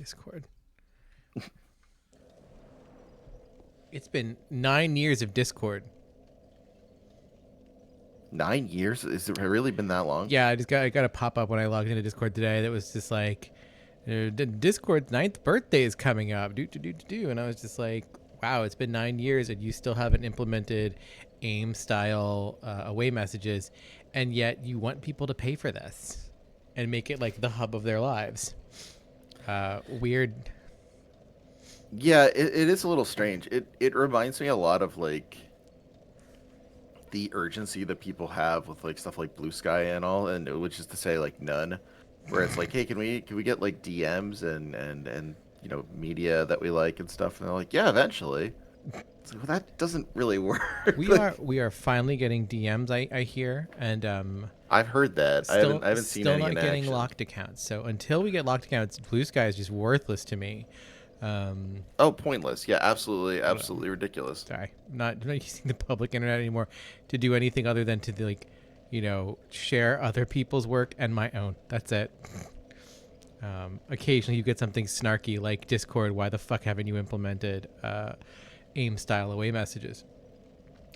Discord. It's been 9 years of Discord. 9 years? Has it really been that long? Yeah, I got a pop up when I logged into Discord today that was just like, Discord's 9th birthday is coming up. And I was just like, wow, it's been 9 years and you still haven't implemented AIM style away messages, and yet you want people to pay for this and make it like the hub of their lives. Weird. Yeah, it is a little strange. It reminds me a lot of like the urgency that people have with like stuff like Blue Sky and all, and which is to say like none, where it's like, hey, can we get like DMs and you know, media that we like and stuff, and they're like, yeah, eventually. It's like, well, that doesn't really work. We are finally getting DMs, I hear, and I've heard that. I haven't seen still any not in getting action. locked accounts. So until we get locked accounts, Blue Sky is just worthless to me. Oh, pointless. Yeah, absolutely ridiculous. Sorry, I'm not using the public internet anymore to do anything other than to like, share other people's work and my own. That's it. Occasionally you get something snarky like Discord. Why the fuck haven't you implemented AIM style away messages?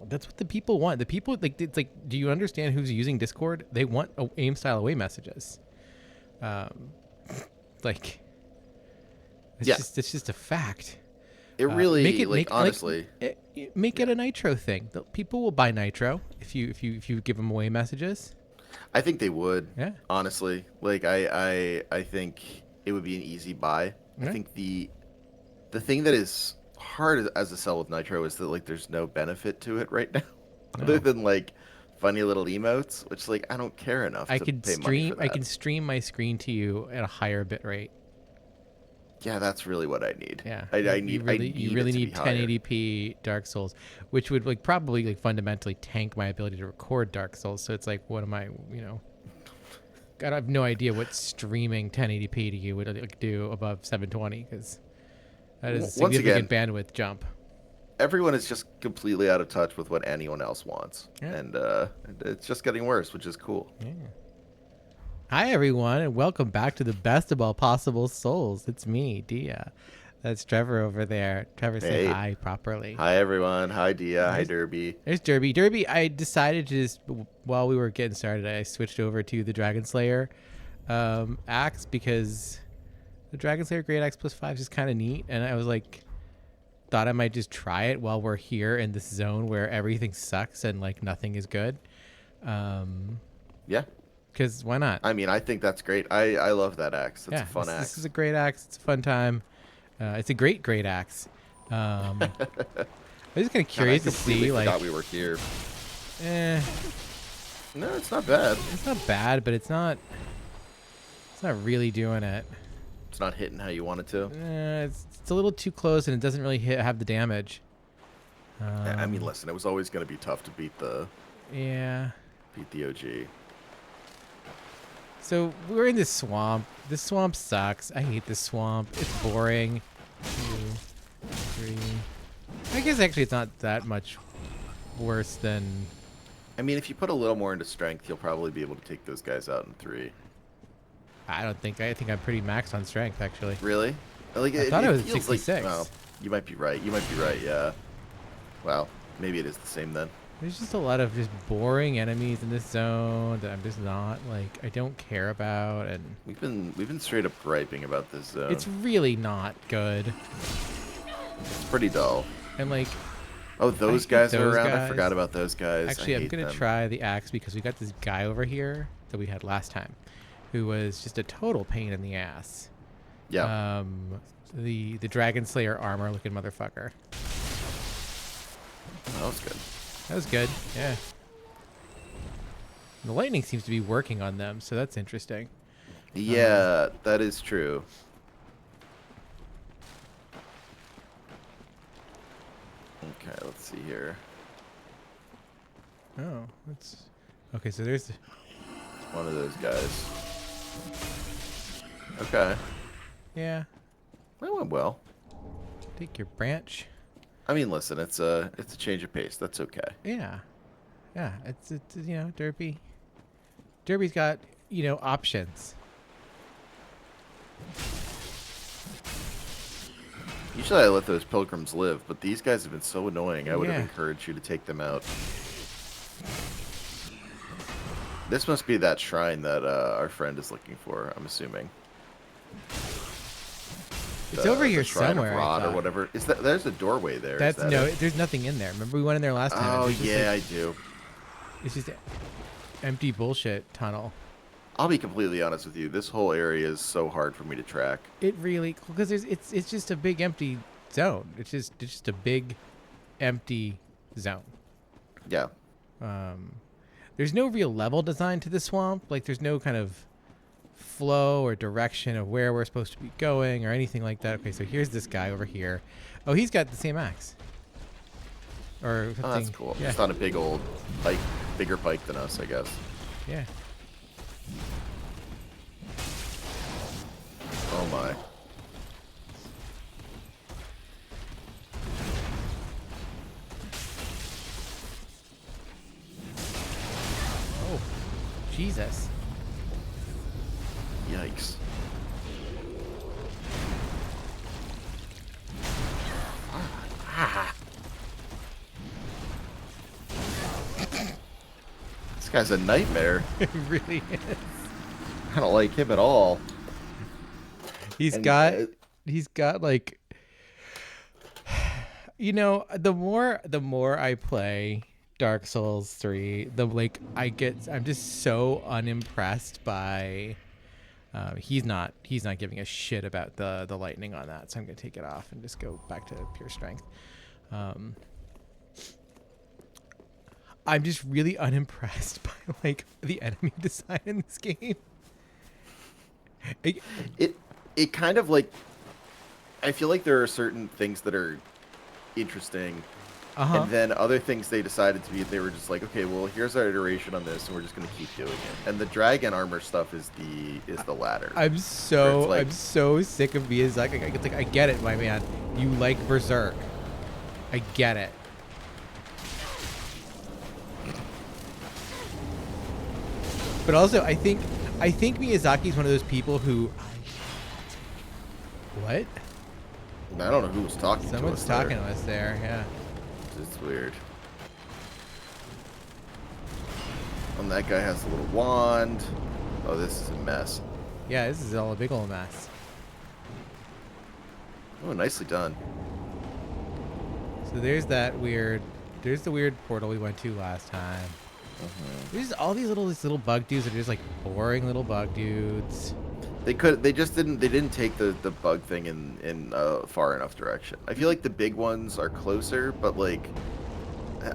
That's what the people want. The people like, it's like, do you understand who's using Discord? They want AIM style away messages. Like, it's just a fact. It really honestly. Make it a Nitro thing. People will buy Nitro if you give them away messages. I think they would. Yeah. Honestly, like I think it would be an easy buy. Yeah. I think the thing that is hard as a sell with Nitro is that like there's no benefit to it right now, other than like funny little emotes, which like I don't care enough. I to could pay stream. money for that. I can stream my screen to you at a higher bit rate. Yeah, that's really what I need. Yeah, I you need really it to need be higher. 1080p Dark Souls, which would like probably like fundamentally tank my ability to record Dark Souls. So it's like, what am I, God, I have no idea what streaming 1080p to you would like, do above 720, because that is a significant bandwidth jump. Everyone is just completely out of touch with what anyone else wants, and it's just getting worse, which is cool. Yeah. Hi everyone, and welcome back to the best of all possible souls. It's me, Dia. That's Trevor over there. Trevor, say hi properly. Hi everyone. Hi Dia. Hi Derby. There's Derby. Derby, I decided to just, while we were getting started, I switched over to the Dragon Slayer axe, because the Dragon Slayer Great Axe +5 is just kind of neat, and I was like, thought I might just try it while we're here in this zone where everything sucks and like nothing is good. Yeah. Because why not? I mean, I think that's great. I love that axe. It's a fun axe. This is a great axe. It's a fun time. It's a great axe. I'm just kind of curious to see, like, forgot we were here. No, it's not bad. It's not bad, but it's not really doing it. It's not hitting how you want it to. It's a little too close, and it doesn't really have the damage. I mean, listen, it was always going to be tough to beat the OG. So we're in this swamp. This swamp sucks. I hate this swamp. It's boring. 2, 3. I guess actually it's not that much worse than... I mean, if you put a little more into strength, you'll probably be able to take those guys out in 3. I think I'm pretty maxed on strength, actually. Really? Like, I thought it was feels 66. Like, well, you might be right. Yeah. Well, maybe it is the same then. There's just a lot of just boring enemies in this zone that I'm just not, like, I don't care about, and we've been straight up griping about this zone. It's really not good. It's pretty dull. And like, oh, those guys are around. I forgot about those guys. Actually, I'm gonna try the axe because we got this guy over here that we had last time, who was just a total pain in the ass. Yeah. The Dragon Slayer armor looking motherfucker. Oh, that was good. That was good, yeah. The lightning seems to be working on them, so that's interesting. Yeah, that is true. Okay, let's see here. Oh, that's... Okay, so there's... One of those guys. Okay. Yeah. That went well. Take your branch. I mean, listen, it's a change of pace. That's okay. Yeah, it's Derby. Derby's got options. Usually I let those pilgrims live, but these guys have been so annoying. I would have Yeah. encouraged you to take them out. This must be that shrine that our friend is looking for, I'm assuming. It's over The here Shrine of somewhere, I Rod or thought. whatever. Is that there's a doorway there? Is That's that no. it? There's nothing in there. Remember we went in there last time. Oh There's just, yeah, like, I do. it's just empty bullshit tunnel. I'll be completely honest with you. This whole area is so hard for me to track. It really because it's just a big empty zone. It's just a big empty zone. Yeah. There's no real level design to the swamp. Like there's no kind of flow or direction of where we're supposed to be going or anything like that. Okay, so here's this guy over here. Oh, he's got the same axe. Or something. Oh, that's cool. Yeah. Just on a big old bike, bigger bike than us, I guess. Yeah. Oh my. Oh, Jesus. Yikes. This guy's a nightmare. It really is. I don't like him at all. He's And, got like the more I play Dark Souls 3, I'm just so unimpressed by he's not giving a shit about the lightning on that, so I'm gonna take it off and just go back to pure strength. I'm just really unimpressed by like the enemy design in this game. it kind of like, I feel like there are certain things that are interesting, and then other things they decided to be, they were just like, okay, well, here's our iteration on this, and we're just gonna keep doing it. And the dragon armor stuff is the latter. I'm so Where I'm it's so sick of Miyazaki. It's like I get it, my man. You like Berserk. I get it. But also, I think Miyazaki's one of those people who. What? I don't know who was talking to us. Someone's talking to us there. Yeah. It's weird. And that guy has a little wand. Oh, this is a mess. Yeah, this is all a big old mess. Oh, nicely done. So there's the weird portal we went to last time. There's all these little bug dudes that are just like boring little bug dudes. They just didn't take the bug thing in far enough direction. I feel like the big ones are closer, but like,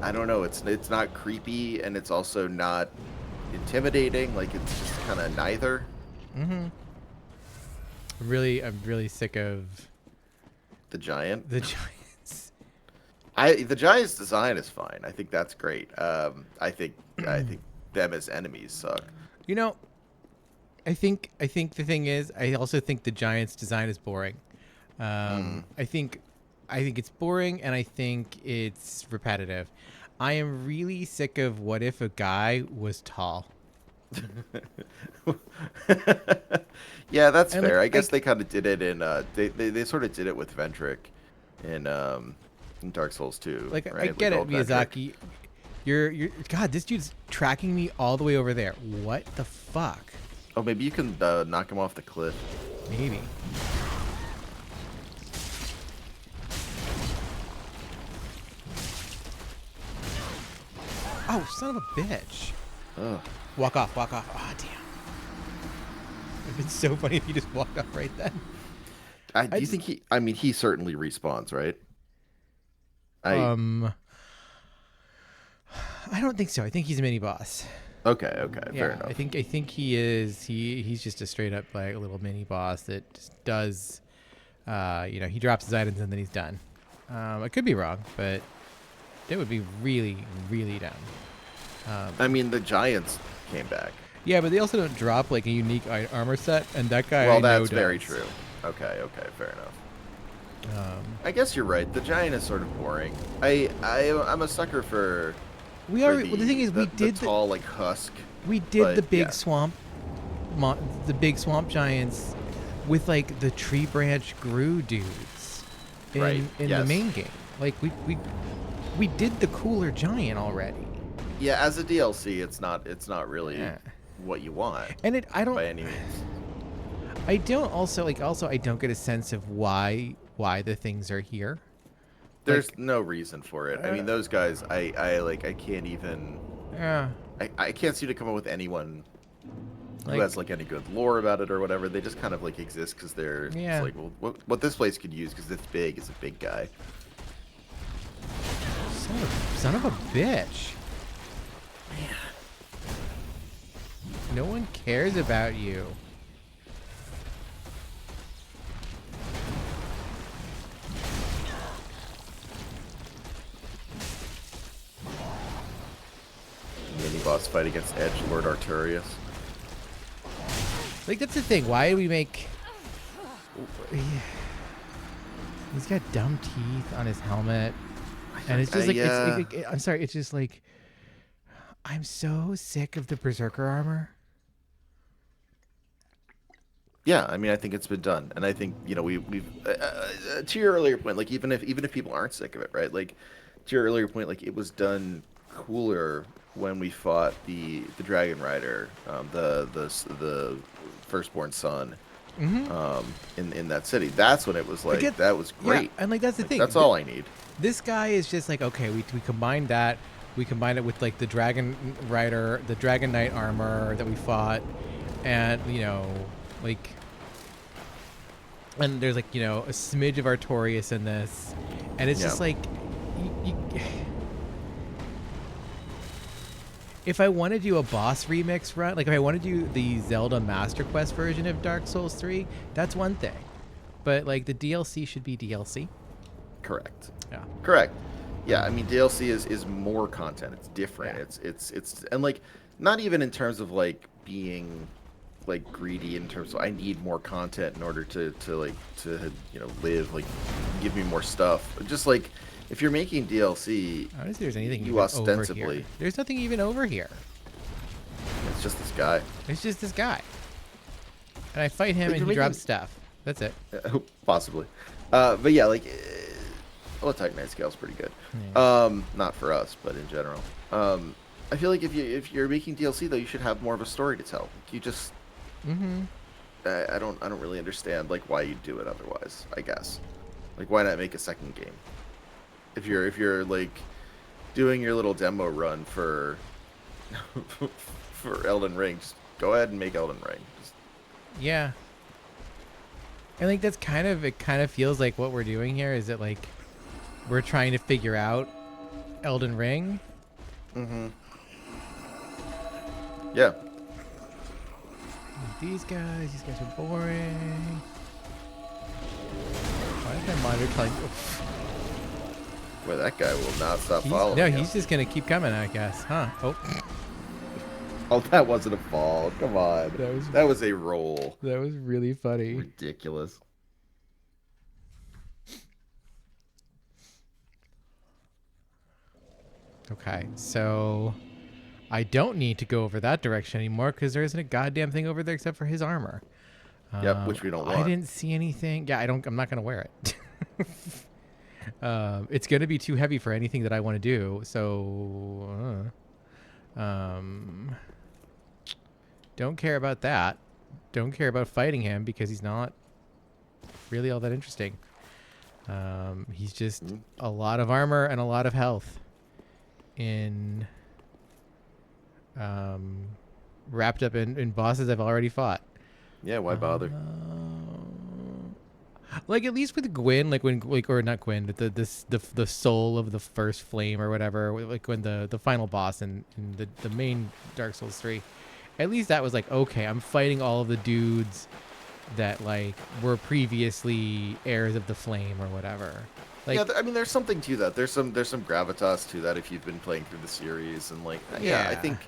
I don't know, it's not creepy and it's also not intimidating. Like, it's just kind of neither. I'm really sick of The giant. the giants. The giant's design is fine. I think that's great. I think them as enemies suck. You know, I think the thing is, I also think the giants' design is boring. I think it's boring, and I think it's repetitive. I am really sick of what if a guy was tall. Yeah, that's And, fair. like, I guess they kind of did it in they sort of did it with Ventric in Dark Souls 2. Like, right? I get With it, old Ventric. Miyazaki. You're God. This dude's tracking me all the way over there. What the fuck? Oh, maybe you can knock him off the cliff. Maybe. Oh, son of a bitch. Ugh. Walk off. Oh, damn. It'd been so funny if you just walked off right then. Do you think he? I mean, he certainly respawns, right? I don't think so. I think he's a mini boss. Okay, fair enough. I think he is. He's just a straight up like little mini boss that just does. He drops his items and then he's done. I could be wrong, but that would be really, really dumb. I mean, the giants came back. Yeah, but they also don't drop like a unique armor set, and that guy. Well, I know that's very does. true. Okay, fair enough. I guess you're right. The giant is sort of boring. I'm a sucker for. We are. Well, the thing is, we did the tall like husk. We did the big yeah. swamp, the big swamp giants, with like the tree branch Gru dudes. Right. in the Yes. main game. Like we did the cooler giant already. Yeah, as a DLC, it's not really Yeah. what you want And by any means. I don't also I don't get a sense of why the things are here. There's Like no reason for it. I mean, those guys, I can't even, yeah, I can't seem to come up with anyone who like has like any good lore about it or whatever. They just kind of like exist because it's yeah. like, well, what this place could use because it's big is a big guy. Son of a bitch. No one cares about you. Mini boss fight against Edgelord Arturius. Like that's the thing. Why do we make? He's got dumb teeth on his helmet, and it's just like Yeah. I'm sorry. It's just like I'm so sick of the berserker armor. Yeah, I mean, I think it's been done, and I think we've to your earlier point, like even if people aren't sick of it, right? Like to your earlier point, like it was done cooler when we fought the Dragon Rider, the firstborn son, in that city. That's when it was I like get that was yeah, great. and like that's the Like thing. that's all I need. This guy is just like okay. We combined that. We combined it with like the Dragon Rider, the Dragon Knight armor that we fought, and like. And there's like a smidge of Artorias in this, and it's Yeah. just like, if I want to do a boss remix run, like if I want to do the Zelda Master Quest version of Dark Souls 3, that's one thing, but like the DLC should be DLC. Correct. Yeah. Correct. Yeah, I mean DLC is more content. It's different. Yeah. It's and like not even in terms of like being like greedy in terms of I need more content in order to live, like give me more stuff. Just like if you're making DLC, I don't know if there's anything you even ostensibly over here. There's nothing even over here. it's just this guy. It's just this guy, and I fight him But and you're he making- drops stuff. That's it. Possibly. But yeah, like well, Titanite scale's pretty good. Yeah. Not for us, but in general. I feel like if you're making DLC though, you should have more of a story to tell. You just Mm-hmm. I don't really understand like why you do it otherwise. I guess like why not make a second game if you're like doing your little demo run for for Elden Ring. Just go ahead and make Elden Ring. Just, Yeah. And like that's it kind of feels like what we're doing here is that like we're trying to figure out Elden Ring. yeah. These guys are boring. Why is my monitor telling? Well, that guy will not stop following. No, you. he's just gonna keep coming, I guess, huh? Oh, Oh, that wasn't a fall. Come on. That was a roll. that was really funny. Ridiculous. Okay, so I don't need to go over that direction anymore because there isn't a goddamn thing over there except for his armor. Yep, which we don't want. I didn't see anything. Yeah, I'm not gonna wear it. It's gonna be too heavy for anything that I want to do. So, don't care about that. Don't care about fighting him because he's not really all that interesting. He's just a lot of armor and a lot of health in wrapped up in bosses I've already fought. Yeah, why bother? Like at least with Gwyn, like when or not Gwyn, but the soul of the first flame or whatever, like when the final boss in the main Dark Souls 3, at least that was like okay, I'm fighting all of the dudes that like were previously heirs of the flame or whatever. Like, yeah, I mean, there's something to that. There's some gravitas to that if you've been playing through the series, and like, yeah, I think,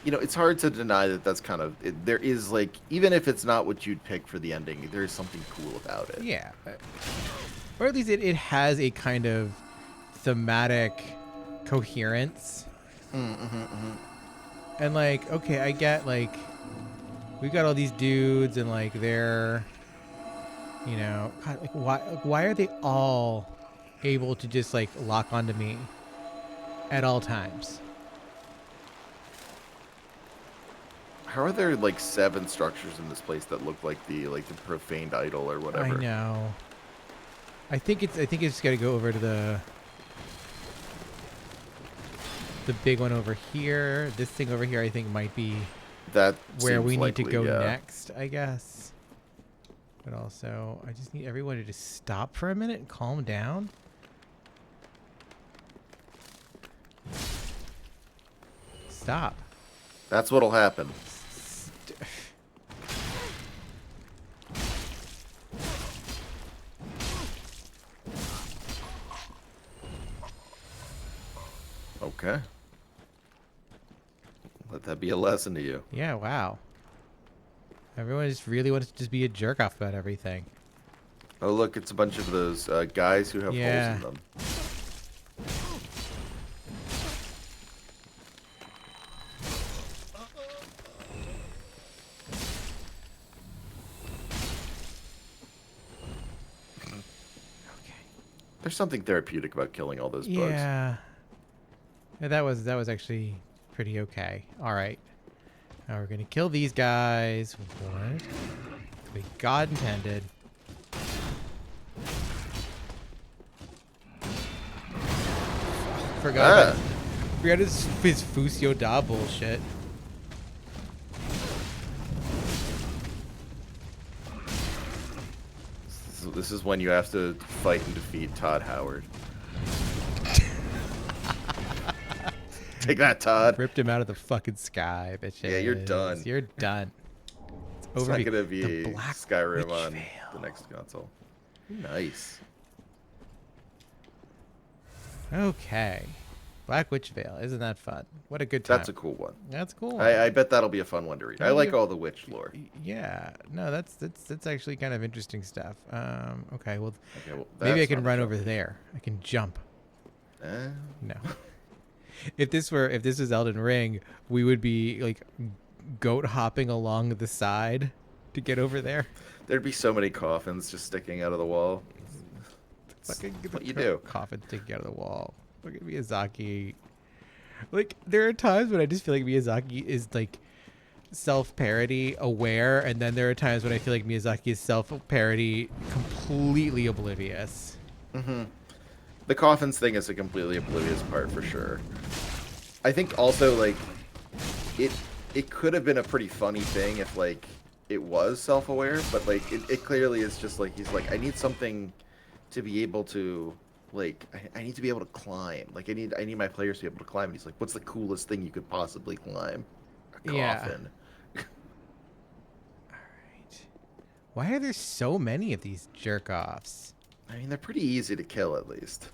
it's hard to deny that that's kind of there is like even if it's not what you'd pick for the ending, there is something cool about it. Yeah, or at least it has a kind of thematic coherence. And like, okay, I get like we've got all these dudes and like they're You know, God, like why are they all able to just like lock onto me at all times? How are there like 7 structures in this place that look like the profaned idol or I whatever? know. I think it's got to go over to the big one over here. This thing over here I think might be That where seems we need to likely, go yeah. next, I guess. But also, I just need everyone to just stop for a minute and calm down. Stop. That's what'll happen. St- Okay. Let that be a lesson to you. yeah, wow. Everyone just really wants to just be a jerk off about everything. Oh, look, it's a bunch of those guys who have holes Yeah. in them. Okay. There's something therapeutic about killing all those bugs. Yeah. Yeah, that was actually pretty okay. All right. Now we're gonna kill these guys. What? The way God intended. Ah! Forgot his Fusio Da bullshit. This is when you have to fight and defeat Todd Howard. Take that, Todd. Ripped him out of the fucking sky, bitches. Yeah, you're done. You're done. It's It's over. not gonna The be Black Skyrim Witch on the Veil. next console. Nice. Okay. Black Witch Veil. Isn't that fun? What a good time. That's a cool one. That's cool. I bet that'll be a fun one to read. I That'll be like all the witch lore. Yeah. No, that's actually kind of interesting stuff. Okay. Well, Okay, well, maybe I that's can not run a over jump. there. I can jump. Eh? No. If this was Elden Ring, we would be like goat hopping along the side to get over there. There'd be so many coffins just sticking out of the wall. It's Fucking what you do. coffin sticking out of the wall. Look at Miyazaki. Like there are times when I just feel like Miyazaki is like self-parody aware, and then there are times when I feel like Miyazaki is self-parody completely oblivious. Hmm. The coffins thing is a completely oblivious part for sure. I think also like it it could have been a pretty funny thing if like it was self-aware, but like it clearly is just like he's like I need something to be able to like I need to be able to climb. Like I need my players to be able to climb. And he's like, what's the coolest thing you could possibly climb? A Yeah. coffin. Right. Why are there so many of these jerk-offs? I mean, they're pretty easy to kill at least.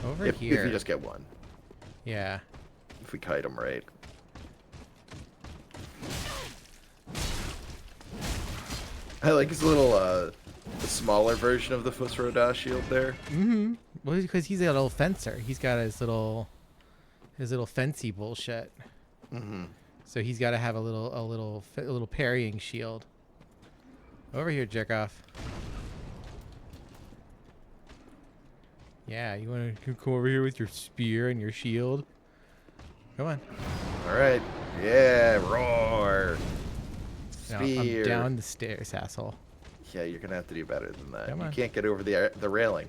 Over If here. you just get one. Yeah. If we kite them right. I like his little the smaller version of the Fusroda shield there. Mm-hmm. Well, because he's a little fencer. He's got his little fancy bullshit. Mm-hmm. So he's got to have a little parrying shield. Over here, jerk off. Yeah, you want to come over here with your spear and your shield? Come on. All right. Yeah, roar. No, Spear. I'm down the stairs, asshole. Yeah, you're gonna have to do better than that. Come You on. can't get over the railing.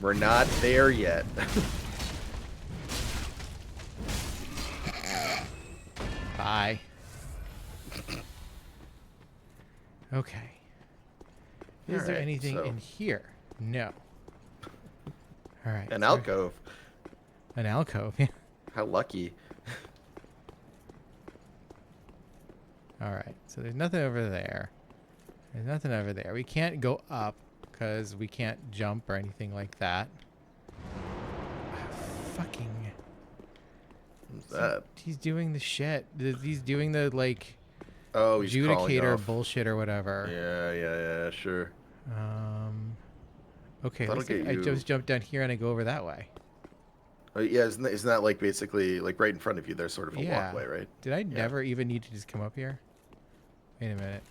We're not there yet. Bye. Okay. Is there Alright, anything so- in here? No. All right. An so- alcove. An alcove. How lucky. All right. So there's nothing over there. There's nothing over there. We can't go up because we can't jump or anything like that. Fucking. What's that? He's doing the shit. He's doing the like Oh, he's calling adjudicator off. bullshit or whatever. Yeah, sure. Okay. That'll Looks like get I you- just jump down here and I go over that way. Oh, yeah, isn't that like basically like right in front of you? There's sort of a Yeah. walkway, right? Did I never even need to just come up here? Wait a minute.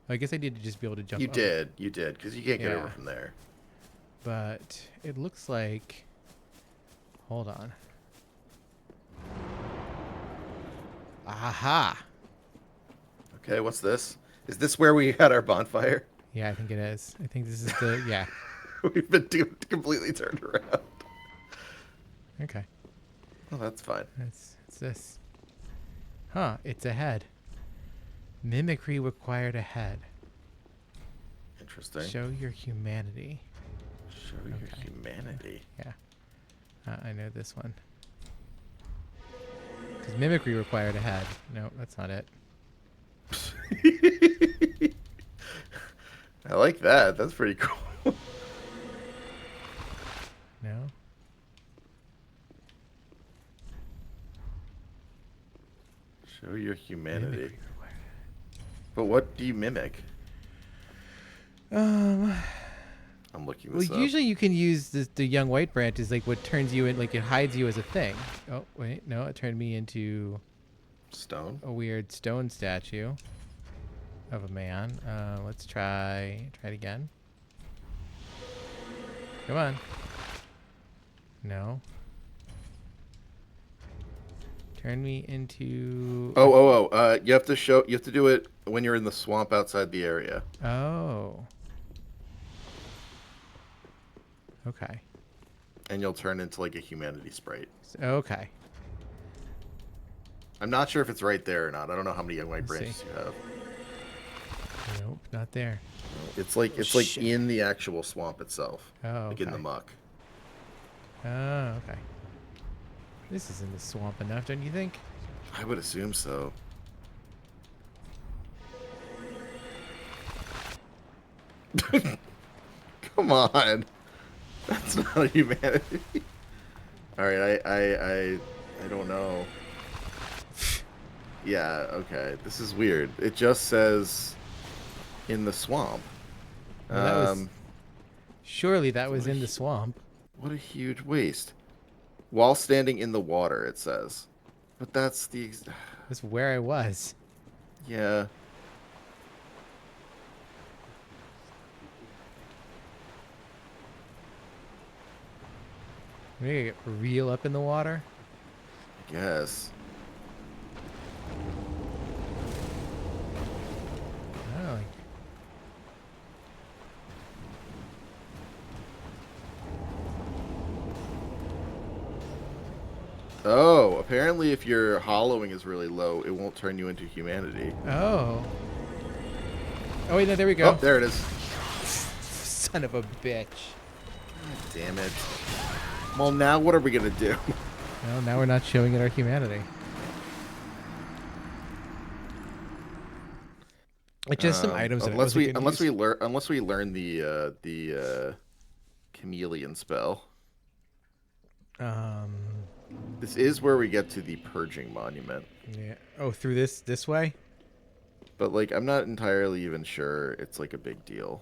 I guess I need to just be able to jump You over. did, because you can't get Yeah. over from there. But it looks like... Hold on. Aha! Okay, what's this? Is this where we had our bonfire? Yeah, I think it is. I think this is the... Yeah. We've been completely turned around. Okay. Oh, that's fine. It's this. Huh, it's a head. Mimicry required a head. Interesting. Show your humanity. Show your humanity. Yeah. I know this one. Because mimicry required a head. No, that's not it. I like that. That's pretty cool. No? Show your humanity. Mimicry required But what do you mimic? a head. I'm looking Well, this up. usually you can use the young white branch is like what turns you in, like it hides you as a thing. Oh, wait, no, it turned me into Stone? a weird stone statue of a man. Let's try it again. Come on. No. Turn me into... You have to do it when you're in the swamp outside the area. Oh. Okay. And you'll turn into like a humanity sprite. Okay. I'm not sure if it's right there or not. I don't know how many young white Let's branches see. you have. Nope, not there. It's like Shit. in the actual swamp itself. Oh, Like in the muck. Oh, okay. This is in the swamp enough, don't you think? I would assume so. Come on. That's not a humanity. Alright, I don't know. Yeah, okay. This is weird. It just says in the swamp. Well, that was, surely that was in the swamp. What a huge waste. While standing in the water, it says. But that's the... That's where I was. Yeah. We gotta get real up in the water. I guess. Oh, Oh, apparently if your hollowing is really low, it won't turn you into humanity. oh. Oh wait, no, there we go. Oh, there it is. Son of a bitch. Damn it. Well, now what are we going to do? Well, now we're not showing it our humanity. Like just some items. Unless we learn the chameleon spell. This is where we get to the purging monument. Yeah. Oh, through this way? But like I'm not entirely even sure it's like a big deal.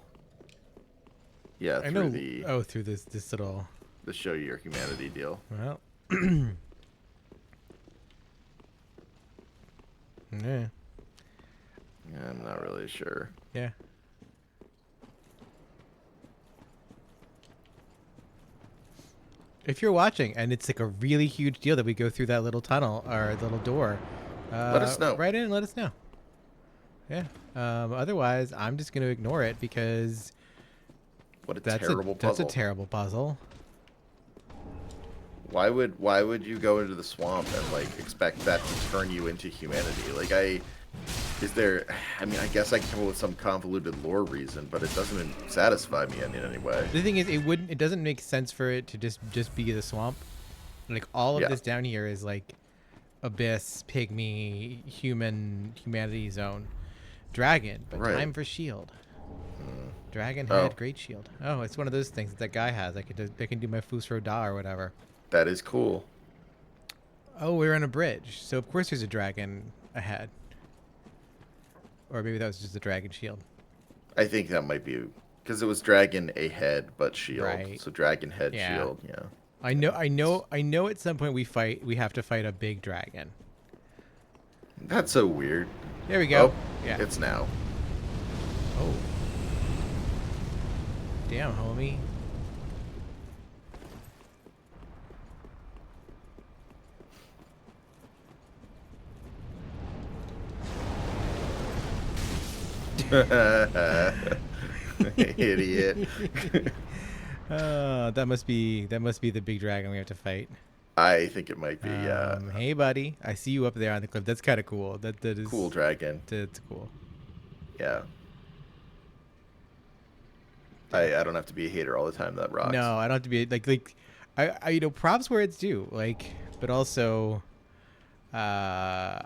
Yeah, I through know. Oh, through this little. the show your humanity deal. Well. Yeah. Yeah, I'm not really sure. Yeah. If you're watching and it's like a really huge deal that we go through that little tunnel or little door, Let us know. Write in and let us know. Yeah. Otherwise, I'm just going to ignore it because What a that's terrible puzzle. That's a terrible puzzle. Why would you go into the swamp and like expect that to turn you into humanity? Like I mean I guess I can come up with some convoluted lore reason, but it doesn't satisfy me in any way. The thing is, it doesn't make sense for it to just be the swamp. Like all of Yeah. this down here is like abyss, pygmy, humanity zone, dragon, but Right. time for shield. Dragon head, Oh. great shield. Oh, it's one of those things that guy has. I can do my Fusro Da or whatever. That is cool. Oh, we're on a bridge, so of course there's a dragon ahead. Or maybe that was just a dragon shield. I think that might be because it was dragon a head but shield. Right. So dragon head Yeah. shield, yeah. I know. At some point we have to fight a big dragon. That's so weird. There we go. Oh, Yeah. it's now. Oh, damn, homie. Idiot. That must be the big dragon we have to fight. I think it might be, yeah. Hey, buddy, I see you up there on the cliff. That's kind of cool. That Cool is dragon. that's cool. Yeah. I don't have to be a hater all the time. That rocks. No, I don't have to be like I props where it's due. Like, but also, I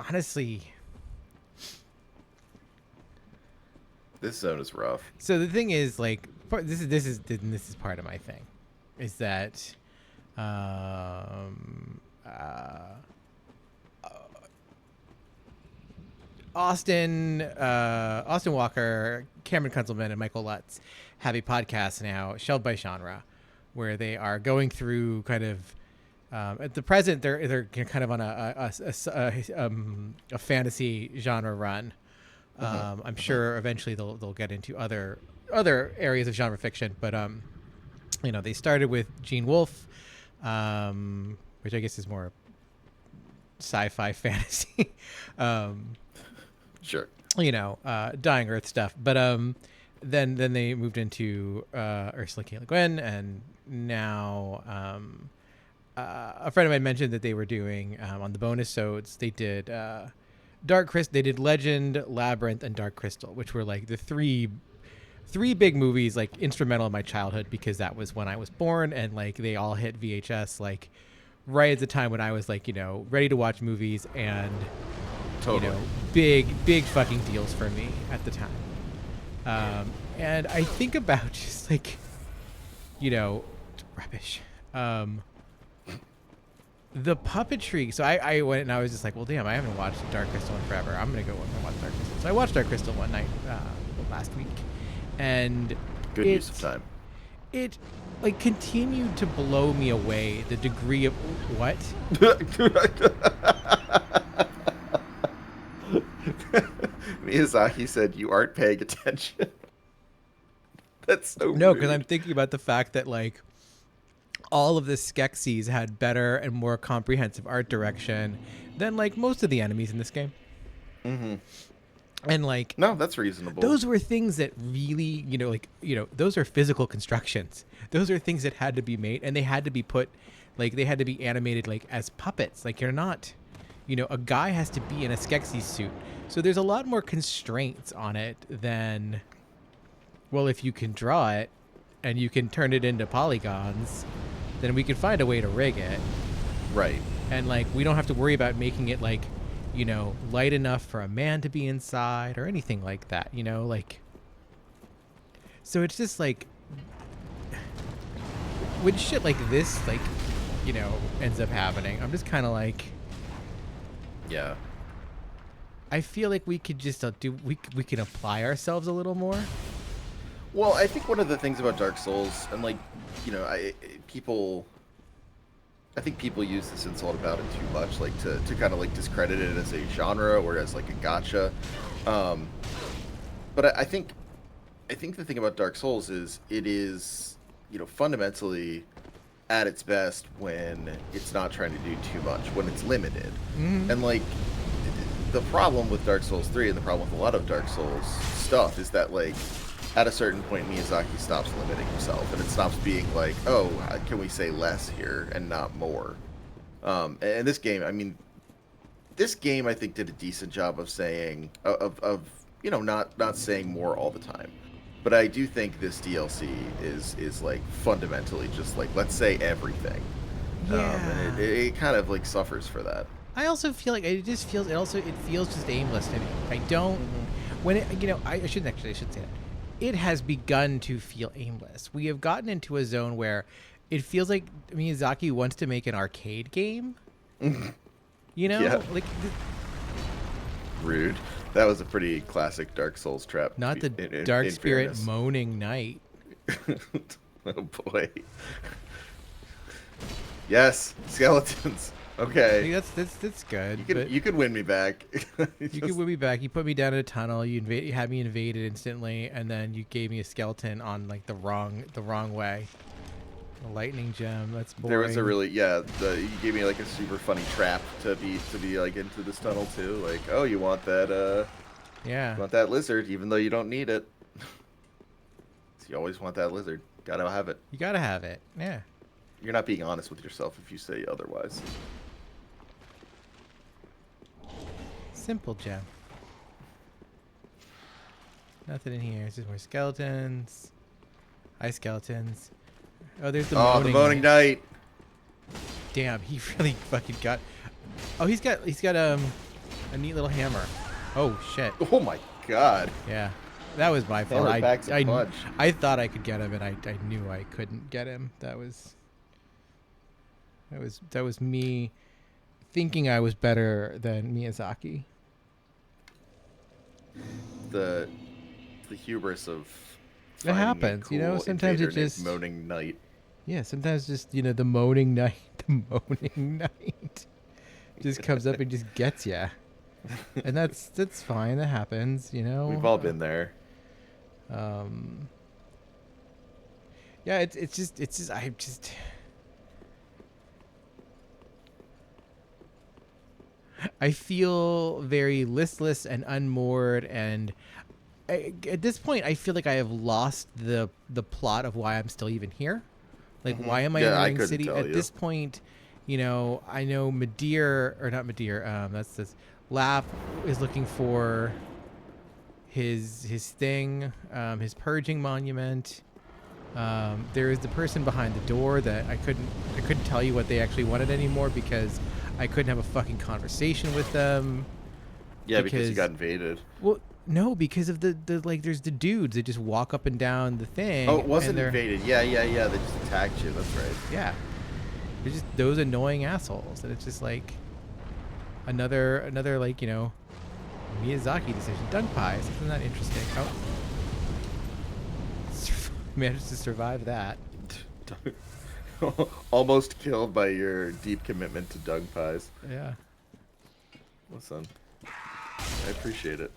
honestly. This zone is rough. So the thing is, like, this is part of my thing, is that, um, uh, Austin Walker, Cameron Kunzelman, and Michael Lutz have a podcast now, Shelved by Genre, where they are going through kind of, at the present they're kind of on a fantasy genre run. I'm sure eventually they'll get into other areas of genre fiction, but they started with Gene Wolfe, which I guess is more sci-fi fantasy. Sure. Dying Earth stuff. But then they moved into Ursula K. Le Guin, and now a friend of mine mentioned that they were doing on the bonus sods. They did They did Legend, Labyrinth, and Dark Crystal, which were like the three big movies, like instrumental in my childhood, because that was when I was born, and like they all hit VHS like right at the time when I was like ready to watch movies, and Totally. big fucking deals for me at the time. And I think about just like, rubbish. The puppetry. So I went and I was just like, well, damn, I haven't watched Dark Crystal in forever. I'm going to go and watch Dark Crystal. So I watched Dark Crystal one night last week. And Good use of time. It like continued to blow me away, the degree of what? Miyazaki said you aren't paying attention. That's so No, because rude. I'm thinking about the fact that like all of the Skeksis had better and more comprehensive art direction than like most of the enemies in this game. Mm-hmm. And like No, that's reasonable. those were things that really, those are physical constructions. Those are things that had to be made, and they had to be put, like they had to be animated like as puppets. Like you're not, a guy has to be in a Skeksis suit. So there's a lot more constraints on it than, well, if you can draw it and you can turn it into polygons, then we can find a way to rig it. Right. And like we don't have to worry about making it like, light enough for a man to be inside or anything like that, like. So it's just like when shit like this, like, ends up happening, I'm just kind of like, Yeah. I feel like we could just we can apply ourselves a little more. Well, I think one of the things about Dark Souls, and like, I think people use this insult about it too much, like to kind of like discredit it as a genre or as like a gotcha. But I think the thing about Dark Souls is it is, fundamentally at its best when it's not trying to do too much, when it's limited. Mm-hmm. And like the problem with Dark Souls 3 and the problem with a lot of Dark Souls stuff is that like at a certain point Miyazaki stops limiting himself, and it stops being like, oh, can we say less here and not more. And this game, I think did a decent job of saying not saying more all the time. But I do think this DLC is like fundamentally just like, let's say everything. Yeah. And it kind of like suffers for that. I also feel like it feels just aimless to me. I don't when it I shouldn't say that. It has begun to feel aimless. We have gotten into a zone where it feels like Miyazaki wants to make an arcade game. Yeah. Like Rude. That was a pretty classic Dark Souls trap. not the Dark Spirit moaning knight. Oh boy. Yes, skeletons. Okay. Like, that's good. But You could win me back. you could win me back. You put me down in a tunnel. You had me invaded instantly, and then you gave me a skeleton on like the wrong way. A lightning gem. That's There was a boring. really you gave me like a super funny trap to be like into this tunnel too. Like, oh, Yeah. you want that lizard even though you don't need it. So you always want that lizard. Gotta have it. You gotta have it. Yeah. You're not being honest with yourself if you say otherwise. Simple gem. Nothing in here. It's just more skeletons. Ice skeletons. Oh, there's the Oh, moaning. the moaning knight. Damn, he really fucking got. Oh, he's got a neat little hammer. Oh shit. Oh my god. Yeah, that was my fault. Hammer packs a punch. I thought I could get him, and I knew I couldn't get him. That was me thinking I was better than Miyazaki. The hubris of It happens, finding a cool sometimes it invader named just moaning knight. Yeah, sometimes just the moaning night, the moaning night, just comes up and just gets ya, and that's fine. That happens. We've all been there. Yeah, it's just I feel very listless and unmoored, and at this point, I feel like I have lost the plot of why I'm still even here. Like, why am I in the I Ring couldn't City? tell At you. this point, I know Madir, or not Madir, that's this. Lap is looking for his thing, his purging monument. There is the person behind the door that I couldn't tell you what they actually wanted anymore because I couldn't have a fucking conversation with them. Yeah, because you got invaded. Well, no, because of the like, there's the dudes that just walk up and down the thing. Oh, it wasn't and invaded. Yeah. They just attacked you. That's right. Yeah, they're just those annoying assholes, and it's just like another like Miyazaki decision. Dung pies, isn't that interesting? Oh, managed to survive that. Almost killed by your deep commitment to dung pies. Yeah. Listen, I appreciate it.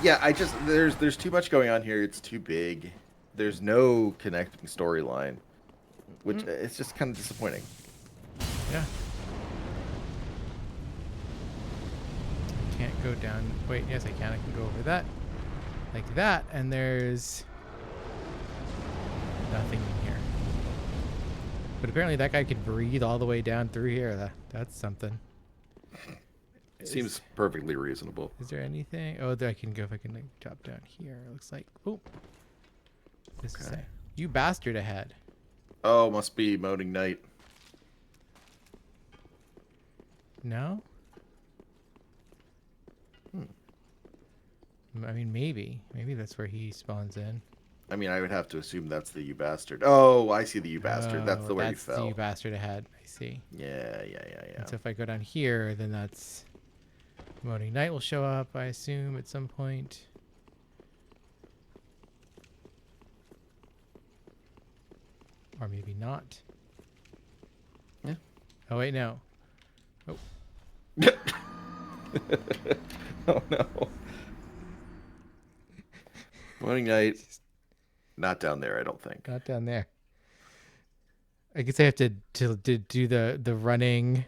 Yeah, there's too much going on here. It's too big. There's no connecting storyline, which it's just kind of disappointing. Yeah. Can't go down. Wait, yes, I can. I can go over that, like that, and there's nothing in here. But apparently that guy could breathe all the way down through here. That's something. Seems perfectly reasonable. Is there anything? Oh, there I can go if I can like drop down here. It looks like. Oh. This is Okay. you bastard ahead. Oh, must be moaning knight. No? I mean, maybe. Maybe that's where he spawns in. I mean, I would have to assume that's the you bastard. Oh, I see the you bastard. That's the way you That's fell. the you bastard ahead. I see. Yeah. And so if I go down here, then that's Moaning Knight will show up, I assume, at some point. Or maybe not. Yeah. Oh, wait, no. Oh. Oh no. Moaning knight. Not down there, I don't think. Not down there. I guess I have to do the running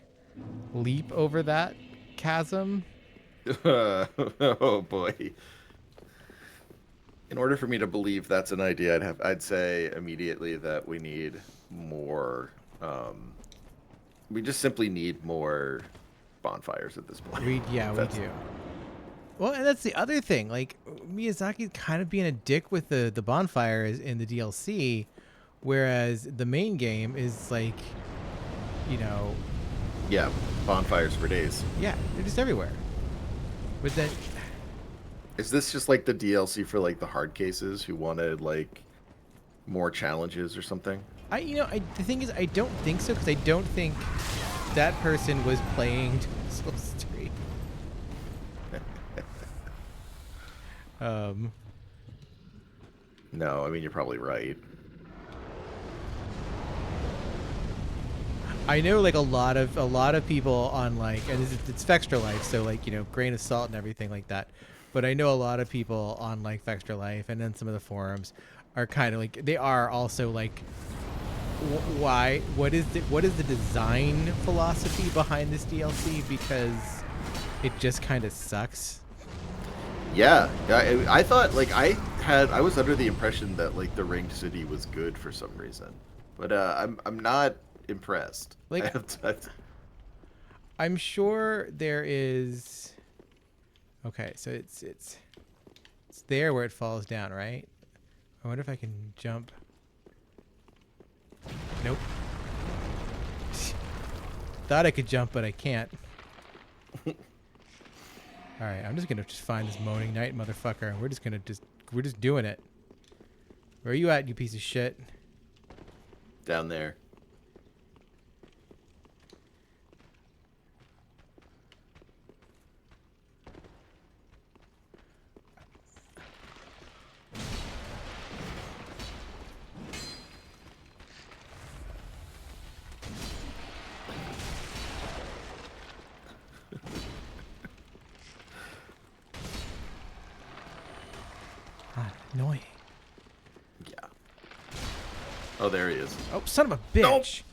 leap over that chasm. Oh boy. In order for me to believe that's an idea, I'd say immediately that we need more. We just simply need more bonfires at this point. We do. Well, and that's the other thing. Like, Miyazaki's kind of being a dick with the bonfires in the DLC, whereas the main game is like, Yeah, bonfires for days. yeah, they're just everywhere. But then, Is this just like the DLC for like the hard cases who wanted like more challenges or something? the thing is, I don't think so, because I don't think that person was playing Soul Stream. No, I mean you're probably right. I know like a lot of people on like, and it's Fextra Life, so like, grain of salt and everything like that. But I know a lot of people on like Fextra Life and then some of the forums are kind of like, they are also like, why? What is the design philosophy behind this DLC? Because it just kind of sucks. Yeah, I thought like I was under the impression that like the Ringed City was good for some reason, but I'm not impressed. I Like, have to, I'm sure there is. Okay, so it's there where it falls down, right? I wonder if I can jump. Nope. Thought I could jump, but I can't. All right, I'm just gonna find this moaning knight motherfucker, and we're just doing it. Where are you at, you piece of shit? down there. Ah, annoying. Yeah. Oh, there he is. Oh, son of a Nope. bitch!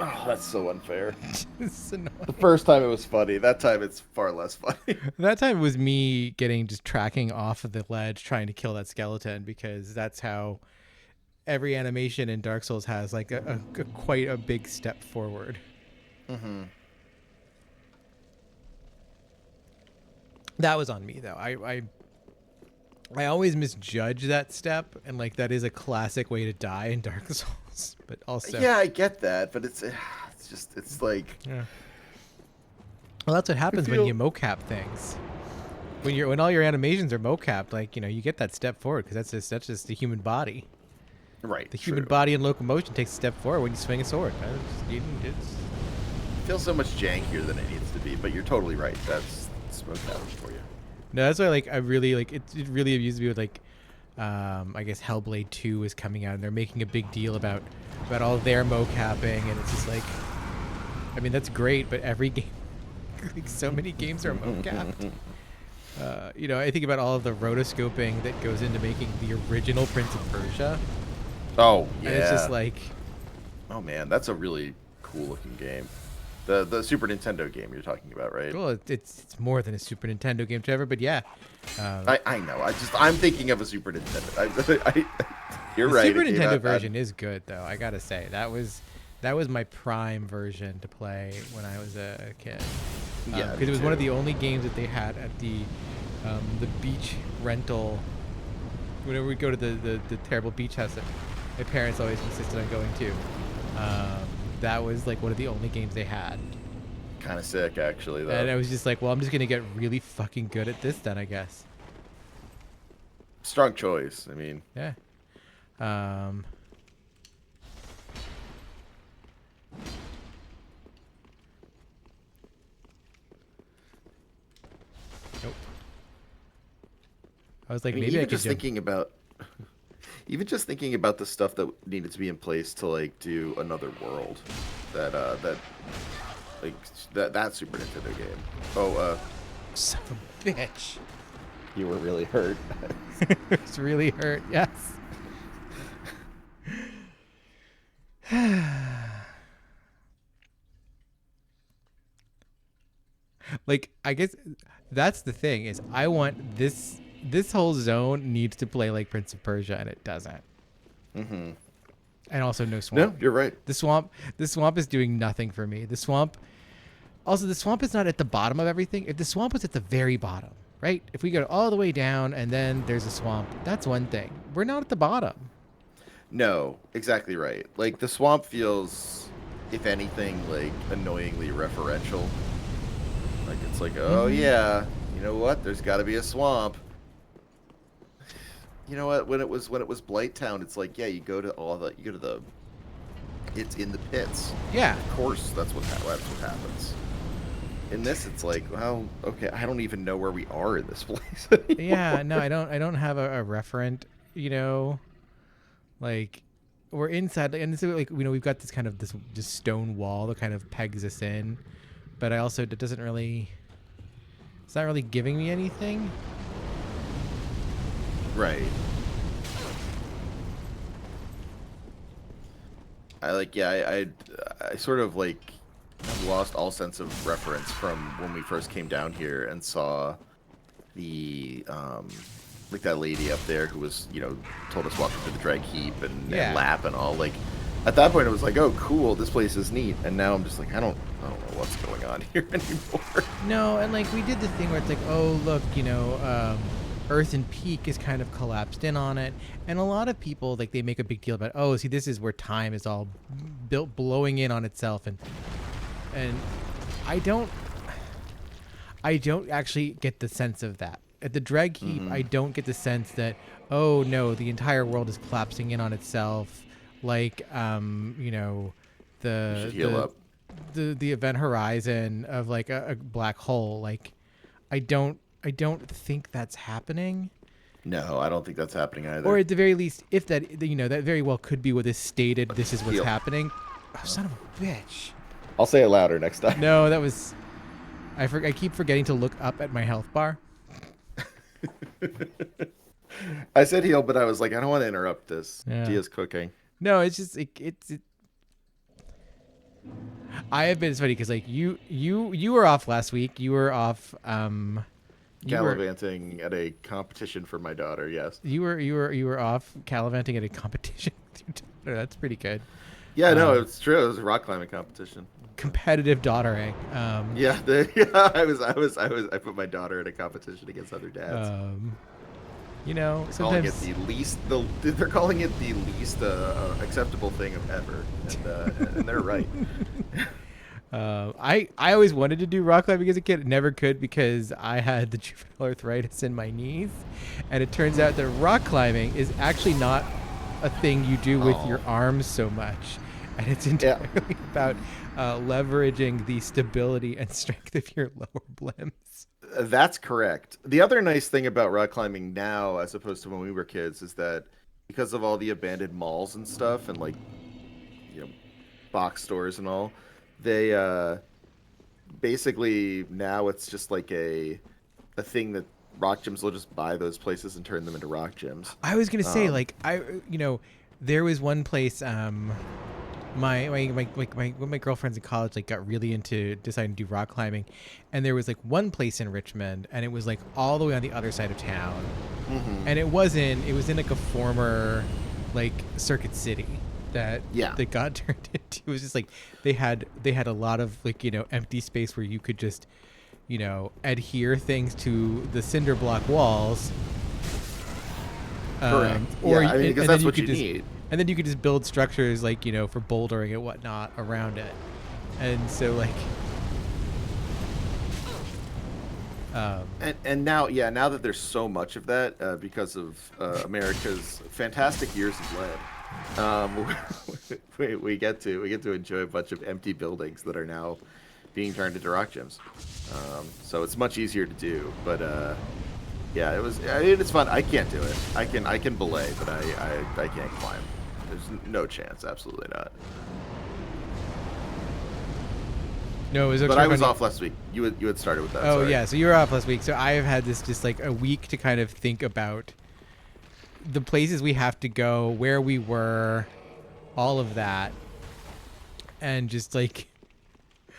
Oh, that's so unfair. This is annoying. The first time it was funny. That time it's far less funny. That time it was me getting just tracking off of the ledge trying to kill that skeleton, because that's how every animation in Dark Souls has like a quite a big step forward. Mm-hmm. That was on me though. I always misjudge that step, and like that is a classic way to die in Dark Souls. But also, Yeah, I get that, but it's just it's like yeah. Well, that's what happens when feel- you mocap things. When all your animations are mocapped, like you get that step forward, because that's just the human body. right. The human true. body in locomotion takes a step forward when you swing a sword. It feels so much jankier than it needs to be, but you're totally right. That's smoke damage for you. No, that's why like I really like it. It really amused me with like, I guess Hellblade 2 is coming out, and they're making a big deal about all their mocapping, and it's just like, I mean that's great, but every game, like so many games are mocapped. I think about all of the rotoscoping that goes into making the original Prince of Persia, Oh yeah. and it's just like, oh man, that's a really cool looking game. The Super Nintendo game you're talking about, right? well, it's more than a Super Nintendo game, Trevor. But yeah, I know. I'm thinking of a Super Nintendo. You're the right. Super it came Nintendo out- version is good, though. I gotta say that was my prime version to play when I was a kid. Yeah, because me it was one of too. the only games that they had at the beach rental. Whenever we go to the terrible beach house that my parents always insisted on going to, that was like one of the only games they had. Kind of sick, actually. Though. And I was just like, well, I'm just gonna get really fucking good at this then, I guess. Strong choice. I mean, Yeah. Nope. I was like, maybe I even could just jump. thinking about, even just thinking about the stuff that needed to be in place to like do another world, that like that Super Nintendo game. Oh, Son of a bitch. you were really hurt. It's really hurt. Yes. Like, I guess that's the thing is I want this whole zone needs to play like Prince of Persia, and it doesn't. Mm-hmm. And also no swamp. No, you're right. The swamp is doing nothing for me. The swamp is not at the bottom of everything. If the swamp was at the very bottom, right? If we go all the way down and then there's a swamp, that's one thing. We're not at the bottom. No, exactly right. Like the swamp feels, if anything, like annoyingly referential. Like it's like, oh yeah, you know what? There's got to be a swamp. You know what? When it was Blight Town, it's like, yeah, you go to the, it's in the pits. Yeah. Of course, that's what happens. In this, it's like, well, okay, I don't even know where we are in this place anymore. Yeah, no, I don't have a referent, like we're inside, and this is like, we've got this kind of this stone wall that kind of pegs us in, but it doesn't really. It's not really giving me anything. Right. I sort of like lost all sense of reference from when we first came down here and saw the like that lady up there who was, told us walk through the drag heap and lap and all. Like at that point it was like, oh cool, this place is neat, and now I'm just like, I don't know what's going on here anymore. No, and like we did the thing where it's like, oh look, Earth and Peak is kind of collapsed in on it, and a lot of people like they make a big deal about, oh, see, this is where time is all built blowing in on itself, and I don't actually get the sense of that at the drag heap. I don't get the sense that, oh no, the entire world is collapsing in on itself, like the should heal up. The event horizon of like a black hole. Like I don't think that's happening. No, I don't think that's happening either. Or at the very least, if that, that very well could be what is stated. This is what's happening. Oh, son of a bitch. I'll say it louder next time. No, that was. I keep forgetting to look up at my health bar. I said heal, but I was like, I don't want to interrupt this. Yeah. Dia's cooking. No, it's just it's. I have been, it's funny because like you were off last week. You were off. Gallivanting at a competition for my daughter. Yes. You were off gallivanting at a competition with your daughter. That's pretty good. Yeah, no, it's true. It was a rock climbing competition. Competitive daughtering. I put my daughter in a competition against other dads. Sometimes they're calling it the least acceptable thing of ever, and they're right. I always wanted to do rock climbing as a kid. Never could because I had the juvenile arthritis in my knees, and it turns out that rock climbing is actually not a thing you do with your arms so much, and it's entirely about leveraging the stability and strength of your lower limbs. That's correct. The other nice thing about rock climbing now, as opposed to when we were kids, is that because of all the abandoned malls and stuff, and like, box stores and all, they basically now it's just like a thing that rock gyms will just buy those places and turn them into rock gyms. I was gonna say, there was one place. My my girlfriends in college like got really into deciding to do rock climbing, and there was like one place in Richmond, and it was like all the way on the other side of town, and it was in like a former like Circuit City that got turned into. It was just like they had a lot of like empty space where you could just adhere things to the cinder block walls. Correct. Or because that's what you need. And then you could just build structures like for bouldering and whatnot around it, and so like. And now that there's so much of that because of America's fantastic years of lead, we get to enjoy a bunch of empty buildings that are now being turned into rock gyms. So it's much easier to do, but it's fun. I can't do it. I can belay, but I can't climb. There's no chance. Absolutely not. No, it was. But I was off last week. You had started with that. Oh sorry. Yeah, so you were off last week. So I have had this just like a week to kind of think about the places we have to go, where we were, all of that, and just like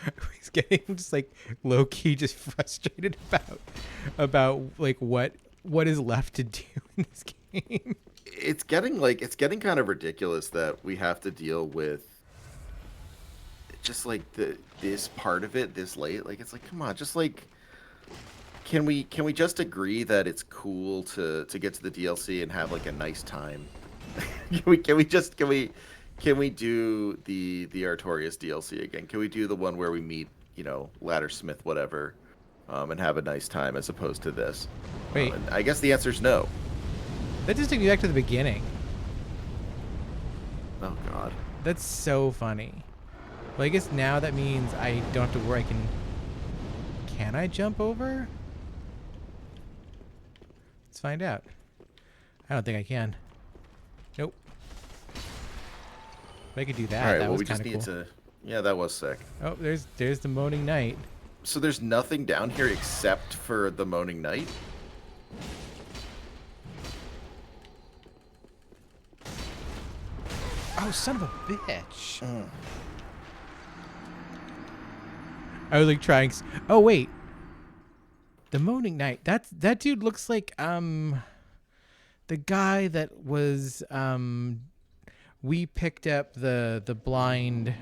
I was getting just like low key just frustrated about like what is left to do in this game. It's getting kind of ridiculous that we have to deal with just like this part of it this late. Like it's like, come on, just like can we just agree that it's cool to get to the DLC and have like a nice time? Can we do the Artorias DLC again? Can we do the one where we meet, Laddersmith, whatever, and have a nice time as opposed to this? Wait. And I guess the answer is no. That just took me back to the beginning. Oh, God. That's so funny. Well, I guess now that means I don't have to worry. Can I jump over? Let's find out. I don't think I can. Nope. But I could do All that. right. That Well, was we kind just of need cool. to. Yeah, that was sick. Oh, there's the moaning knight. So there's nothing down here except for the moaning knight. Oh, son of a bitch! I was like trying. Oh wait, the moaning knight. That dude looks like the guy that was we picked up the blind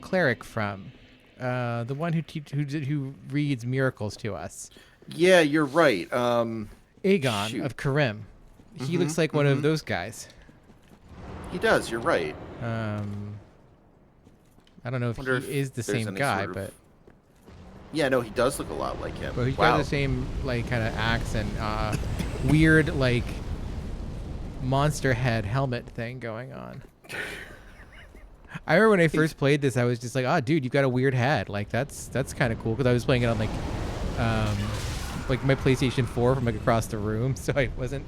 cleric from, the one who reads miracles to us. Yeah, you're right. Aegon Shoot. of Karim. He looks like one of those guys. He does. You're right. Um, I don't know if Wonder he if is the there's same any guy, sort of. but Yeah, no, he does look a lot like him. he's got Wow. the same like kind of accent, weird like monster head helmet thing going on. I remember when I first played this, I was just like, "Oh, dude, you got a weird head. Like that's kind of cool." Because I was playing it on like my PlayStation 4 from like across the room, so I wasn't.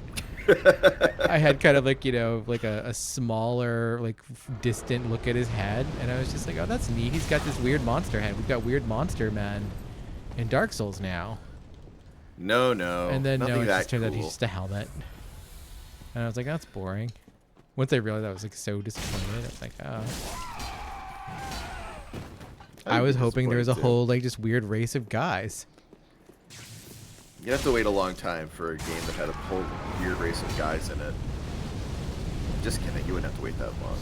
I had kind of like like a smaller like distant look at his head, and I was just like, "Oh, that's neat. He's got this weird monster head. We've got weird monster men in Dark Souls now." No, And then nothing it that just turned out he's cool. just a helmet, and I was like, "That's boring." Once I realized I was like so disappointed, I was like, "Oh." I was hoping there was a whole like just weird race of guys. You'd have to wait a long time for a game that had a whole weird race of guys in it. Just kidding. You wouldn't have to wait that long.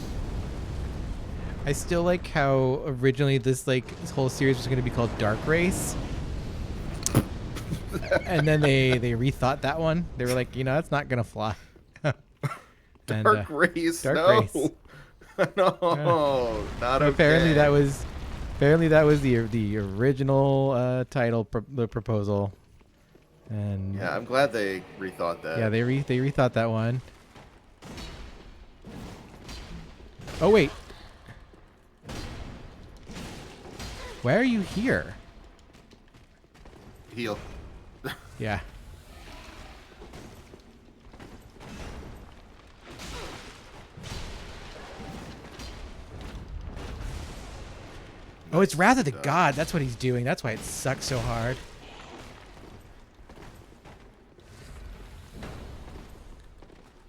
I still like how originally this whole series was going to be called Dark Race. And then they rethought that one. They were like, that's not going to fly. Dark Race. Dark No. Race. No, not okay. Apparently that was the original title the proposal. And Yeah, I'm glad they rethought that. yeah, they rethought that one. Oh wait. Why are you here? Heal. Yeah. Oh, it's Wrath of the God. That's what he's doing. That's why it sucks so hard.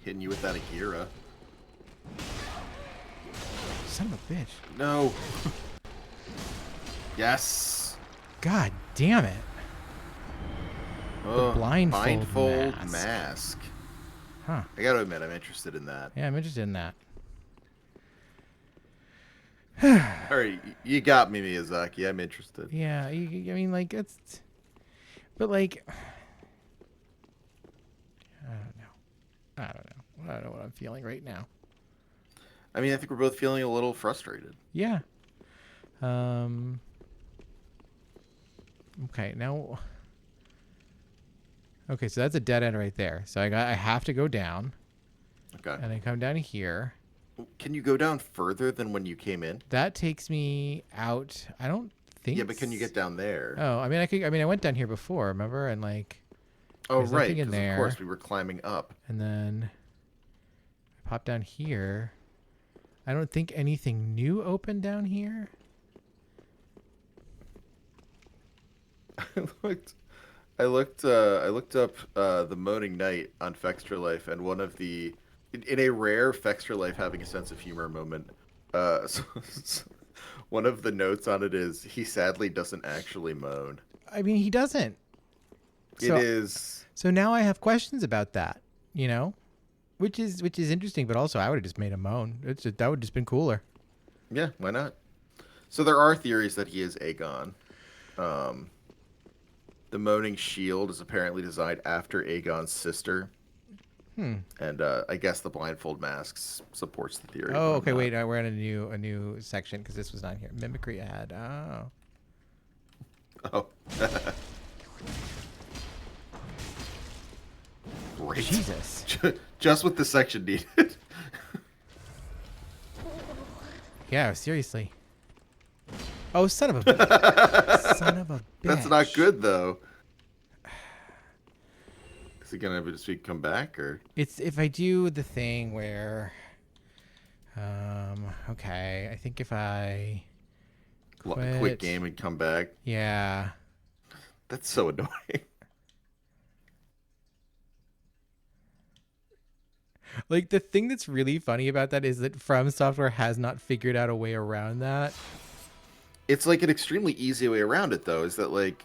Hitting you with that Akira. Son of a bitch. No. Yes. God damn it. Oh, blindfold mask. Huh. I gotta admit, I'm interested in that. Yeah, I'm interested in that. All right, you got me, Miyazaki. I'm interested. Yeah, I mean, like, it's... But, like... I don't know what I'm feeling right now. I mean, I think we're both feeling a little frustrated. Yeah. Okay, now... Okay, so that's a dead end right there. So I have to go down. Okay. And then come down here. Can you go down further than when you came in? That takes me out. I don't think... Yeah, but can you get down there? Oh, I mean, I went down here before, remember? And, like... Oh, there's right, nothing in because there. of course we were climbing up. And then I pop down here. I don't think anything new opened down here. I looked up the Moaning Knight on Fextra Life, and one of the in a rare Fextra Life having a sense of humor moment, one of the notes on it is he sadly doesn't actually moan. I mean, he doesn't. So, It is. So now I have questions about that, which is interesting, but also I would have just made a moan. That would have just been cooler. Yeah, why not? So there are theories that he is Aegon. The Moaning Shield is apparently designed after Aegon's sister. And I guess the blindfold masks supports the theory. Oh, okay. Wait, we're in a new section because this was not here. Mimicry ahead. Oh. Great. Jesus. Just what the section needed. Yeah, seriously. Oh, son of a son of a bitch. That's not good though. Is he gonna just come back or? It's if I do the thing where Okay. I think if I Quit quit. game and come back. Yeah. That's so annoying. Like the thing that's really funny about that is that From Software has not figured out a way around that. It's like an extremely easy way around it, though. Is that like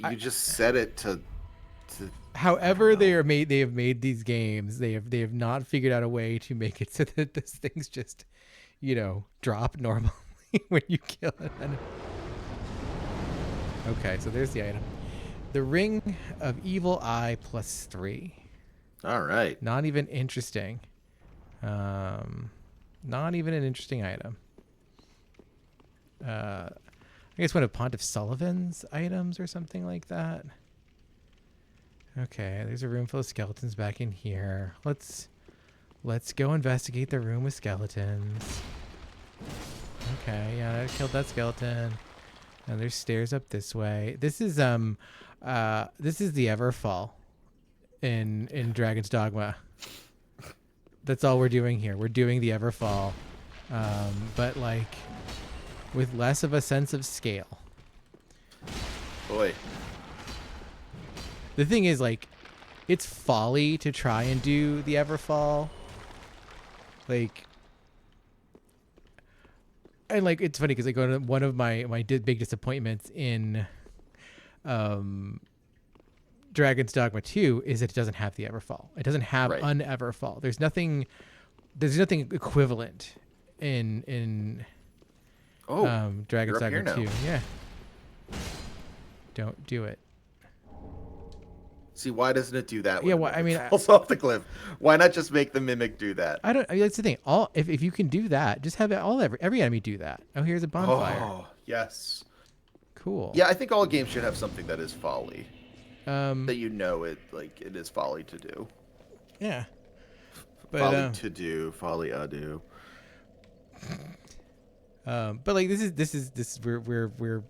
I, you just set it to I don't however, know. they have made these games. They have not figured out a way to make it so that those things just, drop normally when you kill an enemy. Okay, so there's the item. The Ring of Evil Eye +3. All right. Not even interesting. Um, Not even an interesting item. I guess one of Pontiff Sullivan's items or something like that. Okay, there's a room full of skeletons back in here. Let's go investigate the room with skeletons. Okay, yeah, I killed that skeleton. And there's stairs up this way. This is the Everfall in Dragon's Dogma. That's all we're doing here. We're doing the Everfall, but like with less of a sense of scale. Boy. The thing is, like, it's folly to try and do the Everfall. Like, and like it's funny because like one of my big disappointments in Dragon's Dogma 2 is that it doesn't have the Everfall. It doesn't have Right. an Everfall. There's nothing equivalent in Oh, Dragon's you're up here Dogma 2. now. Yeah. Don't do it. See, why doesn't it do that? Yeah, when well, the I mimic mean, falls off the cliff. Why not just make the mimic do that? I don't. I mean, that's the thing. If you can do that, just have every enemy do that. Oh, here's a bonfire. Oh, yes. Cool. Yeah, I think all games should have something that is folly. Um. That it is folly to do. Yeah. Folly to do, folly ado. But like this is this is the Everfall.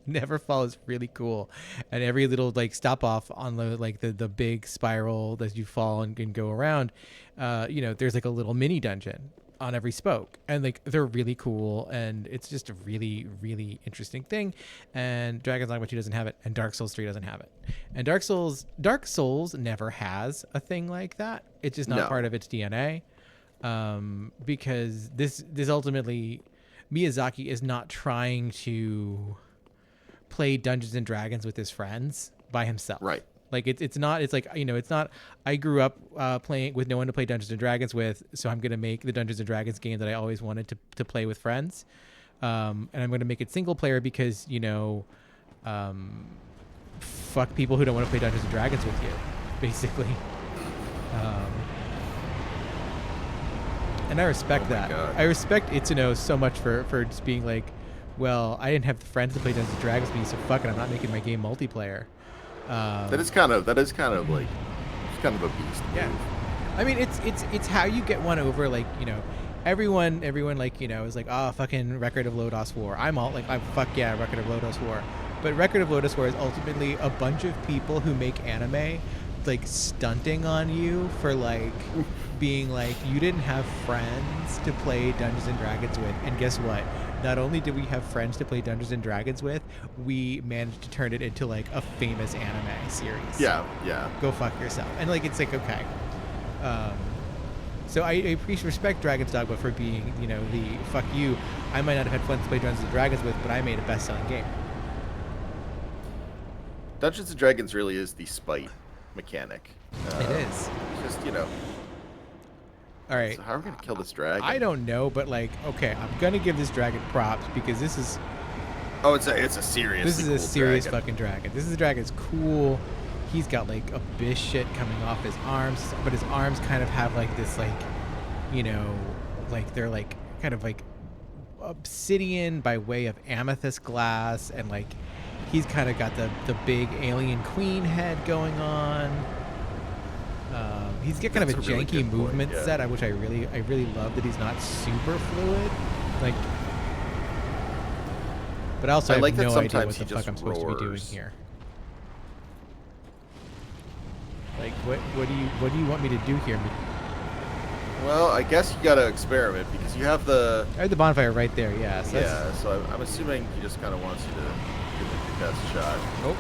Neverfall is really cool, and every little like stop off on the big spiral that you fall and can go around, there's like a little mini dungeon on every spoke, and like they're really cool, and it's just a really really interesting thing. And Dragon's Dogma 2 doesn't have it, and Dark Souls 3 doesn't have it, and Dark Souls never has a thing like that. It's just not No. part of its DNA, because this ultimately Miyazaki is not trying to play Dungeons and Dragons with his friends by himself. Right. Like it's not I grew up playing with no one to play Dungeons and Dragons with, so I'm gonna make the Dungeons and Dragons game that I always wanted to play with friends, and I'm gonna make it single player because fuck people who don't want to play Dungeons and Dragons with you, basically. And I respect that. God. I respect Itsuno so much for just being like, well, I didn't have the friends to play Dungeons and Dragons with me, so fuck it, I'm not making my game multiplayer. That is kind of like it's kind of a beast. Yeah. I mean, it's how you get one over. Like, everyone like, is like, oh, fucking Record of Lodoss War. I'm all like, fuck yeah, Record of Lodoss War. But Record of Lodoss War is ultimately a bunch of people who make anime like stunting on you for like being like, you didn't have friends to play Dungeons and Dragons with, and guess what? Not only did we have friends to play Dungeons and Dragons with, we managed to turn it into like a famous anime series. Yeah. Go fuck yourself. And like it's like, okay. So I respect Dragon's Dogma for being, the fuck you. I might not have had friends to play Dungeons and Dragons with, but I made a best-selling game. Dungeons and Dragons really is the spite mechanic. It is. Just All right. So how are we gonna kill this dragon? I don't know, but like, okay, I'm gonna give this dragon props because this is it's a serious. this is a serious fucking dragon. This is a dragon's cool. He's got like abyss shit coming off his arms, but his arms kind of have like this like, like they're like kind of like obsidian by way of amethyst glass, and like he's kind of got the big alien queen head going on. He's got kind of a really janky movement point, yeah. set, which I really love that he's not super fluid. Like, but also I like have that no idea sometimes what he the fuck just I'm supposed to be doing roars. here. Like, what do you want me to do here? Well, I guess you gotta experiment because you have the. I had the bonfire right there. Yeah. So that's, Yeah, so I'm assuming he just kind of wants you to give it your best shot. oh.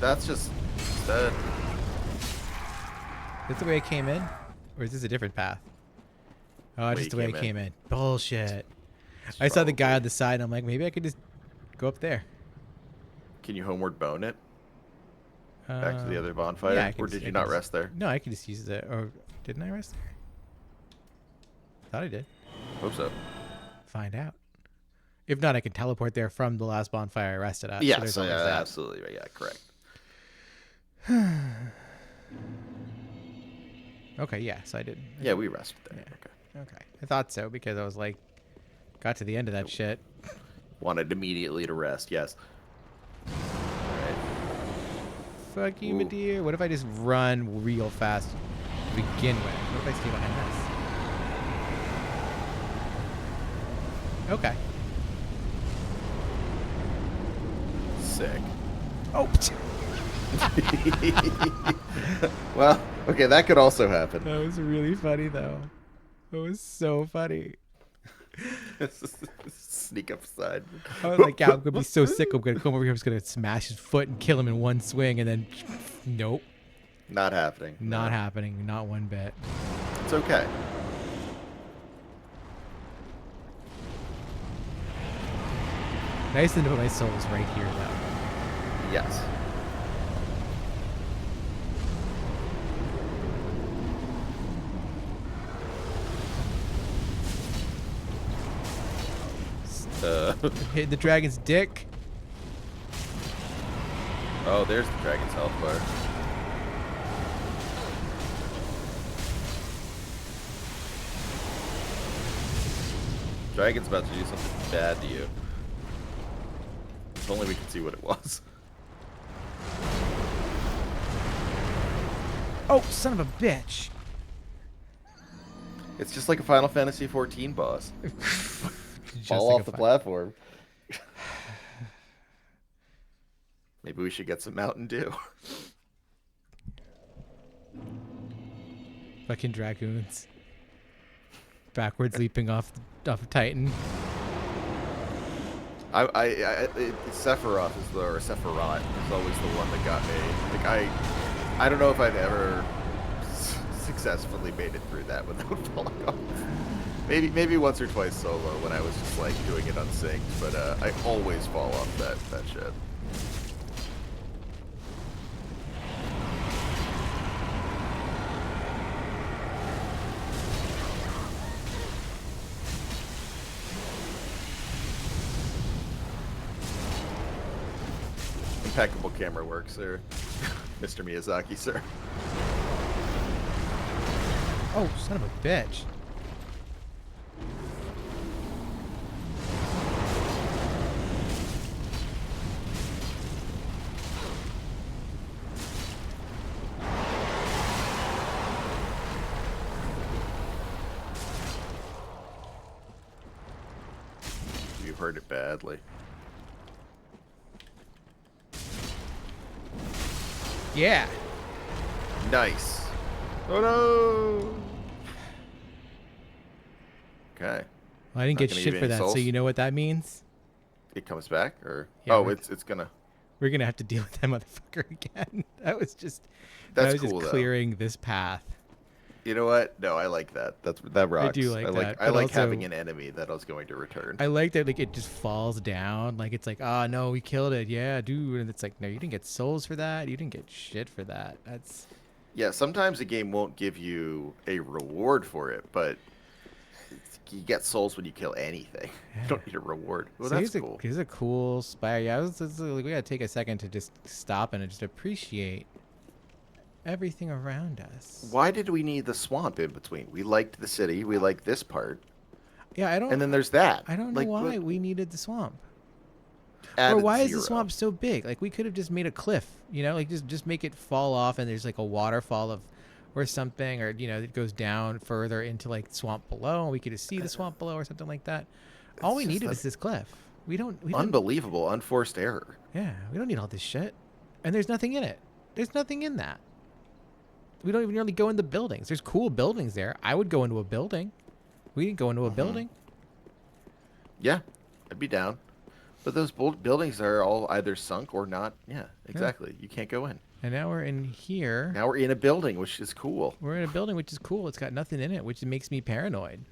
That's just that. Is this the way I came in, or is this a different path? Oh, it's just the way I came in. Bullshit. I saw the guy on the side, and I'm like, maybe I could just go up there. Can you homeward bone it back to the other Yeah, bonfire, or did you not rest there? No, I could just use it. Or didn't I rest there? Thought I did. Hope so. Find out. If not, I can teleport there from the last bonfire I rested at. Yeah, so there's so always yeah, that. absolutely right. Yeah, correct. Okay, yeah, so I did. Yeah, we rested there. Yeah. Okay. Okay. I thought so because I was like, got to the end of that shit. Wanted immediately to rest. Yes. All right. Fuck you, Ooh. my dear. What if I just run real fast to begin with? What if I stay behind this? Okay. Sick. Oh. Well, okay, that could also happen. That was really funny, though. It was so funny. Sneak up side. I was like, yeah, I'm gonna be so sick. I'm gonna come over here. I'm just gonna smash his foot and kill him in one swing, and then, nope, Not happening. not No. happening, not one bit. It's okay. Nice to know my soul's right here, though. Yes. Hit the dragon's dick. Oh, there's the dragon's health bar. Dragon's about to do something bad to you. If only we could see what it was. Oh, son of a bitch. It's just like a Final Fantasy XIV boss. Just Fall like off a the fi- platform. Maybe we should get some Mountain Dew. Fucking dragoons. Backwards leaping off of Titan. Sephiroth is the, or Sephiroth is always the one that got me. Like I don't know if I've ever successfully made it through that without falling off. Maybe once or twice solo when I was just like doing it unsynced, but I always fall off that shit. Impeccable camera work, sir. Mr. Miyazaki, sir. Oh, son of a bitch. You heard it badly. Yeah. Nice. Oh no. Okay. Well, I didn't Not get gonna shit give you for any that, so souls? you know what that means? It comes back, or Yeah, oh, we're- it's gonna. We're gonna have to deal with that motherfucker again. That was just That's just cool, though. clearing this path. You know what? No, I like that. That rocks. do like that, I but like also- having an enemy that I was going to return. I like that, like, it just falls down. Like, it's like, oh no, we killed it. Yeah, dude. And it's like, no, you didn't get souls for that. You didn't get shit for that. That's Yeah, sometimes a game won't give you a reward for it, but you get souls when you kill anything. You don't need a reward. Well, so that's here's cool. here's a cool spire. Yeah, like, we gotta take a second to just stop and just appreciate everything around us. Why did we need the swamp in between? We liked the city. We liked this part. Yeah, And then there's that. I don't know why we needed the swamp. Or added why is the zero. swamp so big? Like, we could have just made a cliff, you know, like just make it fall off and there's like a waterfall of or something, or you know, it goes down further into like swamp below and we could just see the swamp below or something like that. All we just needed that- is this cliff. We don't. Unbelievable, unforced error. Yeah, we don't need all this shit. And there's nothing in it. There's nothing in that. We don't even really go in the buildings. There's cool buildings there. I would go into a building. We didn't go into a building. Yeah, I'd be down. But those buildings are all either sunk or not. Yeah, exactly. You can't go in. And now we're in here. Now we're in a building, which is cool. We're in a building, which is cool. It's got nothing in it, which makes me paranoid.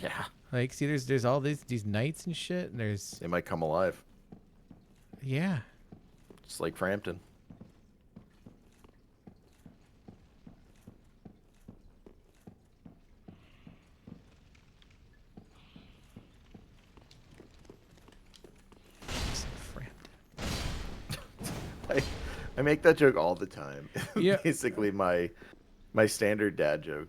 Yeah. Like, see, there's all these knights and shit. And there's. They might come alive. Yeah. Just like Frampton. I make that joke all the time. Yeah. Basically, my standard dad joke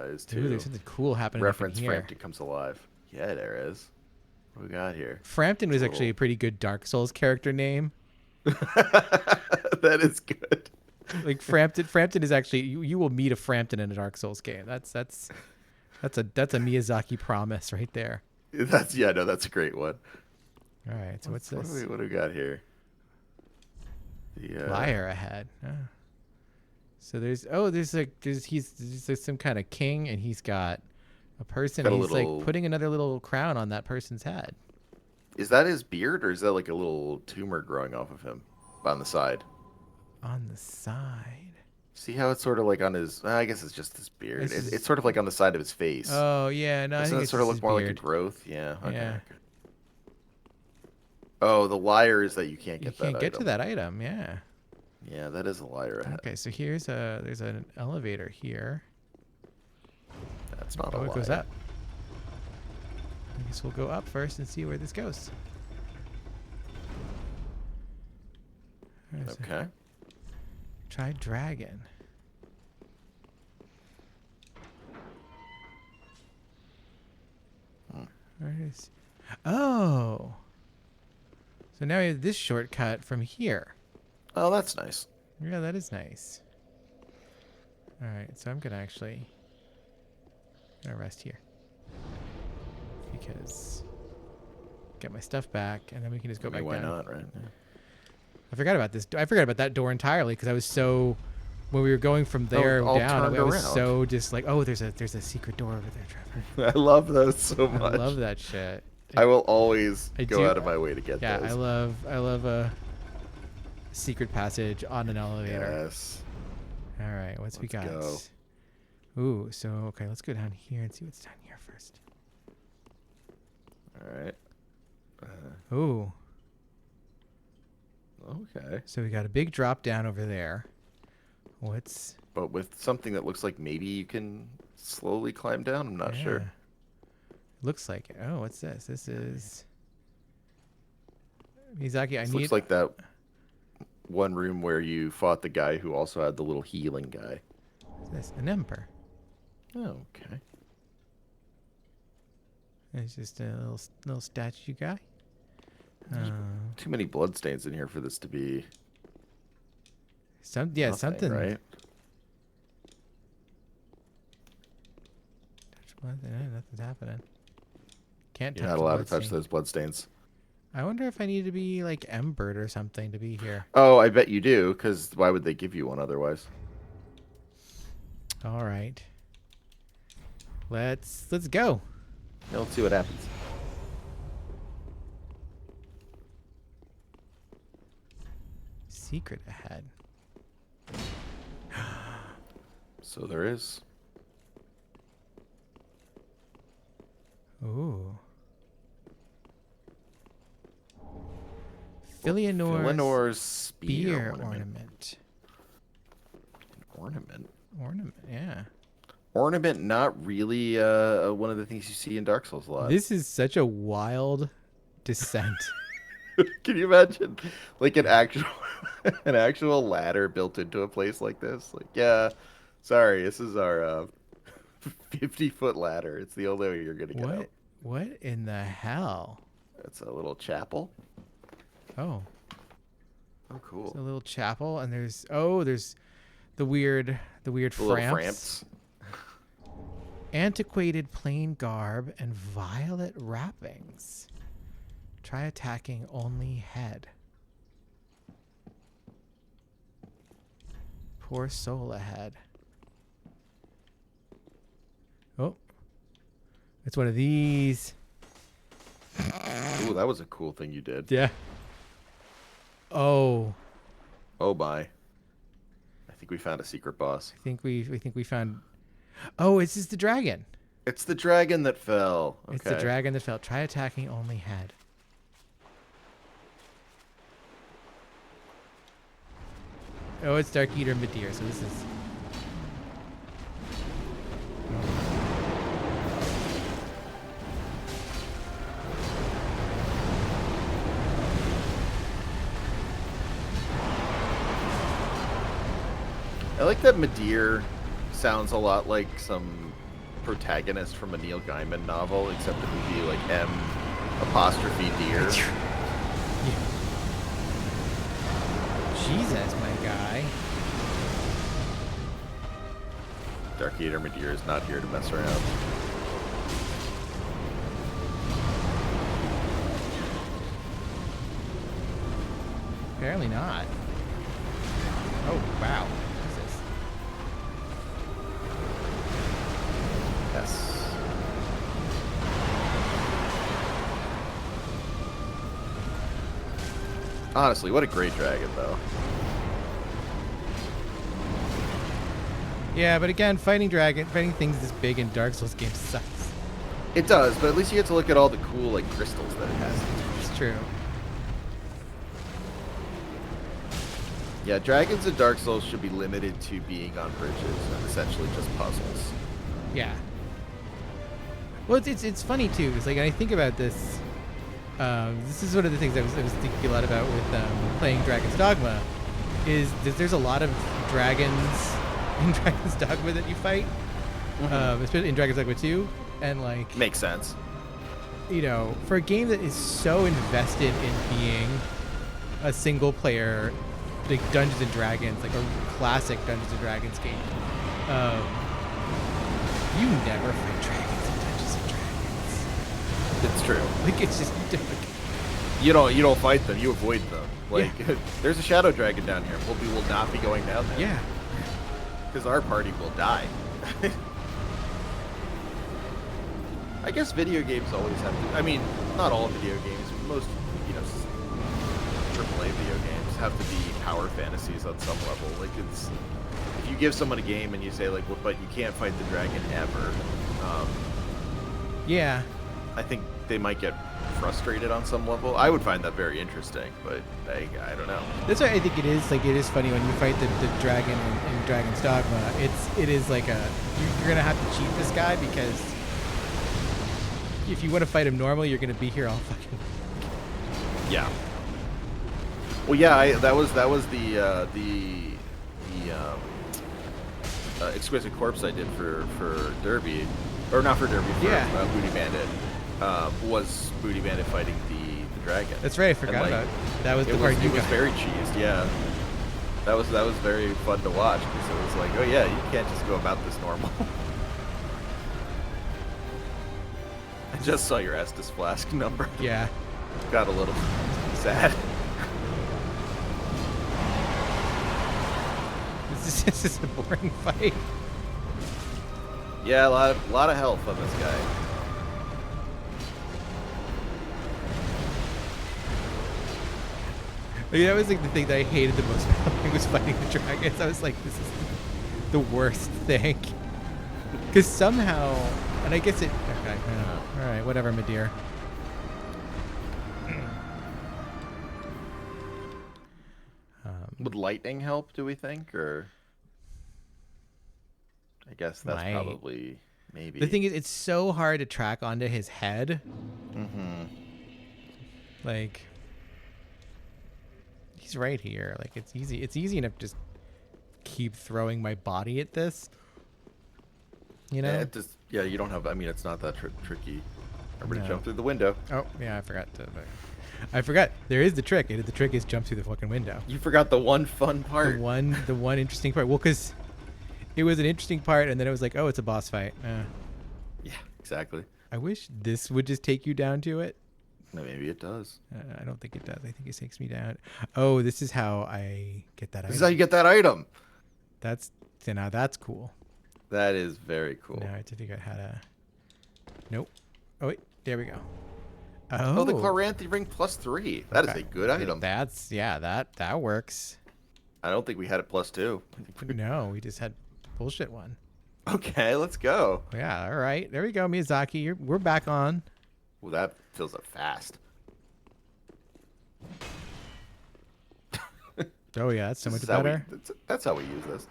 is to Dude, there's something cool happening reference up in here. Frampton comes alive. Yeah, there is. What we got here? Frampton was actually a pretty good Dark Souls character name. That is good. Like Frampton is actually you will meet a Frampton in a Dark Souls game. That's a Miyazaki promise right there. That's a great one. All right, so what's this? What do we got here? The Liar ahead. Oh. So there's some kind of king, and he's got a person. And he's like putting another little crown on that person's head. Is that his beard, or is that like a little tumor growing off of him on the side? On the side. See how it's sort of like on his. I guess it's just his beard. It's sort of like on the side of his face. Oh yeah, no, I think it sort of look more like a growth. Yeah. Okay. Yeah. Oh, the liar is that you can't get that item. You can't get to that item, yeah. Yeah, that is a liar ahead. Okay, so there's an elevator here. That's not a liar. It goes up. I guess we'll go up first and see where this goes. Okay. Try dragon. Where is? Oh. So now we have this shortcut from here. Oh, that's nice. Yeah, that is nice. All right, so I'm gonna rest here because get my stuff back, and then we can just go back down. Why not, right? Yeah. I forgot about this. I forgot about that door entirely because I was so when we were going from there down. I was so just like, oh, there's a secret door over there, Trevor. I love those so much. I love that shit. I will always go out of my way to get those. Yeah, I love a secret passage on an elevator. Yes. All right, let's we got? Go. Ooh, so okay, let's go down here and see what's down here first. All right. Ooh. Okay. So we got a big drop down over there. But with something that looks like maybe you can slowly climb down. I'm not sure. Looks like it. Oh, what's this? This is Miyazaki. Looks like that one room where you fought the guy who also had the little healing guy. What's this? An emperor. Oh, okay. It's just a little statue guy. Too many bloodstains in here for this to be. Something. Right. Nothing's happening. Can't touch. You're not allowed to touch those bloodstains. I wonder if I need to be like embered or something to be here. Oh, I bet you do, because why would they give you one otherwise? All right. Let's go. Yeah, let's see what happens. Secret ahead. So there is. Ooh. Philionor's spear ornament. Ornament? Ornament, yeah. Ornament, not really one of the things you see in Dark Souls a lot. This is such a wild descent. Can you imagine, like an actual ladder built into a place like this? Like, yeah, sorry, this is our 50-foot ladder. It's the only way you're gonna get out. What in the hell? It's a little chapel. Oh. Oh, cool. It's a little chapel, and there's the weird framps. Antiquated plain garb and violet wrappings. Try attacking only head. Poor soul ahead. Oh. It's one of these. Ooh, that was a cool thing you did. Yeah. Oh. Oh my. I think we found a secret boss. I think we found. Oh, it's just the dragon. It's the dragon that fell. Okay. It's the dragon that fell. Try attacking only head. Oh, it's Dark Eater Midir, so this is. I like that Midir sounds a lot like some protagonist from a Neil Gaiman novel, except it would be like M''deer. Jesus, my guy. Dark Eater Midir is not here to mess around. Apparently not. Oh, wow. What is this? Yes. Honestly, what a great dragon, though. Yeah, but again, fighting things this big in Dark Souls games sucks. It does, but at least you get to look at all the cool like crystals that it has. It's true. Yeah, dragons in Dark Souls should be limited to being on bridges and essentially just puzzles. Yeah. Well, it's funny too. It's like I think about this. This is one of the things I was thinking a lot about with playing Dragon's Dogma. Is that there's a lot of dragons in Dragon's Dogma that you fight, especially in Dragon's Dogma 2, and like makes sense. You know, for a game that is so invested in being a single player, like Dungeons and Dragons, like a classic Dungeons and Dragons game, you never fight dragons in Dungeons and Dragons. It's true. Like it's just difficult. You don't fight them. You avoid them. Like there's a shadow dragon down here. We will not be going down there. Yeah. Because our party will die. I guess video games always have to. I mean, not all video games. Most, AAA video games have to be power fantasies on some level. Like it's, if you give someone a game and you say like, well, but you can't fight the dragon ever. Yeah. I think they might get frustrated on some level. I would find that very interesting, but I don't know. That's why I think it is like it is funny when you fight the dragon in Dragon's Dogma. It is like you're gonna have to cheat this guy because if you want to fight him normal, you're gonna be here all fucking. Yeah. Well, yeah, that was the Exquisite Corpse I did for Derby, or not for Derby, for Booty Bandit. Was Booty Bandit fighting the dragon? That's right. I forgot about it. That was the part you got. It was very cheesed. Yeah. That was very fun to watch because it was like, oh yeah, you can't just go about this normal. I just saw your Estus Flask number. Yeah. Got a little sad. This is a boring fight. Yeah, a lot of health on this guy. Like, that was like the thing that I hated the most about it was fighting the dragons. I was like, this is the worst thing. Because somehow, and I guess it. Okay, all right, whatever, Midir. Would lightning help? Do we think, or? I guess that's probably maybe. The thing is, it's so hard to track onto his head. Mm-hmm. Like, he's right here. Like, it's easy. It's easy enough to just keep throwing my body at this. You know? Yeah, you don't have. I mean, it's not that tricky. Remember to jump through the window. Oh, yeah, I forgot to. I forgot. There is the trick. The trick is jump through the fucking window. You forgot the one fun part. The one interesting part. Well, because it was an interesting part, and then it was like, oh, it's a boss fight. Yeah, exactly. I wish this would just take you down to it. Maybe it does. I don't think it does. I think it takes me down. Oh, this is how I get that This is how item. you get that item. That's so now that's cool. That is very cool. Now I have to figure out how to. Nope. Oh wait, there we go. Oh, the Oh, Chloranthy ring +3. That is okay. a good item. That's yeah. That works. I don't think we had it +2. No, we just had bullshit one. Okay, let's go. Yeah. All right. There we go, Miyazaki. We're back on. Well, that fills up fast. Oh yeah, that's so much This is how better. that's how we use this.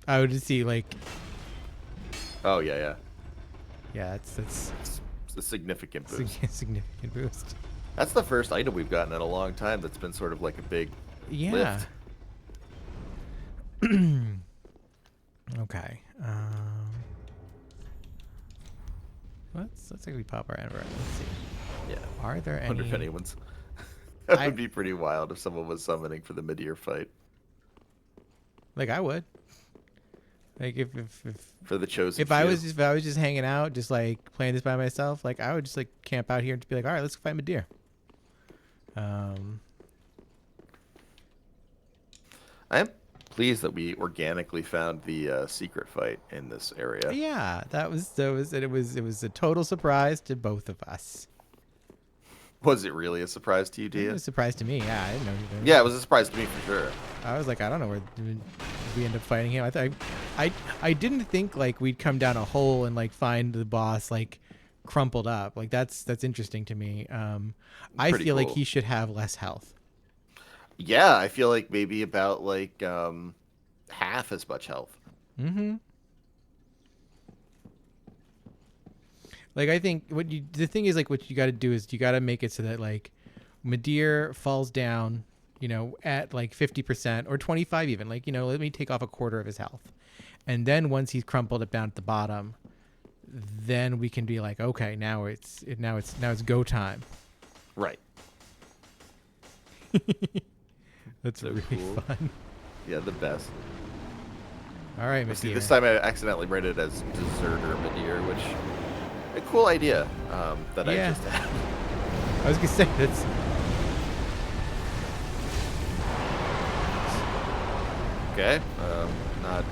I would just see like, Oh yeah, yeah. yeah, that's It's a significant boost. significant boost. That's the first item we've gotten in a long time that's been sort of like a big Yeah. lift. Okay. Let's actually pop our Ember. Let's see. Yeah. Are there I wonder any? if anyone's. That I would be pretty wild if someone was summoning for the mid-year fight. like I would. Like if For the chosen if I few. was just hanging out, just like playing this by myself, like I would just like camp out here and just be like, all right, let's fight Madeir. I am pleased that we organically found the secret fight in this area. Yeah, it was a total surprise to both of us. Was it really a surprise to you, It Dia? was a surprise to me. Yeah, I didn't know. Yeah, it was a surprise to me for sure. I was like, I don't know where did we end up fighting him. I didn't think like we'd come down a hole and like find the boss like crumpled up. Like that's interesting to me. I Pretty feel like cool. he should have less health. Yeah, I feel like maybe about like half as much health. Mm-hmm. Like I think the thing is like what you got to do is you got to make it so that like Madeir falls down, you know, at like 50% or 25 even. Like, you know, let me take off a quarter of his health. And then once he's crumpled it down at the bottom, then we can be like, okay, now it's go time. Right. That's So really cool. fun. Yeah, the best. All right, Let's see, Madeir. this time I accidentally read it as Deserter Madeir, which a cool idea that I Yeah. just had. I was gonna say that's Okay, not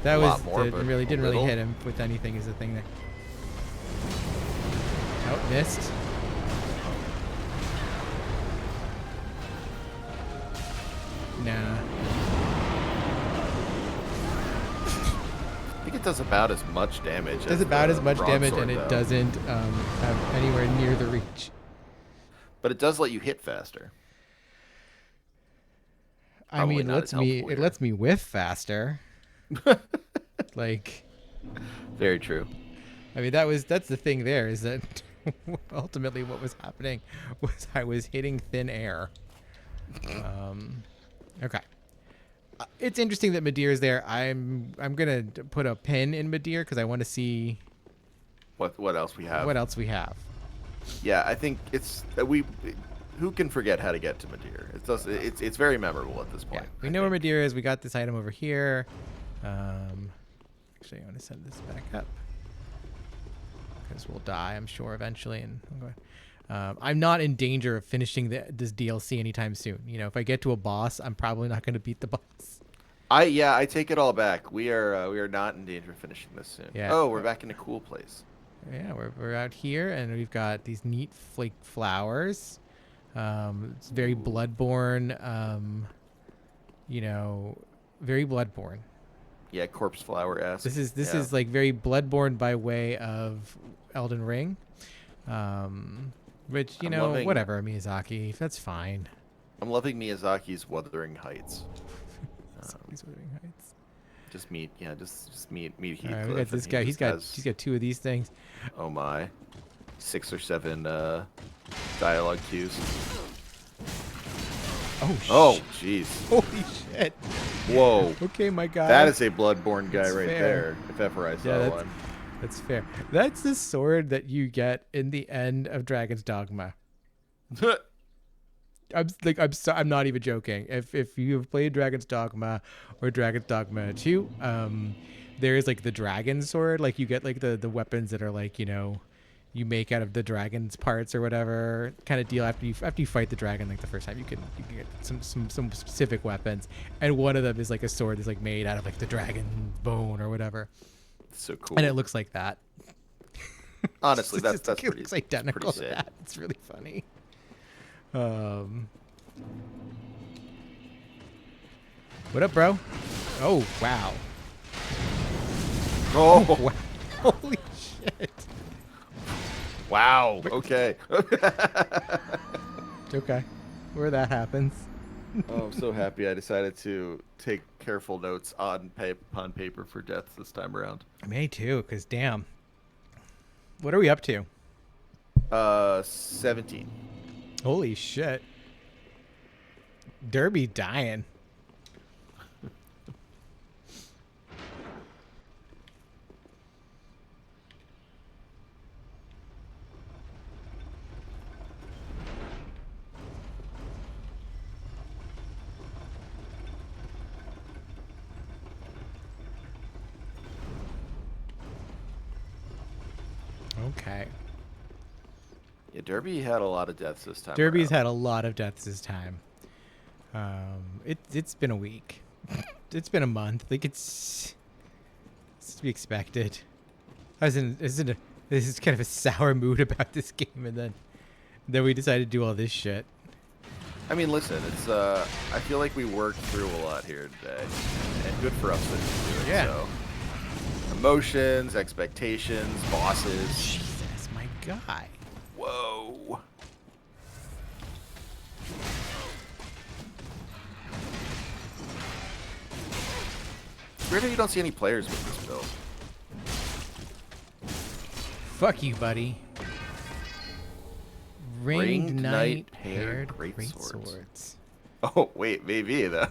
that a was lot more, but didn't a really little. hit him with anything is the thing there. Oh, missed. Nah. I think it does about as much damage. Does as about the as much damage, broadsword, and it though. doesn't have anywhere near the reach. But it does let you hit faster. I Probably mean, not as helpful it here. lets me whiff faster. Like, Very true. I mean, that's the thing there is that ultimately what was happening was I was hitting thin air. Okay. It's interesting that Madeir is there. I'm gonna put a pin in Madeir because I want to see What else we have? what else we have. Yeah, I think it's we. Who can forget how to get to Madeir? It's very memorable at this Yeah, point. we know where Madeir is. We got this item over here. Actually, I want to send this back up because we'll die, I'm sure, eventually. And I'm not in danger of finishing this DLC anytime soon. You know, if I get to a boss, I'm probably not going to beat the boss. I take it all back. We are not in danger of finishing this soon. Yeah. Oh, we're back in a cool place. Yeah, we're out here, and we've got these neat flake flowers. It's very Bloodborne. You know, very Bloodborne. Yeah, corpse flower esque. This is like very Bloodborne by way of Elden Ring. Which you I'm know, loving- whatever, Miyazaki, that's fine. I'm loving Miyazaki's Wuthering Heights. He's Wuthering Heights. Just meet Heathcliff. All right, we got this and guy. he He's just got two of these things. oh my, 6 or 7 dialogue cues. Oh jeez. Holy shit. Whoa. Okay, my guy. That is a Bloodborne guy That's right fair. there. If ever I saw one. That's fair. That's the sword that you get in the end of Dragon's Dogma. I'm not even joking. If you have played Dragon's Dogma or Dragon's Dogma 2, there is like the dragon sword. Like you get like the weapons that are like, you know, you make out of the dragon's parts or whatever kind of deal. After you fight the dragon like the first time, you can get some specific weapons, and one of them is like a sword that's like made out of like the dragon bone or whatever, It's so and it cool. looks like that. Honestly, It's that's it pretty. looks It's pretty identical to sick. that. It's really funny. Um, what up, bro? Oh wow! Oh Oh, wow! Holy shit! wow. Okay. Okay, where that happens. Oh, I'm so happy I decided to take careful notes on paper for deaths this time around. Me too, cause damn, what are we up to? 17. Holy shit! Derby dying. Okay. Yeah, Derby had a lot of deaths this time Derby's around. had a lot of deaths this time. It's been a week. It's been a month. Like it's to be expected. I was in this is kind of a sour mood about this game, and then we decided to do all this shit. I mean, listen, it's I feel like we worked through a lot here today, and good for us that we do it. Yeah. So, emotions, expectations, bosses. Jesus, my guy. Whoa. Weird how you don't see any players with this build. Fuck you, buddy. Ringed Knight paired great great swords. swords. Oh wait, maybe though.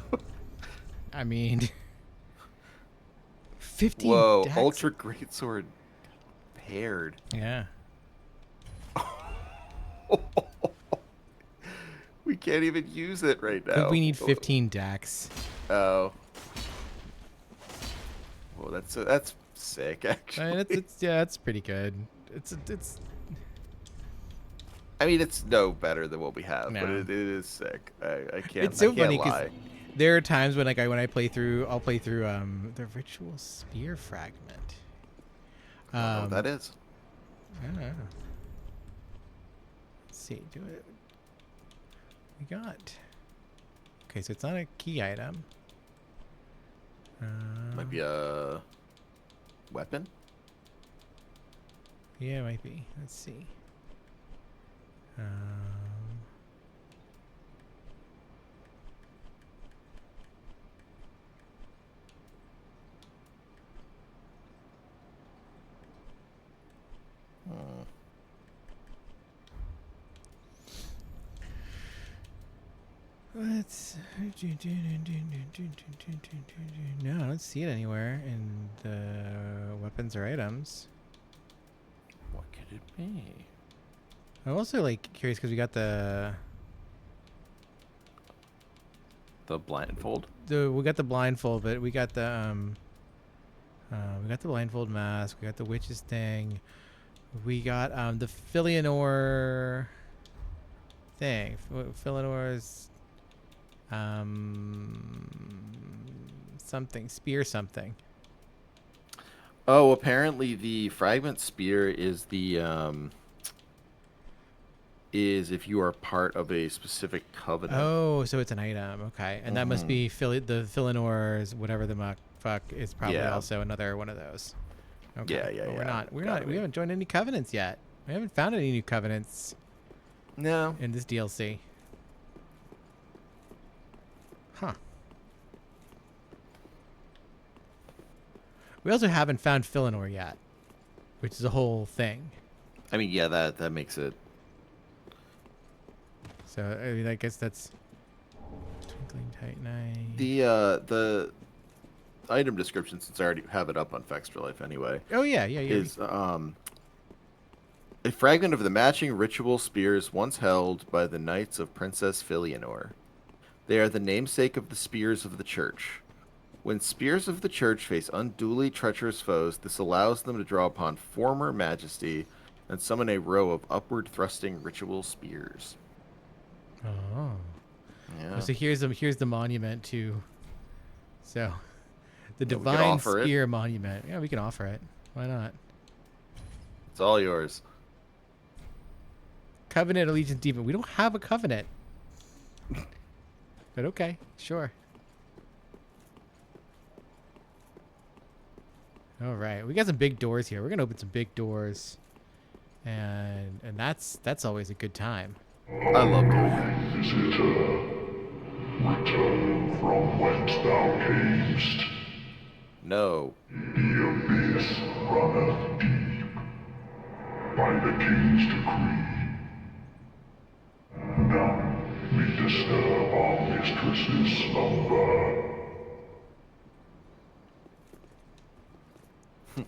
I mean, 15 Whoa, decks? ultra great sword paired. Yeah. We can't even use it right I think now. we need 15 decks. Oh. Well, that's sick I actually. mean, it's pretty good. It's I mean, it's no better than what we have, but No. it is sick. I can't. It's so I can't funny because lie. there are times when when I play through, I'll play through the ritual spear fragment. I don't know what that is. I don't know. Let's see, do it. We got. Okay, so it's not a key item. Might be a weapon. Yeah, it might be. Let's see. Um, Hmm. let's. No, I don't see it anywhere in the weapons or items. What could it be? I'm also like curious because we got The blindfold. we got the blindfold, but we got the blindfold mask. We got the witch's thing. We got the Filianor thing. Filianor's something spear something. Oh, apparently the fragment spear is is if you are part of a specific covenant. Oh, so it's an item. Okay, and that must Mhm. be the Filianor's whatever the fuck is probably Yeah. also another one of those. Okay. Yeah, yeah, But yeah. we're not. Gotta We be. haven't joined any covenants yet. We haven't found any new covenants No. in this DLC. Huh. We also haven't found Filianor yet, which is a whole thing. I mean, yeah, that makes it. So I mean, I guess that's Twinkling Titanite. The item description, since I already have it up on Extra Life anyway, Oh yeah. is a fragment of the matching ritual spears once held by the Knights of Princess Filianor. They are the namesake of the spears of the church. When spears of the church face unduly treacherous foes, this allows them to draw upon former majesty and summon a row of upward thrusting ritual spears. Oh. Yeah. So here's the monument to. So, the Yeah, we could Divine offer it. Spear monument. Yeah, we can offer it. Why not? It's all yours. Covenant Allegiance Demon. We don't have a covenant. But okay, sure. All right, we got some big doors here. We're gonna open some big doors, and that's always a good time. I love doing that. Visitor, return from whence thou camest. No. The abyss runneth deep, by the king's decree. None may disturb our mistress's slumber.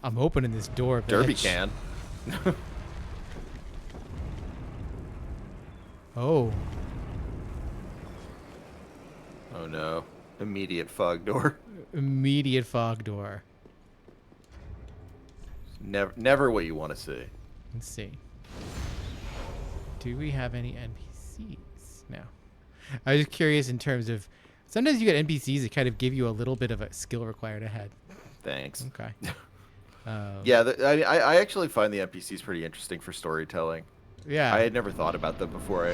I'm opening this door, bitch. Derby can. Oh, Oh no. Immediate fog door. immediate fog door. Never what you want to see. Let's see. Do we have any NPCs? No. I was just curious in terms of. Sometimes you get NPCs that kind of give you a little bit of a skill required ahead. Thanks. Okay. Yeah, I actually find the NPCs pretty interesting for storytelling. Yeah. I had never thought about them before I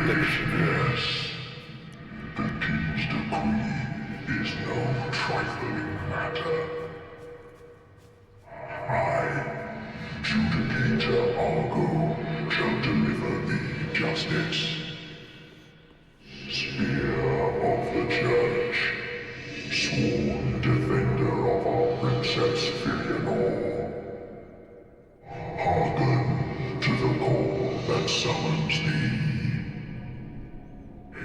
did this review. The king's decree is no trifling matter. I, Judicator Argo, shall deliver thee justice. Spear of the Church, sworn defender of our Princess Filianor. Hearken to the call that summons thee.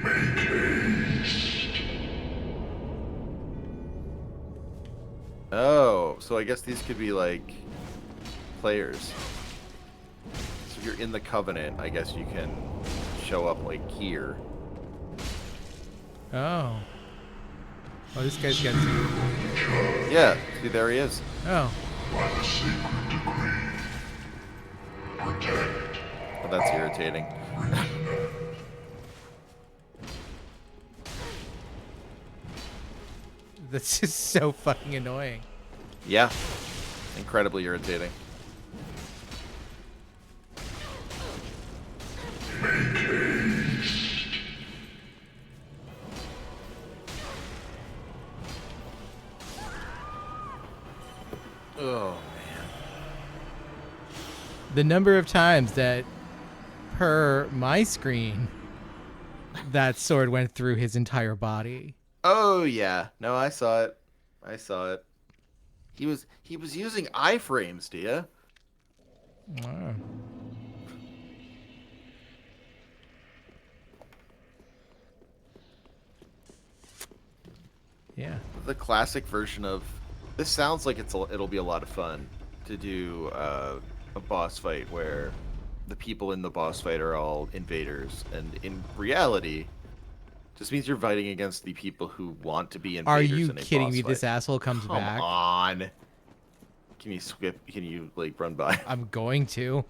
Make haste. Oh, so I guess these could be like players. So if you're in the Covenant, I guess you can show up like here. Oh. Oh, this guy's got. Yeah, see, there he is. Oh. By the sacred decree, protect. Oh, that's irritating. That's just so fucking annoying. Yeah, incredibly irritating. Make haste. Oh man. The number of times that, per my screen, that sword went through his entire body. Oh yeah. No, I saw it. I saw it. He was using iframes, Dia. Wow. Yeah. The classic version of this sounds like it'll be a lot of fun to do a boss fight where the people in the boss fight are all invaders, and in reality, just means you're fighting against the people who want to be invaders. Are you in a kidding boss me? fight. This asshole comes Come back. on. Can you skip? Can you like run by? I'm going to.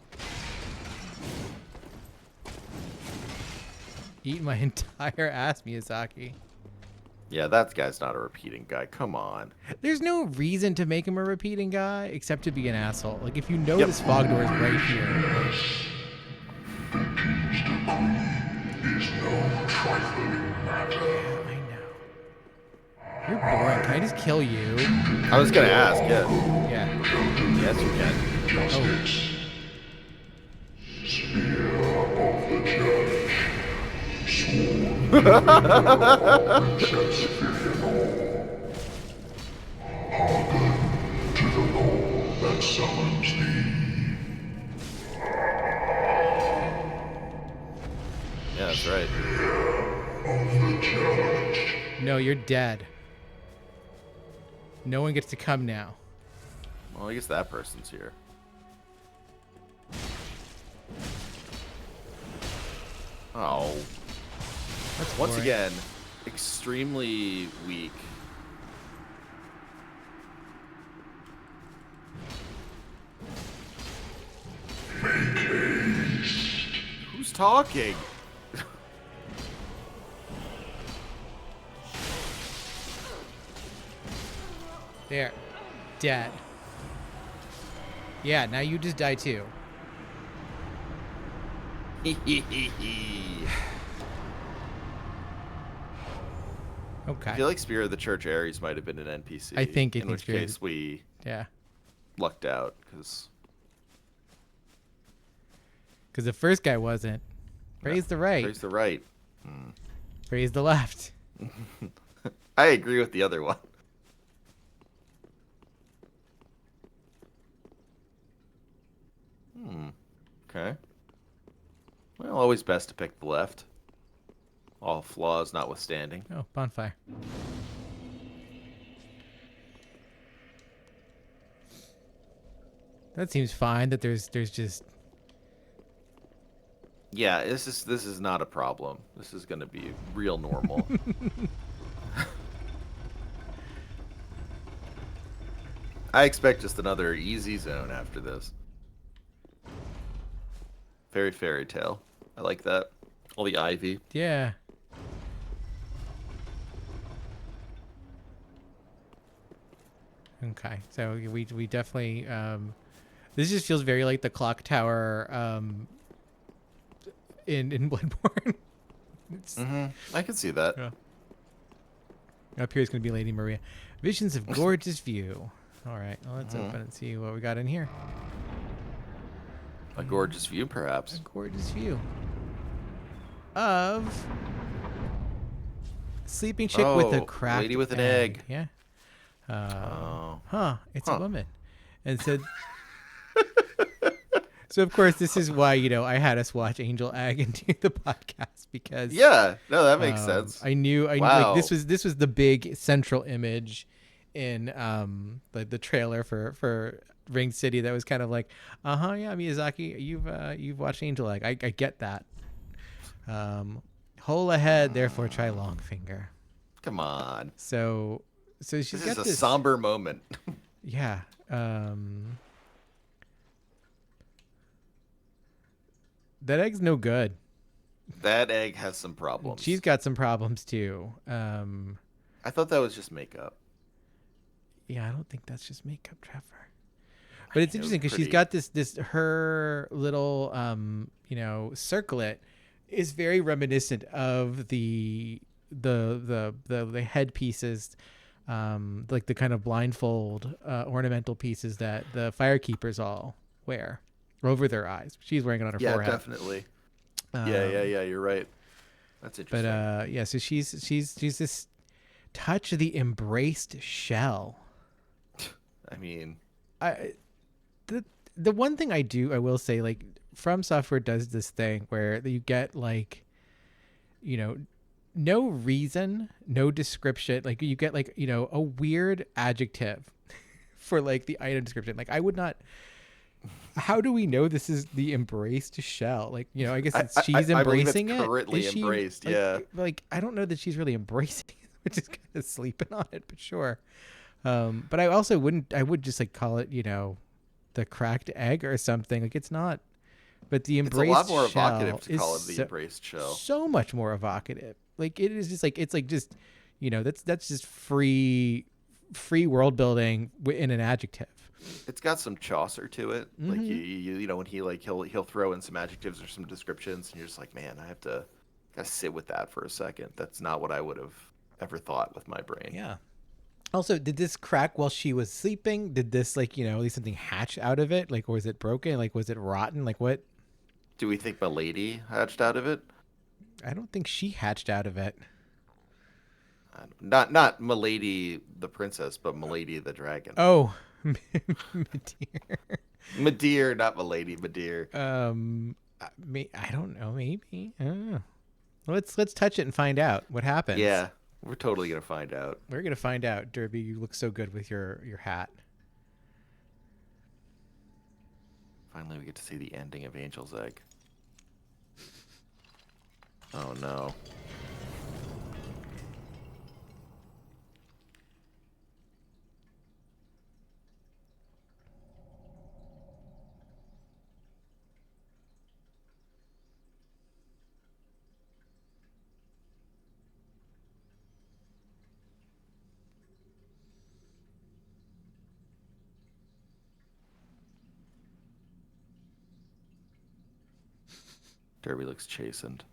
Eat my entire ass, Miyazaki. Yeah, that guy's not a repeating guy. Come on. There's no reason to make him a repeating guy except to be an asshole. Like, if you know Yep. this fog door is right here. The king's decree is no trifling matter. Yeah, I know. You're boring. Can I just kill you? I was gonna ask. Yeah. Yeah. Yes, you can. Justice. Spear of the Church, sworn defender of Princess Filianor. Hearken to the call that summons thee. Yeah, that's right. Of the Church. No, you're dead. No one gets to come now. Well, I guess that person's here. Oh. That's Once boring. again, extremely weak. talking? There. Dead. Yeah, now you just die too. Okay. I feel like Spirit of the Church Ares might have been an NPC. I think in which Spirit- case we Yeah. lucked out because Because the first guy wasn't. Praise the right. Praise the right. Praise the left. I agree with the other one. Okay. Well, always best to pick the left. All flaws notwithstanding. Oh, bonfire. That seems fine. That there's just Yeah, this is not a problem. This is going to be real normal. I expect just another easy zone after this. Very fairy tale. I like that. All the ivy. yeah. Okay, so we definitely this just feels very like the clock tower in Bloodborne. It's, I can see that. yeah. Up here is going to be Lady Maria. Visions of gorgeous view. All right, well, let's open and see what we got in here. A gorgeous view, perhaps. A gorgeous view of sleeping chick with a Oh, cracked lady with an egg. Yeah. Oh. It's a woman. And so so of course this is why, I had us watch Angel Egg and do the podcast because Yeah, no, that makes sense. I knew Wow. like this was the big central image in the trailer for Ring City that was kind of like, yeah, Miyazaki, you've watched Angel Egg. I get that. Hole ahead, therefore try long finger. Come on. So she's This got is a this somber moment. Yeah. That egg's no good. That egg has some problems. She's got some problems too. I thought that was just makeup. Yeah, I don't think that's just makeup, Trevor. But it's It was interesting because she's got this her little circlet is very reminiscent of the headpieces, like the kind of blindfold ornamental pieces that the firekeepers all wear over their eyes. She's wearing it on her forehead. Yeah, definitely. Yeah, you're right. That's interesting. But yeah, so she's this touch of the embraced shell. I mean, the one thing I will say, like, From Software does this thing where you get like, no reason, no description, like you get like, a weird adjective for like the item description. Like I would not. How do we know this is the embraced shell? Like, I guess she's embracing I believe it's it. currently Is she, embraced, like, yeah. Like, I don't know that she's really embracing it. We're just kind of sleeping on it, but sure. But I also I would just like call it, the cracked egg or something. Like it's not, but the embraced it's a lot more shell evocative to is call it the embraced shell. So much more evocative. Like it is just like, it's like just, that's just free world building in an adjective. It's got some Chaucer to it. Like when he like he'll throw in some adjectives or some descriptions, and you're just like, man, I gotta sit with that for a second. That's not what I would have ever thought with my brain. Yeah. Also, did this crack while she was sleeping? Did this at least something hatch out of it? Like, was it broken? Like, was it rotten? Like, what? Do we think Milady hatched out of it? I don't think she hatched out of it. Not Milady the princess, but Milady the dragon. Oh, Medea. Medea, not Milady, Medea. I don't know. Maybe. I don't know. Let's touch it and find out what happens. Yeah, we're totally gonna find out. We're gonna find out. Derby, you look so good with your hat. Finally, we get to see the ending of Angel's Egg. Oh no. Derby looks chastened.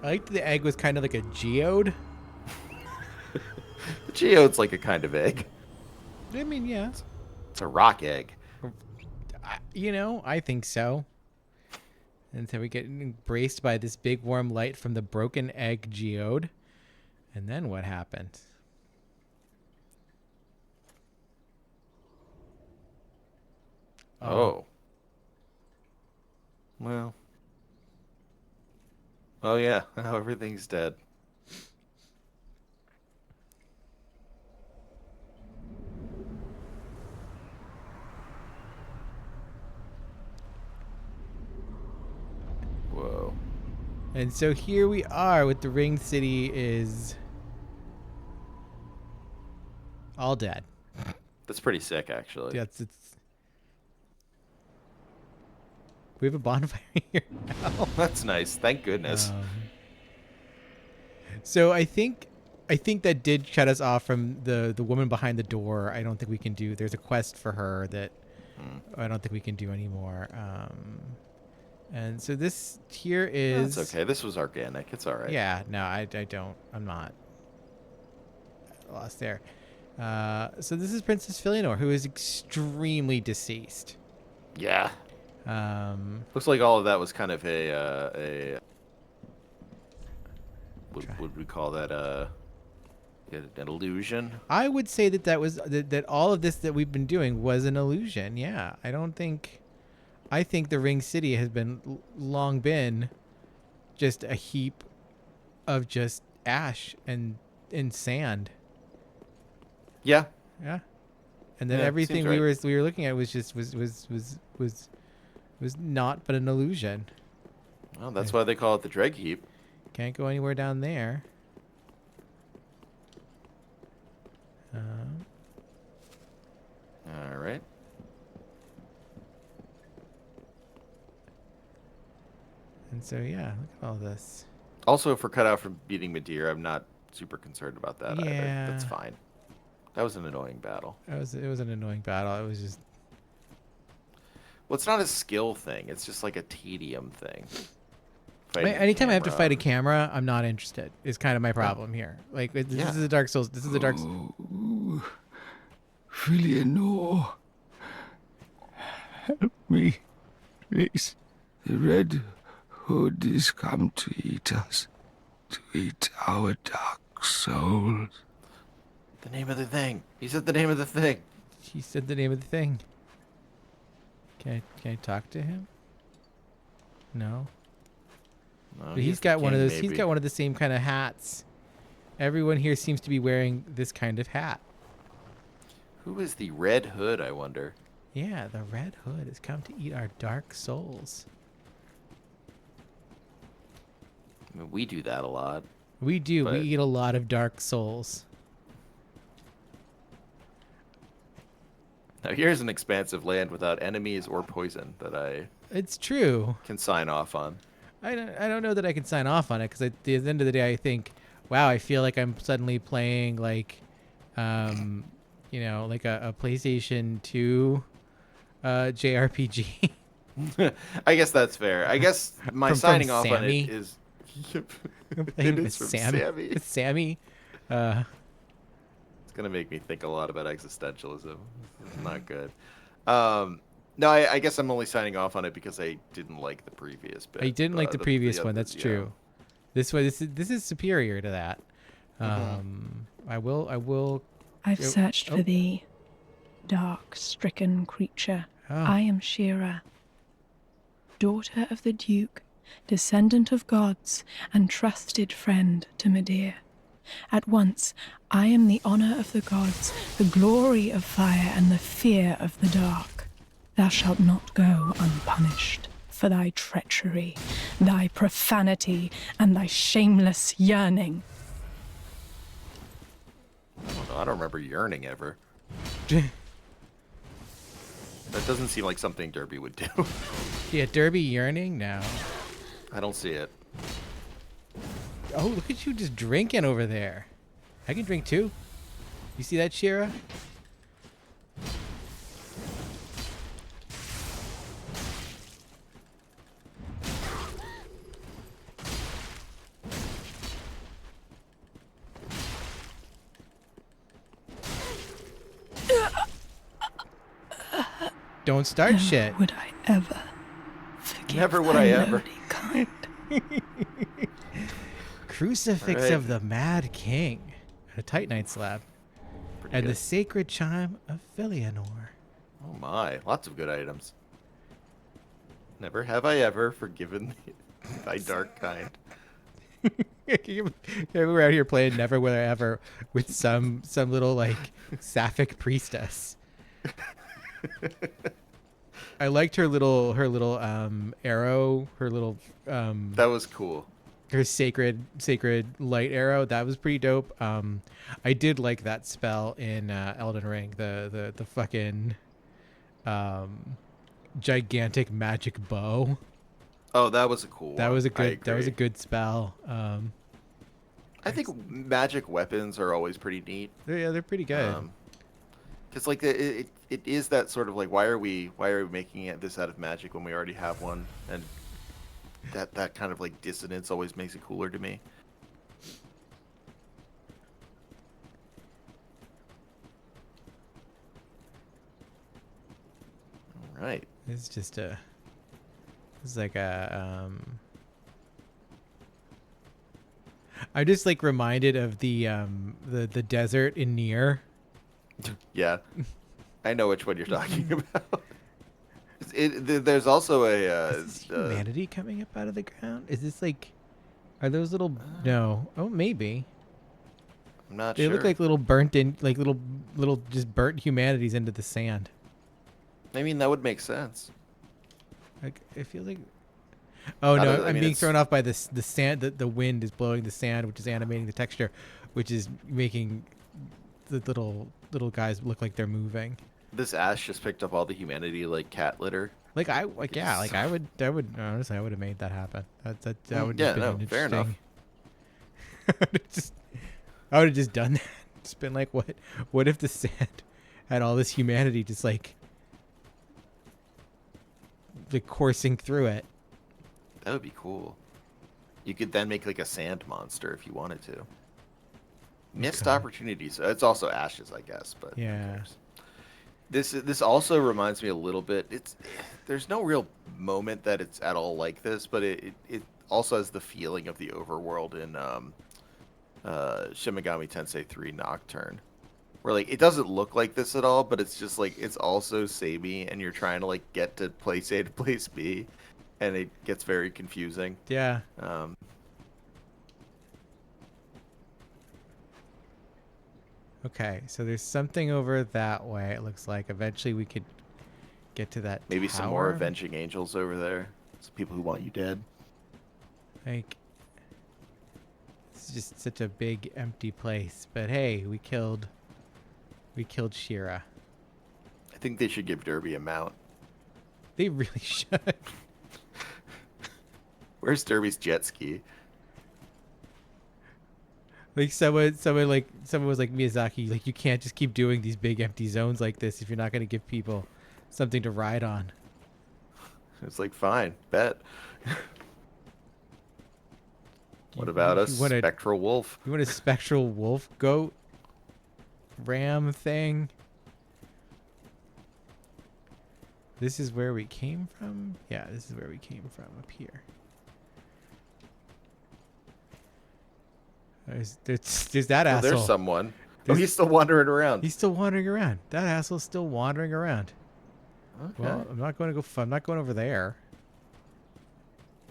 I liked the egg was kind of like a geode. The geode's like a kind of egg. I mean, yeah. It's a rock egg. I think so. And so we get embraced by this big warm light from the broken egg geode. And then what happened? Oh. Well. Oh, yeah. Now everything's dead. Whoa. And so here we are with the ring city is all dead. That's pretty sick, actually. Yeah, it's we have a bonfire here now. That's nice. Thank goodness. So I think that did shut us off from the woman behind the door. I don't think we can do. There's a quest for her that I don't think we can do anymore. And so this here is. That's okay. This was organic. It's all right. Yeah. No, I don't. I'm not lost there. So this is Princess Philionor, who is extremely deceased. Yeah. Looks like all of that was kind of what would we call that? An illusion. I would say that was that all of this that we've been doing was an illusion. Yeah, I think the Ring City has been long been just a heap of just ash and sand. Yeah. Yeah. And then Yeah, everything seems right. we were looking at was just was not but an illusion. Well, that's why they call it the Dreg Heap. Can't go anywhere down there. All right. And so yeah, look at all this. Also, if we're cut out from beating Madeir, I'm not super concerned about that either. Yeah. That's fine. That was an annoying battle. It was an annoying battle. It was just Well, it's not a skill thing. It's just like a tedium thing. anytime I have to fight a camera, I'm not interested. Is kind of my problem here. Like this Yeah. is a Dark Souls. This is a Dark. Philionor, help me, please. The Red Hood is come to eat us, to eat our dark souls. The name of the thing. He said the name of the thing. He said the name of the thing. Can I talk to him? No. No, But he's got one of those. He's got one of the same kind of hats. Everyone here seems to be wearing this kind of hat. Who is the Red Hood, I wonder? Yeah, the Red Hood has come to eat our dark souls. I mean, we do that a lot. We do. But- We eat a lot of dark souls. Now, here's an expansive land without enemies or poison that I It's true. can sign off on. I don't know that I can sign off on it because at the end of the day, I think, wow, I feel like I'm suddenly playing like, like a PlayStation 2 JRPG. I guess that's fair. I guess my From signing off on Sammy. it is. Playing It with is from Sammy. Sammy. With Sammy. It's gonna make me think a lot about existentialism. It's not good. No, I guess I'm only signing off on it because I didn't like the previous bit. I didn't like the previous one. other- That's yeah. true. This is superior to that. I will. I've Yep. searched Oh. for thee, dark, stricken creature. Oh. I am Shira, daughter of the Duke, descendant of gods, and trusted friend to Madeir. At once, I am the honor of the gods, the glory of fire, and the fear of the dark. Thou shalt not go unpunished for thy treachery, thy profanity, and thy shameless yearning. I don't remember yearning ever. That doesn't seem like something Derby would do. Yeah, Derby yearning now. I don't see it. Oh, look at you just drinking over there. I can drink too. You see that, Shira? Don't start shit. Would I ever forgive Never would thy I ever. lowly kind. Crucifix All right. of the Mad King. A Titanite slab. Pretty And good. the sacred chime of Philionor. Oh my, lots of good items. Never have I ever forgiven thy dark kind. We're out here playing Never Will I Ever with some little like sapphic priestess. I liked her little arrow, her little That was cool. her sacred light arrow. That was pretty dope. I did like that spell in Elden Ring, the fucking gigantic magic bow. Oh, that was a cool That one. was a I good agree. spell. I think magic weapons are always pretty neat. They're pretty good. Because like it is that sort of like why are we making this out of magic when we already have one, and that kind of like dissonance always makes it cooler to me. All right. It's like a I'm just like reminded of the desert in Nier. Yeah, I know which one you're talking about. There's also a Is this humanity coming up out of the ground? Is this like, are those little? No. Oh, maybe. I'm not They sure. look like little burnt in, like little just burnt humanities into the sand. I mean, that would make sense. Like I feel like. Oh I no! don't- I I'm mean, being it's- thrown off by the sand. The wind is blowing the sand, which is animating the texture, which is making the little guys look like they're moving. This ash just picked up all the humanity like cat litter. Like I would honestly I would have made that happen. That would Yeah, have been no, an fair enough. interesting. I would have just done that. Just been like, what if the sand had all this humanity just like coursing through it? That would be cool. You could then make like a sand monster if you wanted to. Missed Okay. opportunities. It's also ashes, I guess, but who Yeah. cares? This also reminds me a little bit. There's no real moment that it's at all like this, but it also has the feeling of the overworld in Shin Megami Tensei 3 Nocturne, where like it doesn't look like this at all, but it's just like it's also samey, and you're trying to like get to place A to place B, and it gets very confusing. Yeah. Okay, so there's something over that way. It looks like eventually we could get to that. Maybe some more tower. avenging angels over there. Some people who want you dead. Like, it's just such a big empty place. But hey, we killed Shira. I think they should give Derby a mount. They really should. Where's Derby's jet ski? Like someone was like, Miyazaki, like you can't just keep doing these big empty zones like this if you're not going to give people something to ride on. It's like, fine, bet. What about a you want spectral wolf? You want a spectral wolf goat ram thing? This is where we came from? Yeah, this is where we came from, up here. There's that Oh, asshole. there's someone. Oh, There's- he's still wandering around. He's still wandering around. That asshole's still wandering around. Okay. Well, I'm not going over there.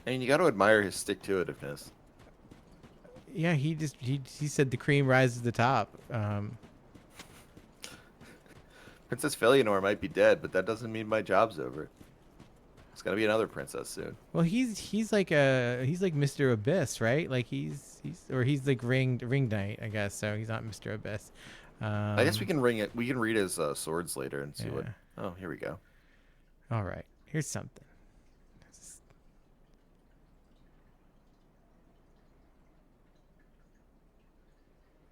I mean, you got to admire his stick-to-itiveness. Yeah, he said the cream rises to the top. Princess Philionor might be dead, but that doesn't mean my job's over. There's gonna be another princess soon. Well, he's like Mr. Abyss, right? Like he's like ring knight, I guess. So he's not Mr. Abyss. I guess we can ring it. We can read his swords later and see what. Yeah. Oh, here we go. All right, here's something.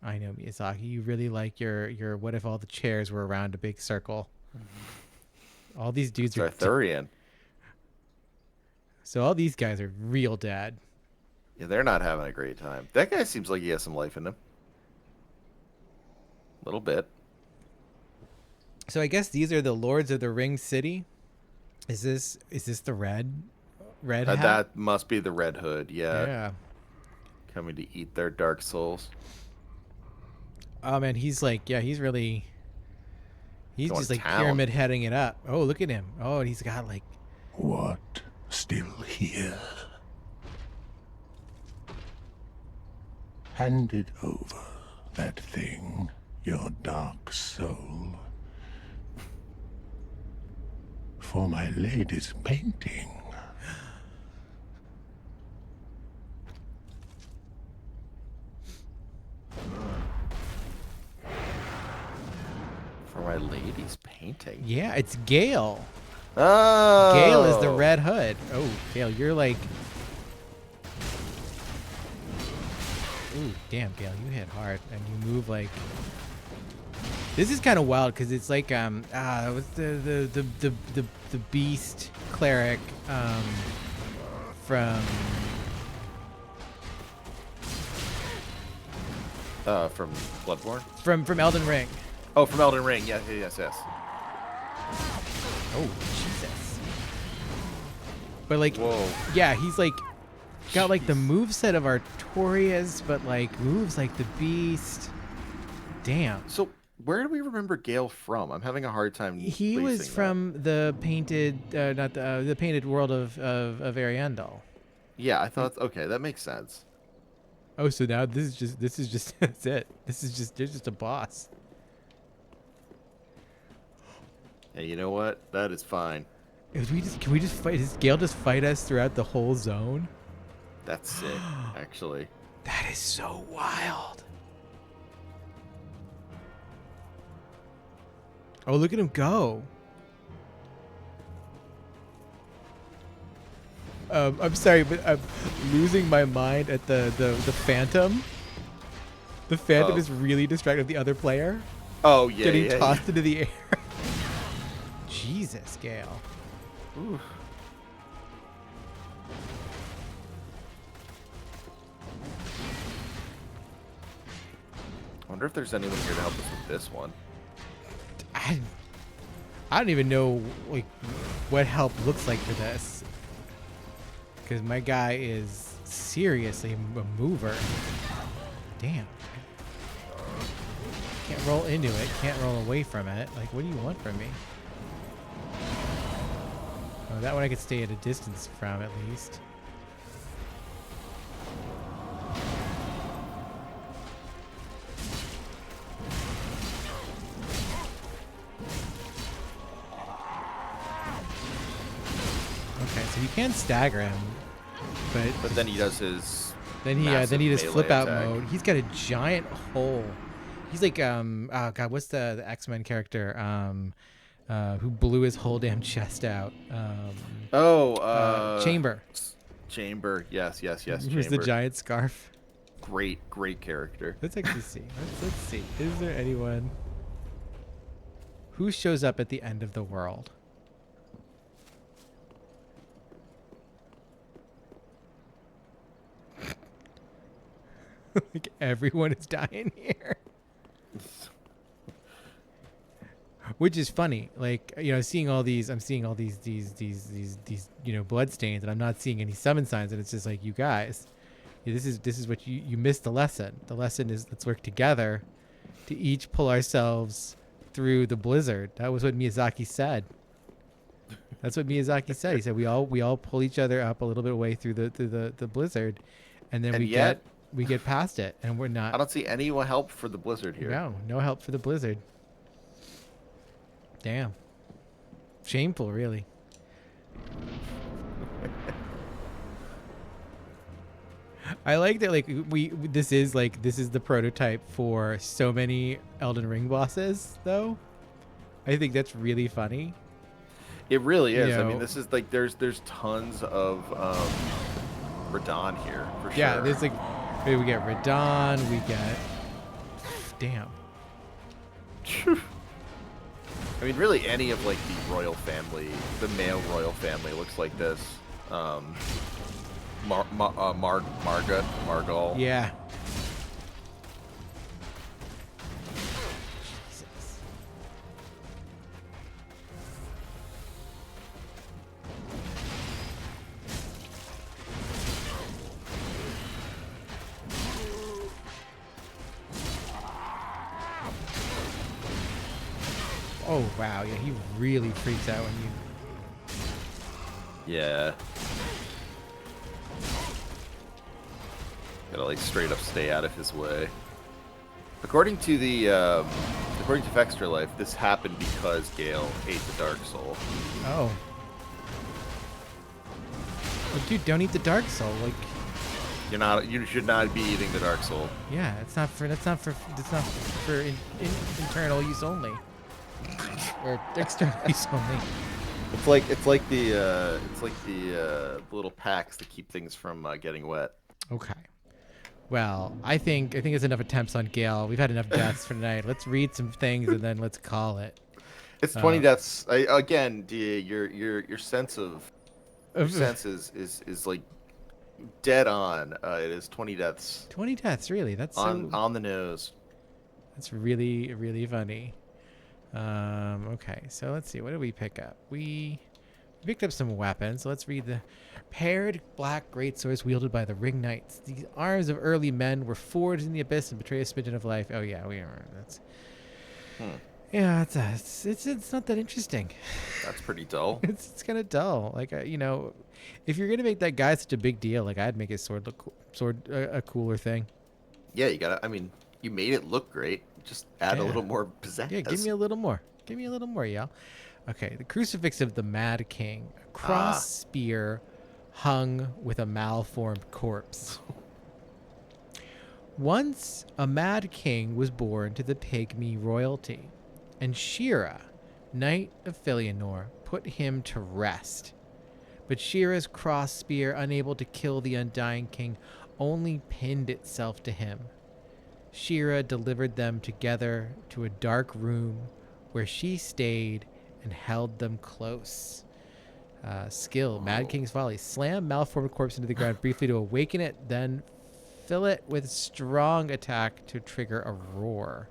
I know, Miyazaki. You really like your what if all the chairs were around a big circle? All these dudes It's are Arthurian. so all these guys are real dead. Yeah, they're not having a great time. That guy seems like he has some life in him. A little bit. So I guess these are the Lords of the Ring City. Is this the red hat? That must be the Red Hood. Yeah, Yeah. coming to eat their dark souls. Oh man, he's like, yeah, he's Going just to like town. pyramid heading it up. Oh, look at him. Oh, and he's got like, What still here? Hand it over, that thing, your dark soul. For my lady's painting. For my lady's painting. yeah, it's Gale. Oh, Gale is the Red Hood. Oh, Gale, you're like, ooh, damn, Gale, you hit hard and you move like. This is kind of wild because it's like what's the beast cleric from From Bloodborne. from Elden Ring. Oh, from Elden Ring. Yeah, yes. Oh, Jesus. But like, Whoa. yeah, he's like got like the moveset of Artorias, but like moves like the beast. Damn. So where do we remember Gale from? I'm having a hard time. He was placing from the painted, not the painted world of Ariandel. that. Yeah, I thought. Okay, that makes sense. Oh, so now this is just that's it. There's just a boss. Hey, you know what? That is fine. Can we just fight? Does Gale just fight us throughout the whole zone? That's sick, actually. That is so wild. Oh, look at him go. I'm sorry, but I'm losing my mind at the Phantom. The Phantom Oh. is really distracted with the other player. Oh yeah, Getting yeah, tossed into the air. Jesus, Gale. Ooh. I wonder if there's anyone here to help us with this one. I don't even know like what help looks like for this, because my guy is seriously a mover. Damn. Can't roll into it. Can't roll away from it. Like, what do you want from me? Oh, that one I could stay at a distance from at least. Okay, so you can stagger him, But then he does his. then he massive does melee flip out attack. mode. He's got a giant hole. He's like oh god, what's the X-Men character who blew his whole damn chest out? Chamber. Chamber. Yes. Who's Chamber. the giant scarf? Great character. Let's actually see. Let's see. Is there anyone who shows up at the end of the world? Like everyone is dying here. Which is funny. Like, you know, I'm seeing all these blood stains, and I'm not seeing any summon signs, and it's just like, you guys, this is what you missed the lesson. The lesson is, let's work together to each pull ourselves through the blizzard. That was what Miyazaki said. That's what Miyazaki said. He said we all pull each other up a little bit away through the blizzard, and then And we yet- get past it, and we're not. I don't see any help for the blizzard here. No help for the blizzard. Damn. Shameful, really. I like that. Like this is the prototype for so many Elden Ring bosses, though. I think that's really funny. It really is. You I know- mean, this is like there's tons of Radon here for sure. Yeah, there's like we get Radon, we get damn. I mean, really, any of like the royal family, the male royal family, looks like this. Margot. Yeah. Jesus. Oh wow, yeah, he really freaks out when you. Yeah. Gotta like straight up stay out of his way. According to Extra Life, this happened because Gale ate the Dark Soul. Oh. Well, dude, don't eat the Dark Soul. Like, You should not be eating the Dark Soul. yeah, it's not for internal use only, or external use only. It's like the little packs to keep things from getting wet. Okay. Well, I think it's enough attempts on Gale. We've had enough deaths for tonight. Let's read some things and then let's call it. It's 20 deaths. Again, your sense of is like dead on. It is 20 deaths. 20 deaths, really? That's on the nose. That's really, really funny. Okay, so let's see. What did we pick up? We picked up some weapons. So let's read the paired black greatswords wielded by the ring knights. These arms of early men were forged in the abyss and betray a smidgen of life. Oh yeah, we are. That's. Yeah, it's not that interesting. That's pretty dull. it's kind of dull. Like if you're gonna make that guy such a big deal, like I'd make his sword look a cooler thing. Yeah, you gotta. I mean, you made it look great. Just add a little more pizzazz. Yeah, give me a little more. Give me a little more, y'all. Okay, the crucifix of the Mad King, a cross spear hung with a malformed corpse. Once a Mad King was born to the pygmy royalty, and Shira, Knight of Filianor, put him to rest. But Shira's cross spear, unable to kill the undying king, only pinned itself to him. Shira delivered them together to a dark room where she stayed and held them close. Skill, Mad King's Folly. Slam malformed corpse into the ground briefly to awaken it, then fill it with strong attack to trigger a roar.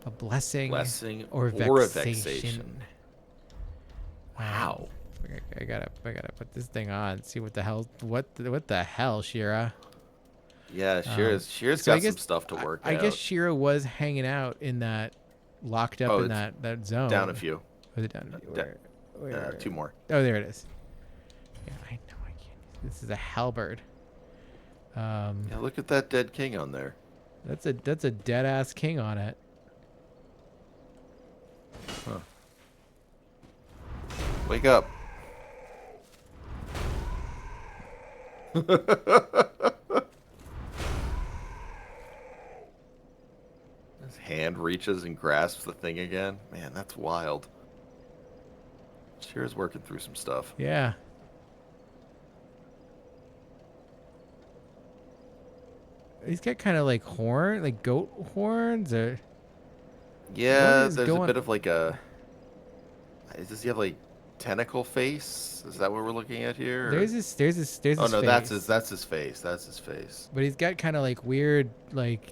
A blessing or vexation. Wow. I gotta put this thing on. See what the hell, Shira. Yeah, Shira's got some stuff to work out. I guess Shira was hanging out in that, locked up in that zone. Down a few. Was it down a few? Where? 2 more. Oh, there it is. Yeah, I know. I can't. This is a halberd. Yeah, look at that dead king on there. That's a dead ass king on it. Huh. Wake up. His hand reaches and grasps the thing again. Man, that's wild. Shira's working through some stuff. Yeah. He's got kind of like goat horns, or yeah. There's a bit of like a. Does he have like tentacle face? Is that what we're looking at here? There's this. Oh no, face. that's his face. That's his face. But he's got kind of like weird,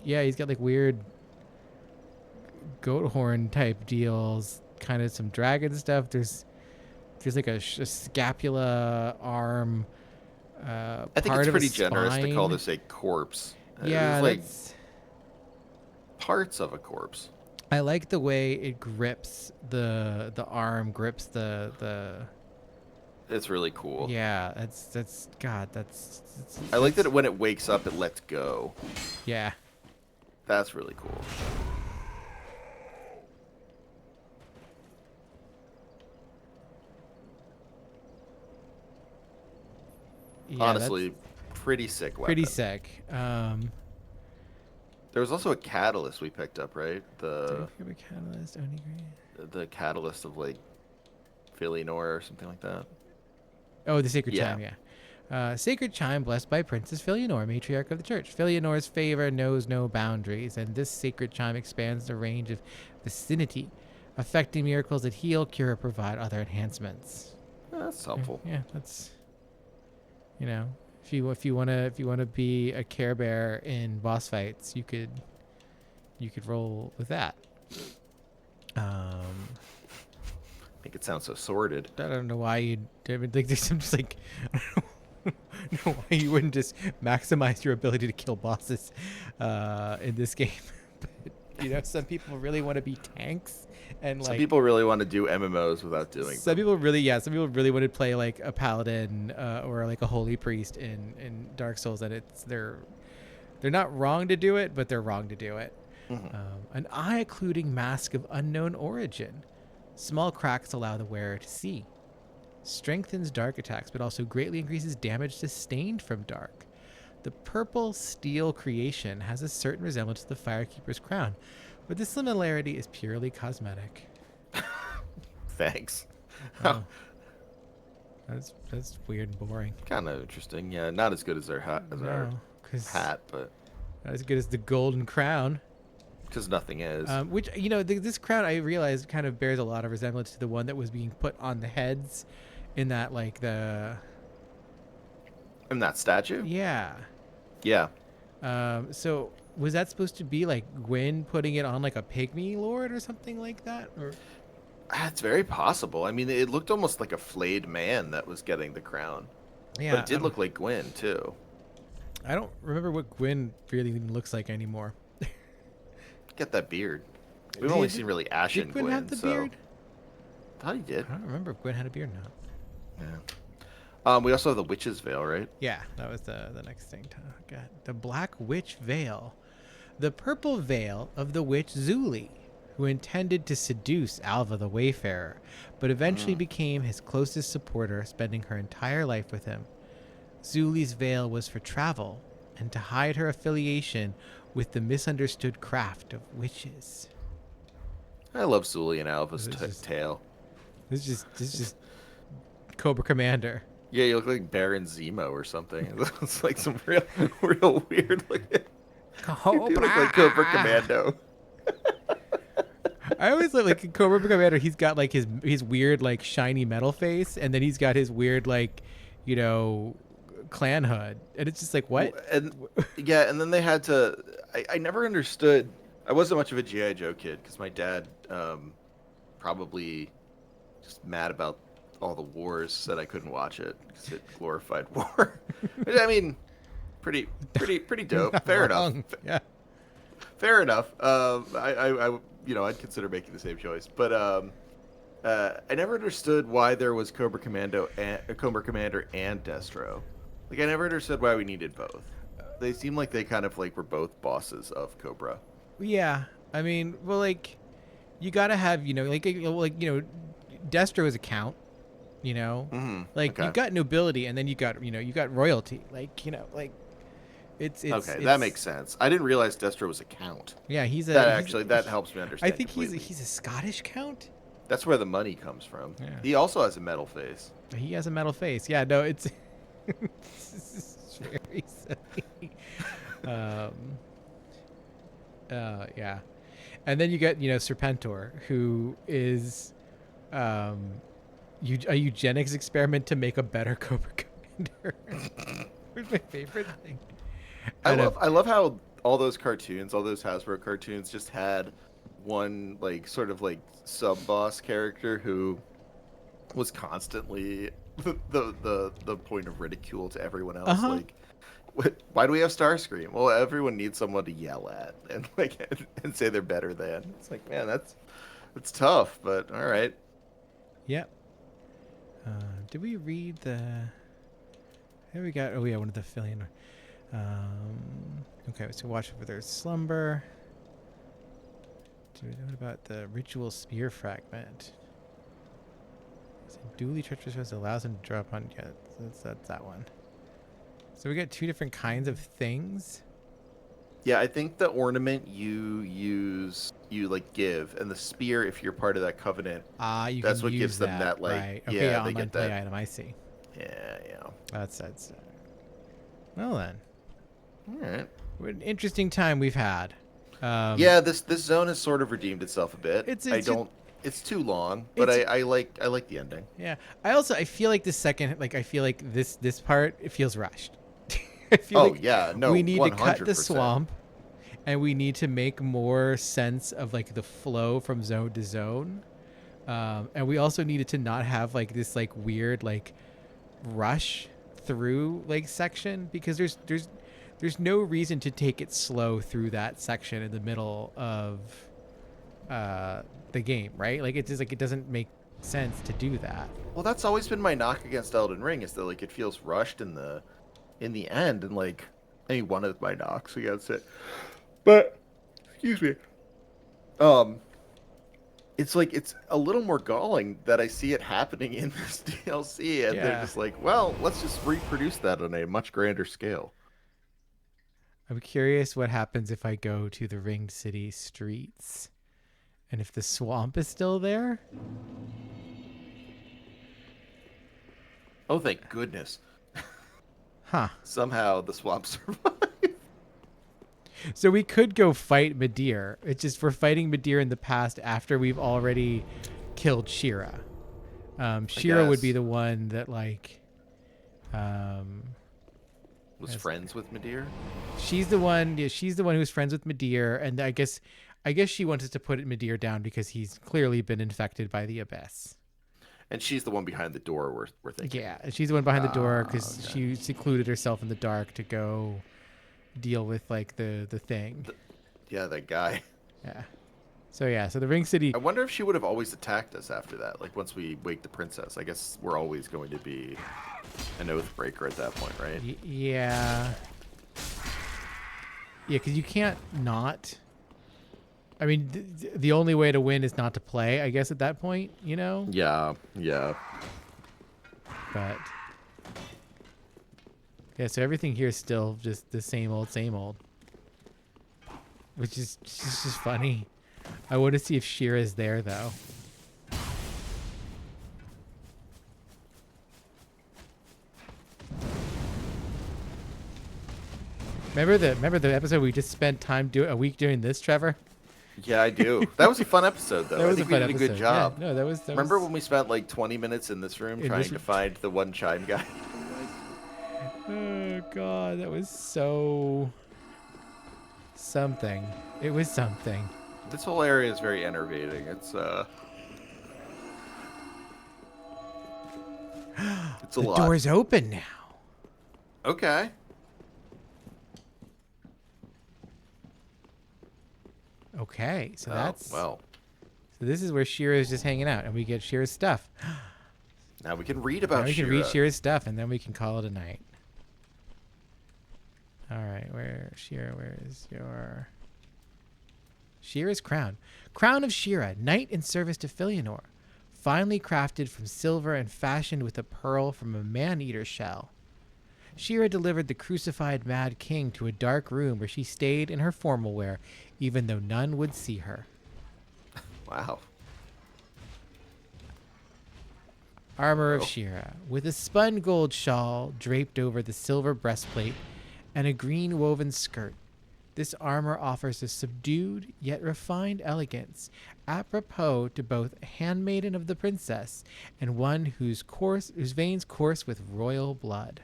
he's got like weird goat horn type deals. Kind of some dragon stuff. There's like a scapula arm. I think it's pretty generous to call this a corpse. Yeah, like parts of a corpse. I like the way it grips the arm, grips the. It's really cool. Yeah, that's I like that when it wakes up, it lets go. Yeah. That's really cool. Yeah, honestly, pretty sick weapon. Pretty sick. There was also a catalyst we picked up, right? The catalyst, the catalyst of like Filianor or something like that. Oh, the sacred chime, yeah. Sacred chime blessed by Princess Filianor, matriarch of the church. Filianor's favor knows no boundaries, and this sacred chime expands the range of vicinity, affecting miracles that heal, cure, or provide other enhancements. That's helpful. Yeah, that's. If you wanna be a Care Bear in boss fights, you could roll with that. Make it sound so sordid. I don't know why you'd. I mean, like, I'm just like, I don't know why you wouldn't just maximize your ability to kill bosses in this game. But some people really want to be tanks And Some like people really want to do MMOs without doing some them. people really want to play like a paladin or like a holy priest in Dark Souls, and they're not wrong to do it, but they're wrong to do it. An eye-occluding mask of unknown origin. Small cracks allow the wearer to see. Strengthens dark attacks, but also greatly increases damage sustained from dark. The purple steel creation has a certain resemblance to the Firekeeper's crown, but this similarity is purely cosmetic. Thanks. Oh, that's weird and boring. Kind of interesting. Yeah, not as good as our hat, No, because but not as good as the golden crown. because nothing is. Which, this crown, I realized, kind of bears a lot of resemblance to the one that was being put on the heads in that, like, In that statue? yeah. Yeah. So was that supposed to be like Gwyn putting it on like a pygmy lord or something like that? Or It's very possible. I mean, it looked almost like a flayed man that was getting the crown. yeah, But it did look like Gwyn, too. I don't remember what Gwyn really even looks like anymore. Get that beard. We've only seen really ashen Did Gwyn have the so... beard? Thought he did. I don't remember if Gwyn had a beard or not. Yeah. We also have the Witch's Veil, right? Yeah, that was the next thing to get. The Black Witch Veil. The purple veil of the witch Zuli, who intended to seduce Alva the Wayfarer, but eventually became his closest supporter, spending her entire life with him. Zuli's veil was for travel and to hide her affiliation with the misunderstood craft of witches. I love Zuli and Alva's This is- tail. This is just Cobra Commander. Yeah, you look like Baron Zemo or something. It's like some real weird looking. You do look like Cobra Commando. I always like in Cobra Commander. He's got like his weird like shiny metal face, and then he's got his weird like, clan hood, and it's just like what? And yeah, and then they had to. I never understood. I wasn't much of a GI Joe kid because my dad probably just mad about all the wars, said I couldn't watch it because it glorified war. I mean, pretty dope. Fair enough. Yeah. Fair enough. I'd consider making the same choice, but I never understood why there was Cobra Commander and Destro. Like, I never understood why we needed both. They seem like they kind of like were both bosses of Cobra. Yeah. I mean, well, like, you gotta have Destro is a count. Like okay. you got nobility, and then you got royalty. It's okay, that makes sense. I didn't realize Destro was a count. Yeah, That helps me understand. I think completely. he's a Scottish count. That's where the money comes from. Yeah. He also has a metal face. He has a metal face. Yeah, no, it's it's very silly. Yeah, and then you get Serpentor, who is a eugenics experiment to make a better Cobra Commander. It's my favorite thing. I love how all those cartoons, all those Hasbro cartoons, just had one like sort of like sub boss character who was constantly the point of ridicule to everyone else. Uh-huh. Like, why do we have Starscream? Well, everyone needs someone to yell at and and say they're better than. It's like, man, that's tough, but all right. Yep. Did we read the? Here we got. Oh yeah, one of the filling. Okay, so watch over their slumber. What about the ritual spear fragment? Duly treacherous allows him to drop on. Yeah, that's that one. So we got two different kinds of things. Yeah, I think the ornament you give, and the spear, if you're part of that covenant, that's can what use gives them that like right. Okay, they online get play that. item. I see. Yeah. That's well then. All right. What an interesting time we've had. Yeah, this zone has sort of redeemed itself a bit. It's too long, but I like the ending. Yeah. I feel like the second, I feel like this part, it feels rushed. I feel we need 100%. to cut the swamp, and we need to make more sense of like the flow from zone to zone. And we also needed to not have like this like weird like rush through like section, because there's no reason to take it slow through that section in the middle of the game, right? Like it's just like it doesn't make sense to do that. Well, that's always been my knock against Elden Ring is that like it feels rushed in the end, and like I mean one of my knocks against it. But excuse me. Um, it's like it's a little more galling that I see it happening in this DLC, and they're Yeah. just like, well, let's just reproduce that on a much grander scale. I'm curious what happens if I go to the Ringed City streets and if the swamp is still there. Oh, thank goodness! Huh. Somehow the swamp survived. So we could go fight Midir. It's just we're fighting Midir in the past after we've already killed Shira. Shira would be guess. the one that like Was Yes. friends with Midir. she's the one. Yeah, she's the one who's friends with Midir, and I guess she wants us to put Midir down because he's clearly been infected by the abyss. And she's the one behind the door. We're thinking. Yeah, and she's the one behind the door because okay. she secluded herself in the dark to go deal with like the thing. Yeah, that guy. Yeah. So yeah, so the Ring City. I wonder if she would have always attacked us after that. Like once we wake the princess. I guess we're always going to be an oath breaker at that point, right? Yeah. Yeah, because you can't not. I mean, the only way to win is not to play, I guess, at that point, you know? Yeah, yeah. But. Yeah, so everything here is still just the same old. Which is just funny. I want to see if Shira's there, though. Remember the episode we just spent time a week doing this, Trevor? Yeah, I do. That was a fun episode, though. That was I think a fun we did a good episode. job. Yeah, no, that was. Remember when we spent like 20 minutes in this room In trying this to room? find the one chime guy? Oh god, that was so something. It was something. This whole area is very enervating. It's it's a The lot. door's open now. Okay. Okay, so Oh, that's well. so this is where Shira is just hanging out, and we get Shira's stuff. Now we can read Now about we can Shira. read Shira's stuff, and then we can call it a night. All right, where Shira? Where is your Shira's crown? Crown of Shira, knight in service to Filianor, finely crafted from silver and fashioned with a pearl from a man-eater shell. Shira delivered the crucified Mad King to a dark room where she stayed in her formal wear, even though none would see her. Wow. Armor of Oh. Shira, with a spun gold shawl draped over the silver breastplate and a green woven skirt. This armor offers a subdued yet refined elegance, apropos to both a handmaiden of the princess and one whose veins course with royal blood.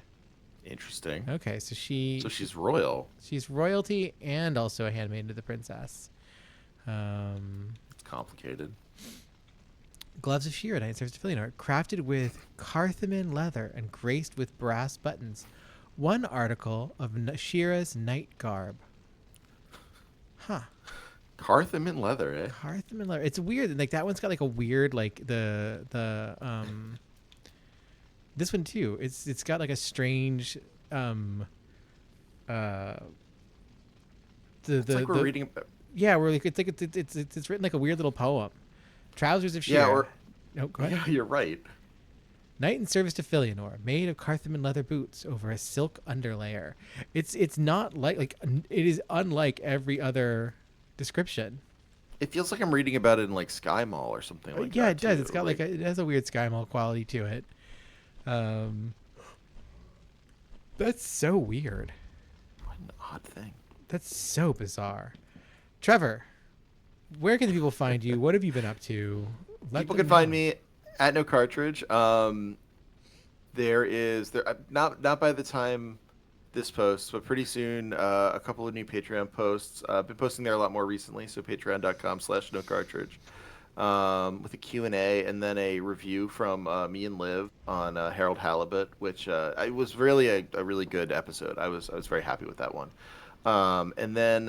Interesting. Okay, so So she's royal. she's royalty and also a handmaiden of the princess. It's complicated. Gloves of Shira, knight service to Filianor, crafted with Carthamin leather and graced with brass buttons. One article of Shira's knight garb. Huh. Carthamin leather, eh? Carthamin leather. It's weird. Like that one's got like a weird like this one too. It's got like a strange It's like we're reading about... yeah, we're like it's written like a weird little poem. Trousers of Shira. Yeah, or... Oh, go ahead. Yeah, you're right. Knight in service to Filianor, made of Carthamin leather boots over a silk underlayer. It's not like it is unlike every other description. It feels like I'm reading about it in like Sky Mall or something like that. Yeah, it does. too. It's got like it has a weird Sky Mall quality to it. That's so weird. What an odd thing. That's so bizarre. Trevor, where can the people find you? What have you been up to? People can find me at No Cartridge. Not by the time this post, but pretty soon a couple of new Patreon posts. I've been posting there a lot more recently, so patreon.com/No Cartridge. With a Q&A and then a review from me and Liv on Harold Halibut, which it was really a really good episode. I was very happy with that one. And then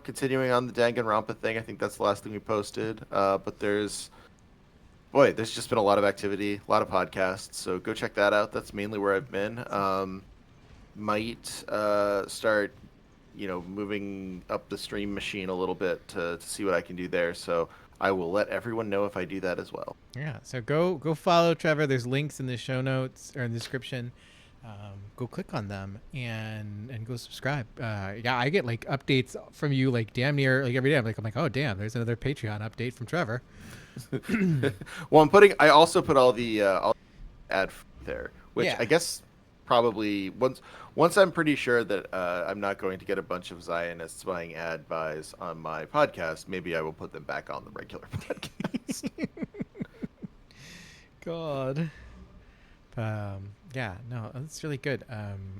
continuing on the Danganronpa thing. I think that's the last thing we posted. But there's just been a lot of activity, a lot of podcasts. So go check that out. That's mainly where I've been. Might start, moving up the stream machine a little bit to see what I can do there. So I will let everyone know if I do that as well. Yeah, so go follow Trevor. There's links in the show notes or in the description. Go click on them and go subscribe. Yeah, I get like updates from you like damn near like every day. I'm like, oh damn, there's another Patreon update from Trevor. Well, I also put all the ad there, which Yeah. I guess probably once I'm pretty sure that I'm not going to get a bunch of Zionists buying ad buys on my podcast, maybe I will put them back on the regular podcast. God. Yeah, no, that's really good.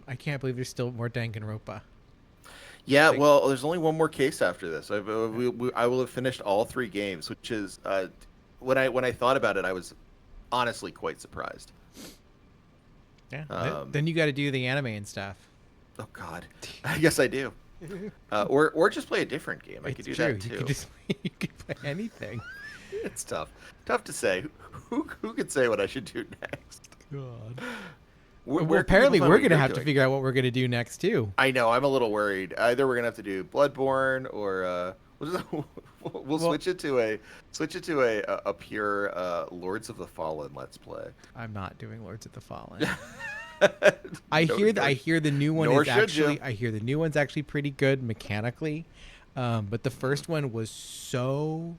I can't believe there's still more Danganronpa. Yeah, well, there's only one more case after this. I will have finished all 3 games, which is when I thought about it, I was honestly quite surprised. Yeah. Then you got to do the anime and stuff. Oh God, I guess I do. Or just play a different game. I could do that too. You could play anything. It's tough to say. Who could say what I should do next? God. Where Apparently we're gonna have to figure out what we're gonna do next too. I know. I'm a little worried. Either we're gonna have to do Bloodborne, or we'll switch it to a pure Lords of the Fallen Let's Play. I'm not doing Lords of the Fallen. I hear the new one I hear the new one's actually pretty good mechanically, but the first one was so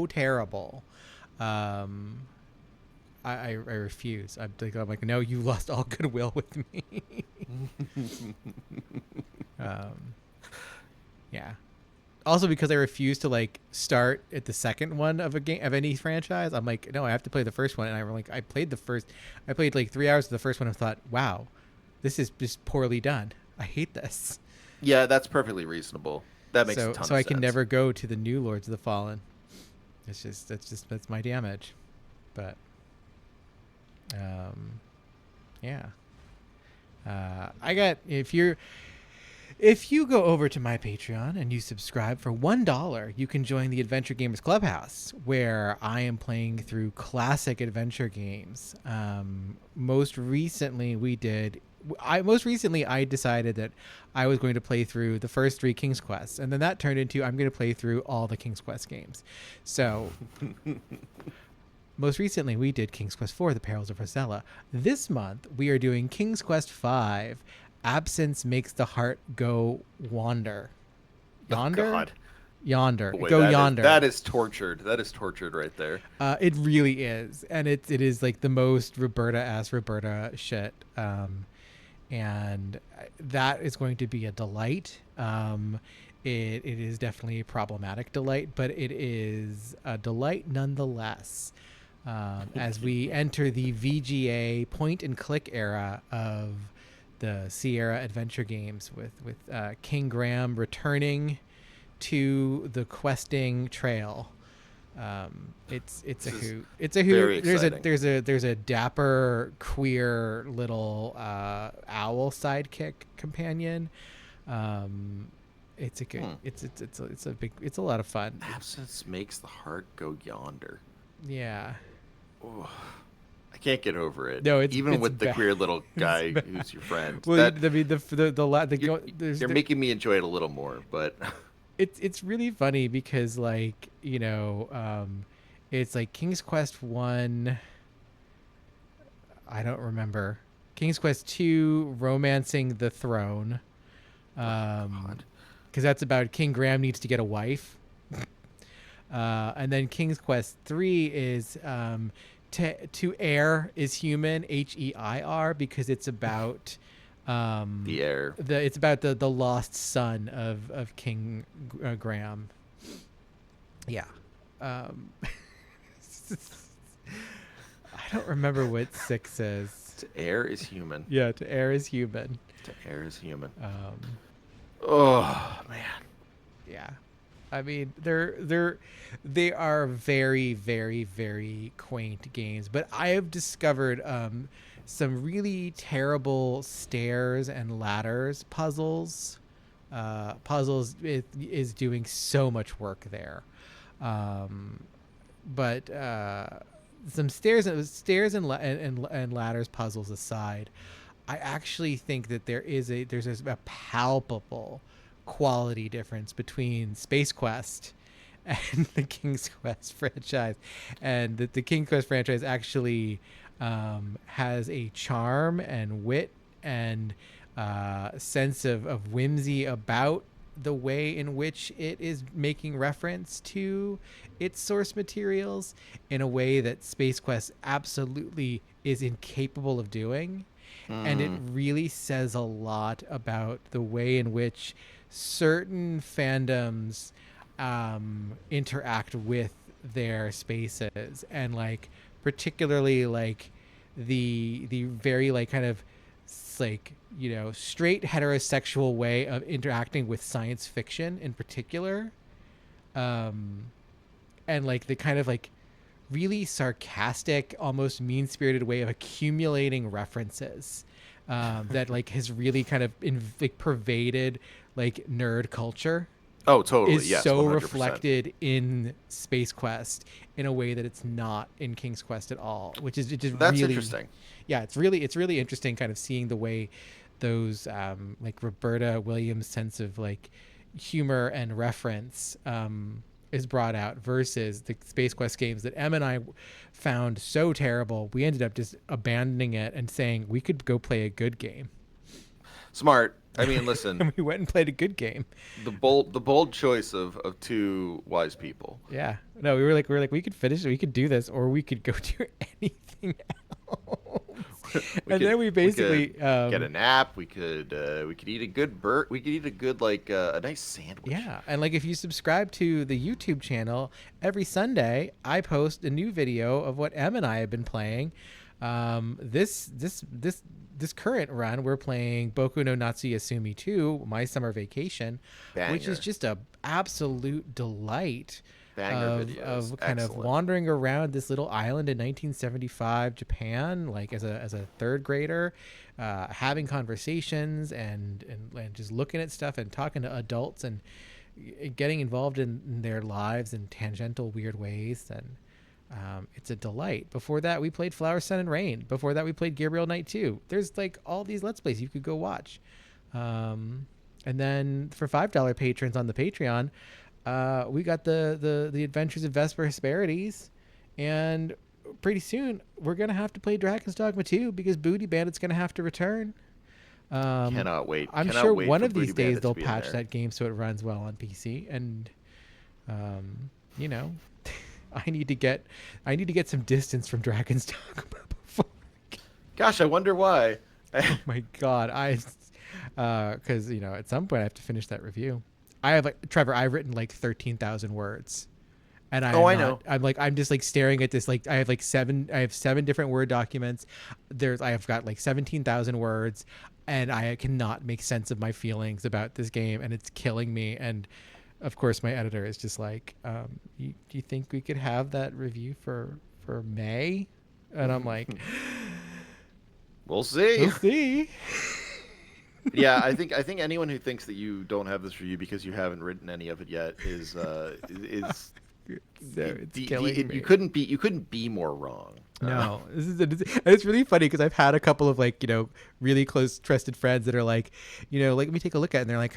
terrible. I refuse. I'm like, no, you lost all goodwill with me. Yeah. Also, because I refuse to like start at the second one of a game of any franchise, I'm like, no, I have to play the first one. And I played like 3 hours of the first one and thought, wow, this is just poorly done. I hate this. Yeah, that's perfectly reasonable. That makes a ton of sense. So I can never go to the new Lords of the Fallen. That's my damage. But yeah. If you go over to my Patreon and you subscribe for $1, you can join the Adventure Gamers Clubhouse, where I am playing through classic adventure games. Most recently I decided that I was going to play through the first 3 King's Quests, and then that turned into I'm going to play through all the King's Quest games. So most recently we did King's Quest IV, The Perils of Rosella. This month we are doing King's Quest V, Absence Makes the Heart Go Wander. Yonder? Oh, God. Yonder. Boy, Go yonder. That is tortured. That is tortured right there. It really is. And it is like the most Roberta shit. And that is going to be a delight. It is definitely a problematic delight, but it is a delight nonetheless. As we enter the VGA point and click era of the Sierra adventure games, with King Graham returning to the questing trail. It's a hoot. It's a hoot. There's a dapper queer little owl sidekick companion. It's a good. It's a lot of fun. Absence makes the heart go yonder. Yeah. Oh, I can't get over it. No, it's even with bad. the queer little guy who's your friend. Well, You're making me enjoy it a little more, but it's really funny because it's like King's Quest 1. I don't remember. King's Quest 2, Romancing the Throne. Because that's about King Graham needs to get a wife. And then King's Quest 3 is to Heir is Human, HEIR, because it's about the heir. It's about the lost son of King Graham. Yeah. I don't remember what 6 is. To heir is human. Yeah, to heir is human. To heir is human. Oh man. Yeah. I mean, they are very, very, very quaint games, but I have discovered some really terrible stairs and ladders puzzles puzzles is doing so much work there. But some stairs and ladders puzzles aside, I actually think that there's a palpable quality difference between Space Quest and the King's Quest franchise, and that the King's Quest franchise actually has a charm and wit and sense of whimsy about the way in which it is making reference to its source materials in a way that Space Quest absolutely is incapable of doing. And it really says a lot about the way in which certain fandoms interact with their spaces, and like particularly like the very like kind of like, you know, straight heterosexual way of interacting with science fiction in particular, and like the kind of like really sarcastic, almost mean-spirited way of accumulating references that like has really kind of like pervaded like nerd culture. Oh, totally. Is Yes, so 100%. reflected in Space Quest in a way that it's not in King's Quest at all, which is just That's really interesting. Yeah, it's really interesting kind of seeing the way those like Roberta Williams' sense of like humor and reference is brought out versus the Space Quest games that Em and I found so terrible. We ended up just abandoning it and saying we could go play a good game. Smart. I mean, listen, And we went and played a good game. the bold choice of two wise people. Yeah. No, we were like we could finish it, we could do this, or we could go do anything else. Then we basically get a nap. We could eat a good We could eat a good like a nice sandwich. Yeah, and like if you subscribe to the YouTube channel, every Sunday I post a new video of what Em and I have been playing. This current run, we're playing Boku no Natsuyasumi 2, My Summer Vacation, which is Banger. just a absolute delight Banger videos. of kind of Excellent. wandering around this little island in 1975 Japan, like as a third grader, having conversations and just looking at stuff and talking to adults and getting involved in their lives in tangential weird ways. And it's a delight. Before that, we played Flower, Sun, and Rain. Before that, we played Gabriel Knight 2. There's like all these Let's Plays you could go watch. And then for $5 patrons on the Patreon, we got the Adventures of Vesper Hesperides. And pretty soon, we're going to have to play Dragon's Dogma 2 because Booty Bandit's going to have to return. Cannot wait. I'm Cannot sure wait one for of these Booty Bandit days to they'll be in patch there. that game so it runs well on PC. And, you know, I need to get some distance from Dragon's Dogma before. Gosh, I wonder why. Oh my God, because you know at some point I have to finish that review. I have like Trevor. I've written like 13,000 words, and I know. I'm just like staring at this. Like I have seven different Word documents. I have got like 17,000 words, and I cannot make sense of my feelings about this game, and it's killing me. And of course, my editor is just like, do you think we could have that review for May? And I'm like, We'll see. we'll see. Yeah, I think anyone who thinks that you don't have this review because you haven't written any of it yet is No, it's you killing me. couldn't be more wrong. No, it's really funny because I've had a couple of like, you know, really close trusted friends that are like, you know, like, let me take a look at it. And they're like,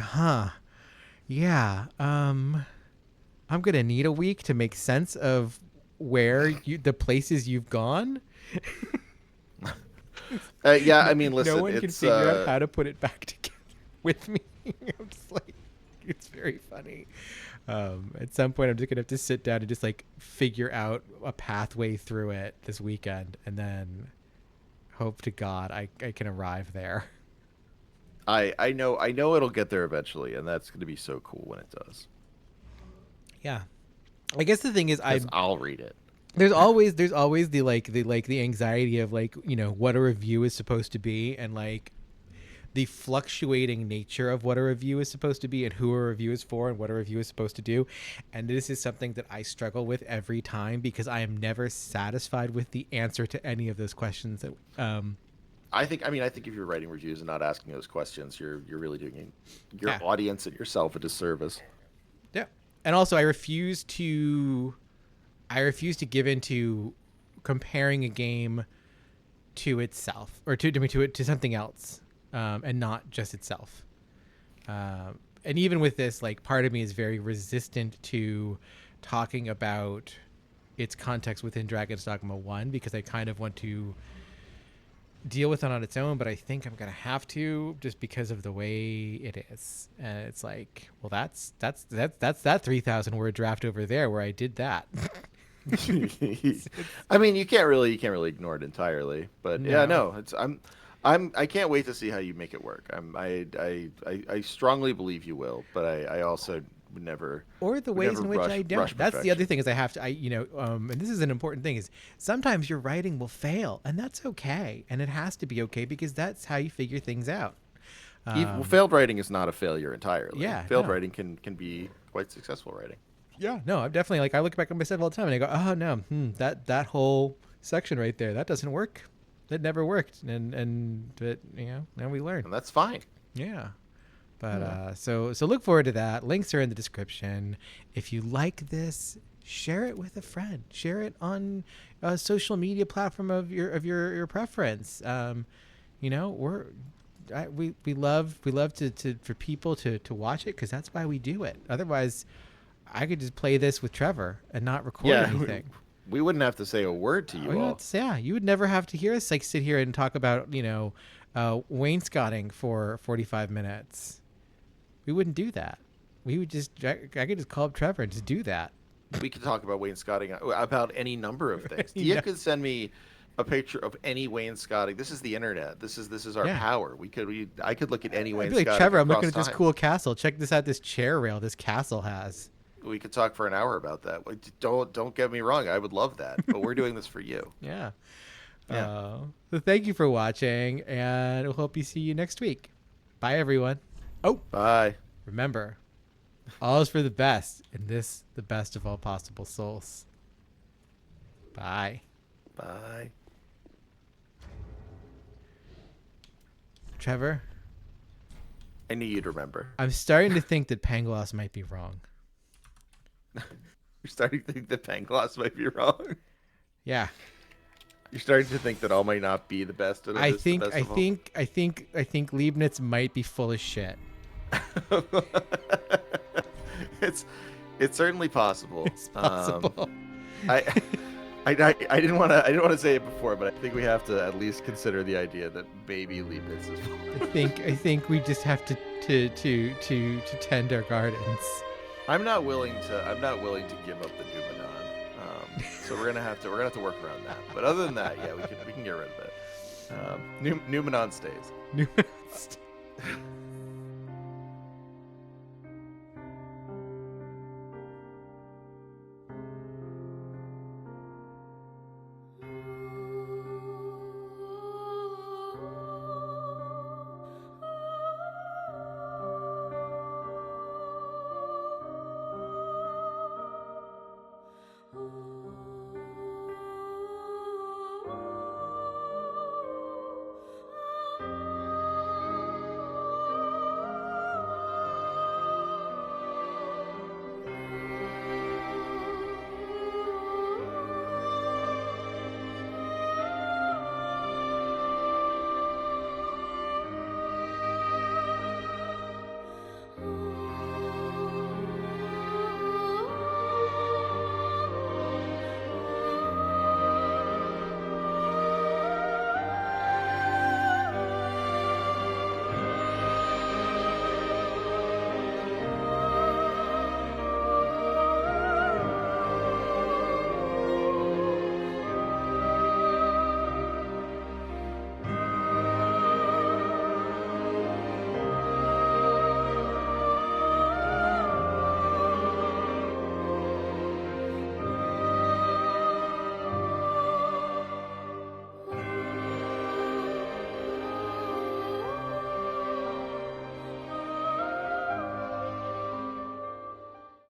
yeah, I'm gonna need a week to make sense of where the places you've gone. Yeah, I mean, listen, No one can figure out how to put it back together with me. I'm just like, it's very funny. At some point, I'm just gonna have to sit down and just like figure out a pathway through it this weekend, and then hope to God I can arrive there. I know it'll get there eventually, and that's going to be so cool when it does. Yeah, I guess the thing is, 'Cause I'll read it. there's always the anxiety of like, you know, what a review is supposed to be, and like the fluctuating nature of what a review is supposed to be and who a review is for and what a review is supposed to do. And this is something that I struggle with every time because I am never satisfied with the answer to any of those questions that I think if you're writing reviews and not asking those questions, you're really doing your Yeah. audience and yourself a disservice. Yeah. And also, I refuse to give into comparing a game to itself, or to something else, and not just itself. And even with this, like, part of me is very resistant to talking about its context within Dragon's Dogma 1, because I kind of want to deal with it on its own, but I think I'm gonna have to, just because of the way it is. And it's like, well, that's that 3,000 word draft over there where I did that. I mean, you can't really ignore it entirely, but yeah, no, I can't wait to see how you make it work. I strongly believe you will, but I also would never, Or the would ways never in which rush- I don't. rush That's the other perfection. thing, is I have to, and this is an important thing, is sometimes your writing will fail, and that's okay. And it has to be okay, because that's how you figure things out. Failed writing is not a failure entirely. Yeah, Failed no. writing can be quite successful writing. Yeah, no, I'm definitely, like, I look back at myself all the time and I go, oh no, that whole section right there, that doesn't work. That never worked. But now we learn. And that's fine. Yeah. But so look forward to that. Links are in the description. If you like this, share it with a friend. Share it on a social media platform of your preference. We love to for people to watch it, because that's why we do it. Otherwise, I could just play this with Trevor and not record anything. We wouldn't have to say a word to you all. Yeah, you would never have to hear us, like, sit here and talk about wainscoting for 45 minutes. We wouldn't do that. We would I could just call up Trevor and just do that. We could talk about wainscoting about any number of things. Dia could send me a picture of any wainscoting. This is the internet. This is our power. I could look at any I'd wainscoting. be like, Trevor, I'm across looking at this time. cool castle. Check this out, this chair rail this castle has. We could talk for an hour about that. Don't get me wrong. I would love that, but we're doing this for you. Yeah. Yeah. So thank you for watching, and we'll hope you see you next week. Bye, everyone. Oh, Bye. remember, all is for the best, and this the best of all possible souls. Bye. Bye. Trevor, I knew you'd remember. I'm starting to think that Pangloss might be wrong. You're starting to think that Pangloss might be wrong. Yeah. You're starting to think that all might not be the best. I think Leibniz might be full of shit. It's certainly possible. It's possible. I didn't want to say it before, but I think we have to at least consider the idea that maybe Leibniz is. I think we just have to tend our gardens. I'm not willing to give up the Numenon. So we're gonna have to work around that. But other than that, yeah, we can get rid of it. Numenon stays. Numenon.